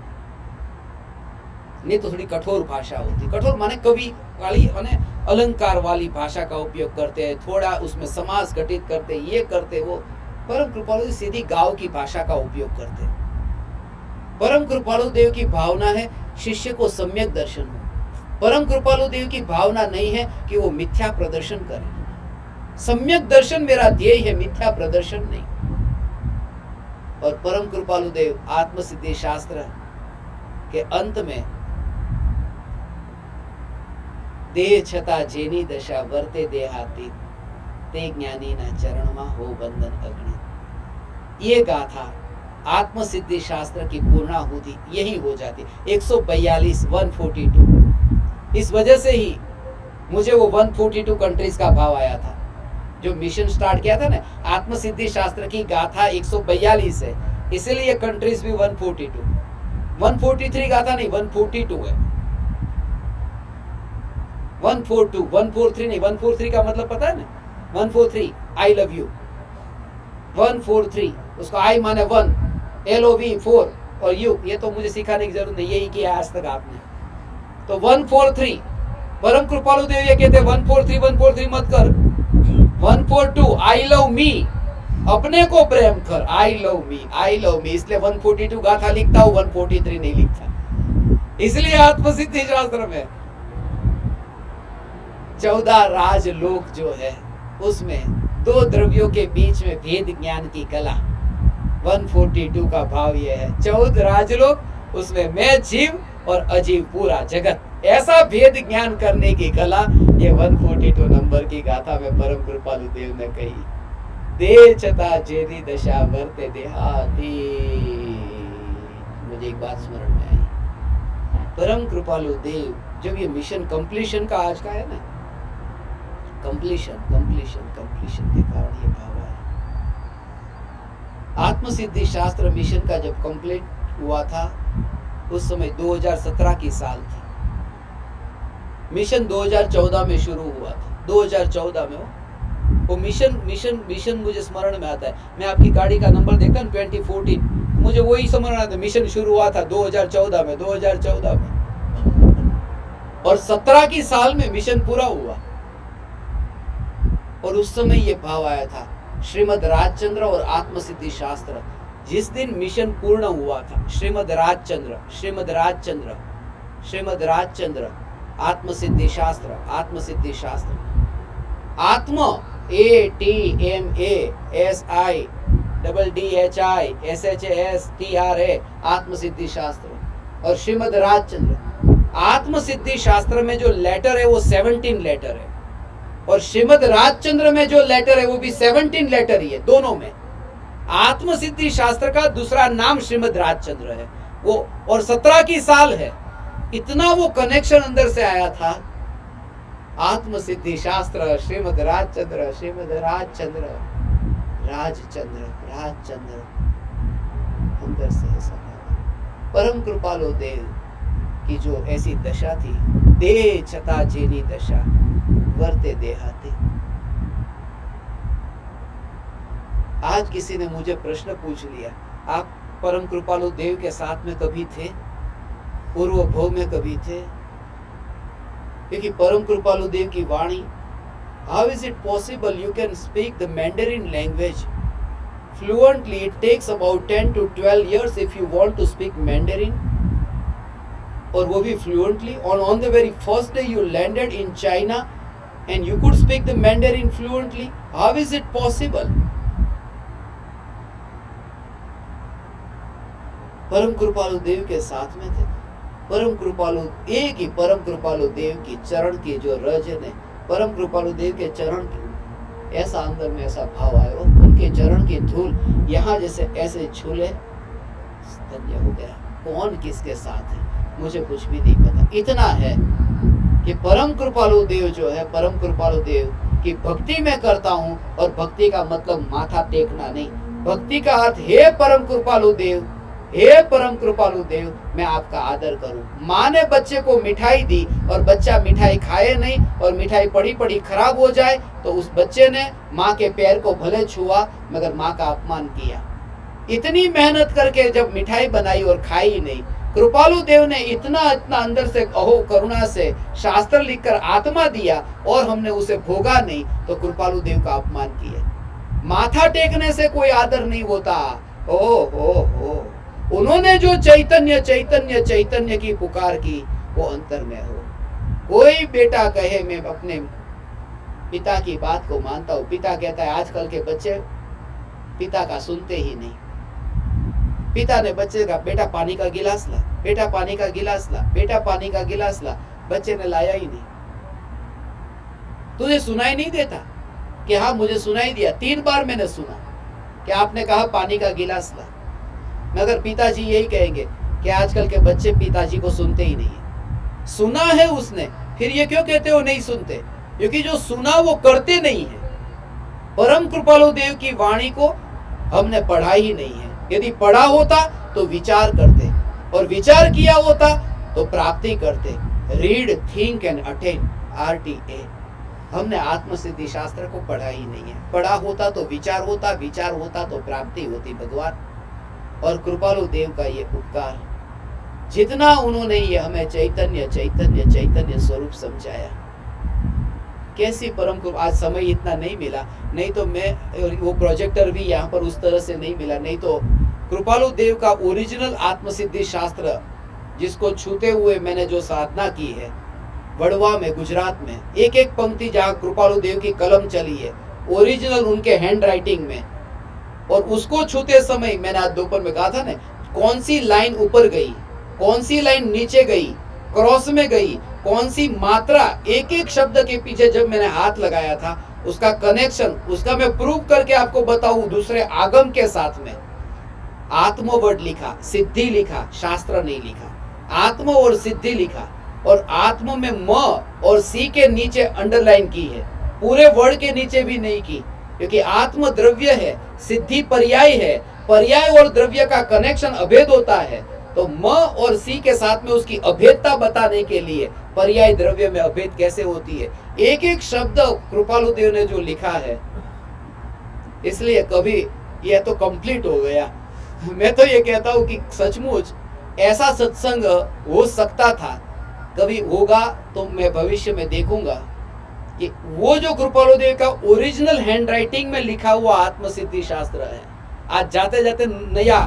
नहीं तो थोड़ी कठोर भाषा होती। कठोर माने कवि वाली, माने अलंकार वाली भाषा का उपयोग करते हैं, थोड़ा उसमें समास घटित करते, ये करते वो। परम कृपालु देव सीधी गांव की भाषा का उपयोग करते। परम कृपालु देव की भावना है शिष्य को सम्यक दर्शन हो। परम कृपालु देव की भावना नहीं है कि वो मिथ्या प्रदर्शन करे। सम्यक दर्शन मेरा ध्येय है, मिथ्या प्रदर्शन नहीं। और परम कृपालु देव आत्म सिद्धि शास्त्र के अंत में देह छता जेनी दशा वर्ते देहाती ते ज्ञानी ना चरण में हो बंधन अग्नि। ये गाथा आत्म सिद्धि शास्त्र की पूर्णाहुति यही हो जाती। 142 142। इस वजह से ही मुझे वो 142 कंट्रीज का भाव आया था। जो मिशन स्टार्ट किया था ना, आत्म सिद्धि शास्त्र की गाथा 142 है, इसीलिए ये कंट्रीज भी 142। 143 गाथा नहीं, 142 है। 142 143 नहीं, 143 का मतलब पता है ना, 143 आई लव यू। 143 उसको आई माने 1, LOV 4 और यू, ये तो मुझे सिखाने की जरूरत नहीं, यही किया आज तक आपने। तो 143 परम कृपालु देव ये कहते 143 मत कर। 142 आई लव मी, अपने को प्रेम कर, आई लव मी, इसलिए 142 गाथा लिखता हूं, 143 नहीं लिखता। इसलिए आत्म सिद्धि शास्त्र में 14 राजलोक जो है उसमें 2 द्रव्यों के बीच में भेद ज्ञान की कला, 142 का भाव यह है। 14 राजलोक, उसमें मैं जीव और अजीव पूरा जगत, ऐसा भेद ज्ञान करने की कला ये 142 नंबर की गाथा में परम कृपालु देव ने कही। दे छता जेनी दशा वर्ते देहाती। मुझे एक बात स्मरण में आई, परम कृपालु देव जब ये मिशन कंप्लीशन का आज का है ना, कंप्लीशन के कारण ये भाव है। आत्म सिद्धि शास्त्र मिशन का जब कंप्लीट हुआ था उस समय 2017 की साल थी। मिशन 2014 में शुरू हुआ था। 2014 में वो मिशन मुझे स्मरण में आता है। मैं आपकी गाड़ी का नंबर देखता हूँ 2014, मुझे वही स्मरण आता है। मिशन शुरू हुआ था 2014 में और 17 की साल में मिशन पूरा हुआ। और उस समय ये भाव आया था, श्रीमद राजचंद्र और आत्म सिद्धि शास्त्र जिस दिन मिशन पूर्ण हुआ था, श्रीमद राजचंद्र आत्म सिद्धि शास्त्र, आत्म ATMASIDDHISHASTRA आत्म सिद्धि शास्त्र और श्रीमद राजचंद्र। आत्म सिद्धि शास्त्र में जो लेटर है वो 17 लेटर है और श्रीमद राजचंद्र में जो लेटर है वो भी 17 लेटर ही है। दोनों में आत्म सिद्धि शास्त्र का दूसरा नाम श्रीमद राजचंद्र है वो, और 17 की साल है। इतना वो कनेक्शन अंदर से आया था। आत्म सिद्धि शास्त्र, श्रीमद राजचंद्र अंदर से ऐसा परम कृपालु देव की जो ऐसी दशा थी, दे छता जेनी दशा वर्ते देहाते। आज किसी ने मुझे प्रश्न पूछ लिया, आप परम कृपालु देव के साथ में कभी थे, पूर्व भव में कभी थे? क्योंकि परम कृपालु देव की वाणी, how is it possible you can speak the Mandarin language fluently? It takes about 10 to 12 years if you want to speak Mandarin, और वो भी fluently. On the very first day you landed in China and you could speak the Mandarin fluently. How is it possible? परम कृपालु देव के साथ में थे। परम कृपालु, एक ही परम कृपालु देव की चरण की जो रज ने, परम कृपालु देव के चरण की ऐसा अंदर में ऐसा भाव आया, उनके चरण की धूल यहाँ जैसे ऐसे छूले, धन्य हो गया। कौन किसके साथ है मुझे कुछ भी नहीं पता। इतना है कि परम कृपालु देव जो है, परम कृपालु देव की भक्ति मैं करता हूँ, और भक्ति का मतलब माथा टेकना नहीं। भक्ति का अर्थ, हे परम कृपालु देव, हे परम कृपालु देव, मैं आपका आदर करूं। माँ ने बच्चे को मिठाई दी और बच्चा मिठाई खाए नहीं और मिठाई पड़ी पड़ी खराब हो जाए, तो उस बच्चे ने माँ के पैर को भले छुआ मगर माँ का अपमान किया। इतनी मेहनत करके जब मिठाई बनाई और खाई नहीं, कृपालु देव ने इतना अंदर से अहो करुणा से शास्त्र लिखकर आत्मा दिया और हमने उसे भोगा नहीं, तो कृपालु देव का अपमान किया। माथा टेकने से कोई आदर नहीं होता। हो उन्होंने जो चैतन्य की पुकार की, वो अंतर में हो। कोई बेटा कहे मैं अपने पिता की बात को मानता हूँ, पिता कहता है, आजकल के बच्चे पिता का सुनते ही नहीं। पिता ने बच्चे का, बेटा पानी का गिलास ला, बेटा पानी का गिलास ला, बेटा पानी का गिलास ला, बच्चे ने लाया ही नहीं। तुझे सुनाई नहीं देता कि हाँ मुझे सुनाई दिया, 3 बार मैंने सुना कि आपने कहा पानी का गिलास ला। मगर पिताजी यही कहेंगे कि आजकल के बच्चे पिताजी को सुनते ही नहीं है। सुना है उसने, फिर ये क्यों कहते हो नहीं सुनते? क्योंकि जो सुना वो करते नहीं है। परम कृपालु देव की वाणी को हमने पढ़ा ही नहीं है। यदि पढ़ा होता तो विचार करते, और विचार किया होता तो प्राप्ति करते। Read, think and attain, RTA। हमने आत्मसिद्धि शास्त्र को पढ़ा ही नहीं है। पढ़ा होता तो विचार होता, विचार होता तो प्राप्ति होती भगवान। और कृपालु देव का ये उपकार, जितना उन्होंने ये हमें चैतन्य चैतन्य चैतन्य स्वरूप समझाया, कैसी परम कृपा। आज समय इतना नहीं मिला, नहीं तो मैं, वो प्रोजेक्टर भी यहाँ पर उस तरह से नहीं मिला, नहीं तो कृपालु देव का ओरिजिनल आत्मसिद्धि शास्त्र जिसको छूते हुए मैंने जो साधना की है वड़वा में, गुजरात में, एक एक पंक्ति जहाँ कृपालु देव की कलम चली है ओरिजिनल उनके हैंड राइटिंग में, और उसको छूते समय मैंने आज दोपहर में कहा था ना, कौन सी लाइन ऊपर गई, कौन सी लाइन नीचे गई, क्रॉस में गई, कौन सी मात्रा, एक एक शब्द के पीछे जब मैंने हाथ लगाया था उसका कनेक्शन, उसका मैं प्रूव करके आपको बताऊं दूसरे आगम के साथ में। आत्म वर्ड लिखा, सिद्धि लिखा, शास्त्र नहीं लिखा। आत्म और सिद्धि लिखा, और आत्म में म और सी के नीचे अंडरलाइन की है, पूरे वर्ड के नीचे भी नहीं की, क्योंकि आत्म द्रव्य है, सिद्धि पर्याय है। पर्याय और द्रव्य का कनेक्शन अभेद होता है, तो म और सी के साथ में उसकी अभेदता बताने के लिए पर्याय द्रव्य में अभेद कैसे होती है, एक एक शब्द कृपालु देव ने जो लिखा है, इसलिए कभी यह तो कंप्लीट हो गया। मैं तो ये कहता हूँ कि सचमुच ऐसा सत्संग हो सकता था, कभी होगा तो मैं भविष्य में देखूंगा कि वो जो कृपालु देव का ओरिजिनल हैंड राइटिंग में लिखा हुआ आत्मसिद्धि शास्त्र है, आज जाते जाते नया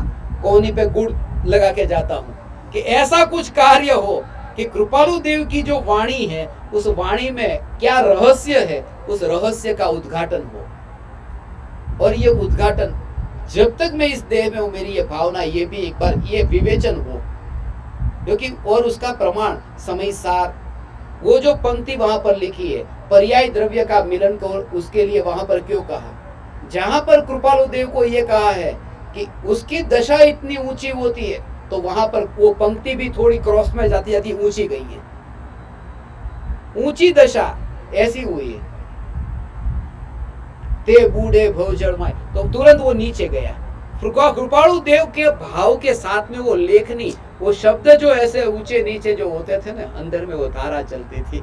कोनी पे गुड़ लगा के जाता हूँ कि ऐसा कुछ कार्य हो कि कृपालु देव की जो वाणी है उस वाणी में क्या रहस्य है, उस रहस्य का उद्घाटन हो। और ये उद्घाटन जब तक मैं इस देह में हूं, मेरी ये भावना, ये भी एक बार ये विवेचन हो, क्योंकि और उसका प्रमाण समय सार, वो जो पंक्ति वहां पर लिखी है पर्याय द्रव्य का मिलन को, उसके लिए वहां पर क्यों कहा, जहां पर कृपालु देव को ये कहा है कि उसकी दशा इतनी ऊंची होती है, तो वहां पर वो पंक्ति भी थोड़ी क्रॉस में जाती जाती ऊंची गई है, ऊंची दशा ऐसी हुई है, ते बूढ़े भवजड़ माय, तो तुरंत वो नीचे गया। कृपालु देव के भाव के साथ में वो लेखनी, वो शब्द जो ऐसे ऊंचे नीचे जो होते थे ना, अंदर में वो धारा चलती थी।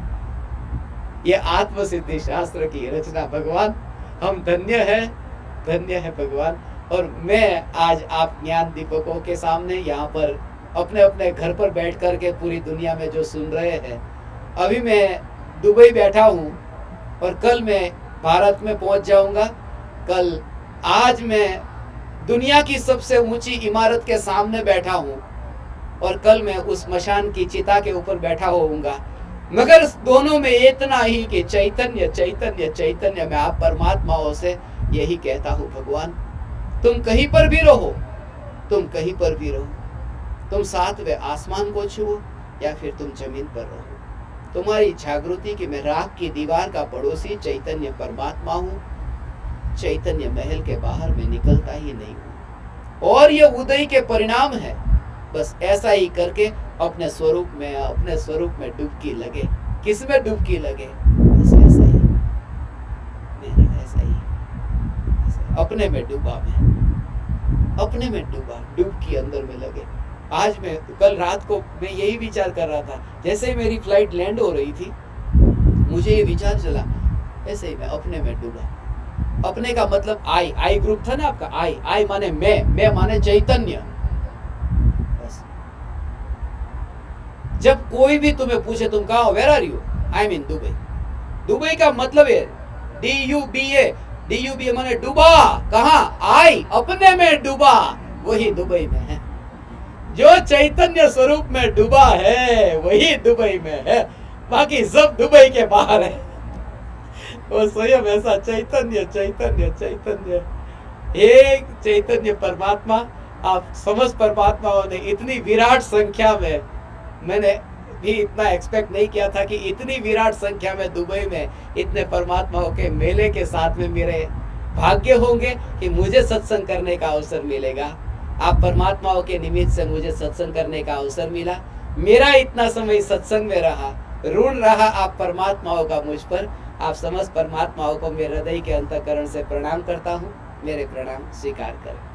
ये आत्मसिद्धि शास्त्र की रचना भगवान, हम धन्य है भगवान। और मैं आज आप ज्ञान दीपकों के सामने यहाँ पर अपने अपने घर पर बैठ कर के पूरी दुनिया में जो सुन रहे हैं, अभी मैं दुबई बैठा हूँ और कल मैं भारत में पहुंच जाऊंगा। कल, आज मैं दुनिया की सबसे ऊंची इमारत के सामने बैठा हूँ और कल मैं उस मशान की चिता के ऊपर बैठा होऊंगा, मगर दोनों में इतना ही कि चैतन्य चैतन्य चैतन्य। मैं आप परमात्माओं से यही कहता हूँ, भगवान तुम कहीं पर भी रहो, तुम कहीं पर भी रहो, तुम सातवें आसमान को छुओ या फिर तुम जमीन पर रहो, तुम्हारी जागृति की मैं राख की दीवार का पड़ोसी चैतन्य परमात्मा हूँ, चैतन्य महल के बाहर में निकलता ही नहीं हूँ। और ये उदय के परिणाम है, बस ऐसा ही करके अपने स्वरूप में डुबकी लगे। किस में डुबकी लगे? बस ऐसा ही, मेरा ऐसा ही, अपने में डूबा, मैं अपने में डूबा, डुबकी अंदर में लगे। आज मैं कल रात को मैं यही विचार कर रहा था, जैसे ही मेरी फ्लाइट लैंड हो रही थी मुझे ये विचार चला, ऐसे ही मैं अपने में डूबा। अपने का मतलब आई ग्रुप था ना आपका, आई माने मैं माने चैतन्य। बस जब कोई भी तुम्हें पूछे तुम कहाँ हो, where are you, I am in Dubai. Dubai का मतलब है DUBA माने डूबा। कहाँ? आई, अपने में डूबा, वही दुबई में है। जो चैतन्य स्वरूप में डूबा है वही दुबई में है, बाकी सब दुबई के बाहर है। वो स्वयं ऐसा चैतन्य चैतन्य चैतन्य, एक चैतन्य परमात्मा आप समस्त परमात्माओं ने इतनी विराट संख्या में, मैंने भी इतना एक्सपेक्ट नहीं किया था कि इतनी विराट संख्या में दुबई में इतने परमात्माओं के मेले के साथ में मेरे भाग्य होंगे कि मुझे सत्संग करने का अवसर मिलेगा। आप परमात्माओं के निमित्त से मुझे सत्संग करने का अवसर मिला। मेरा इतना समय सत्संग में रहा, ऋण रहा आप परमात्माओं का मुझ पर। आप समस्त परमात्माओं को मेरे हृदय के अंतःकरण से प्रणाम करता हूँ। मेरे प्रणाम स्वीकार करें।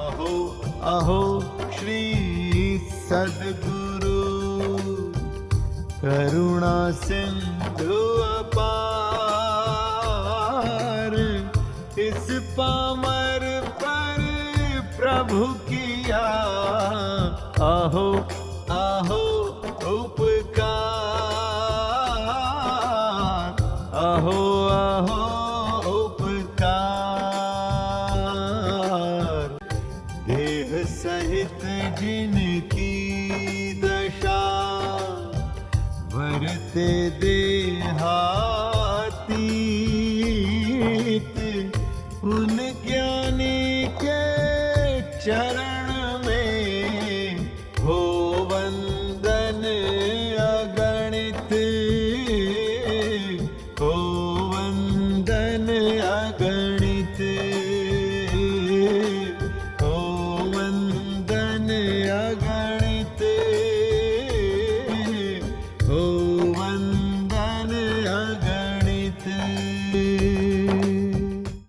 अहो अहो श्री सद्गुरु करुणा सिंधु अपार, इस पामर पर प्रभु किया अहो अहो उपकार, अहो अहो उपकार। देह सहित जिनकी दशा, वरते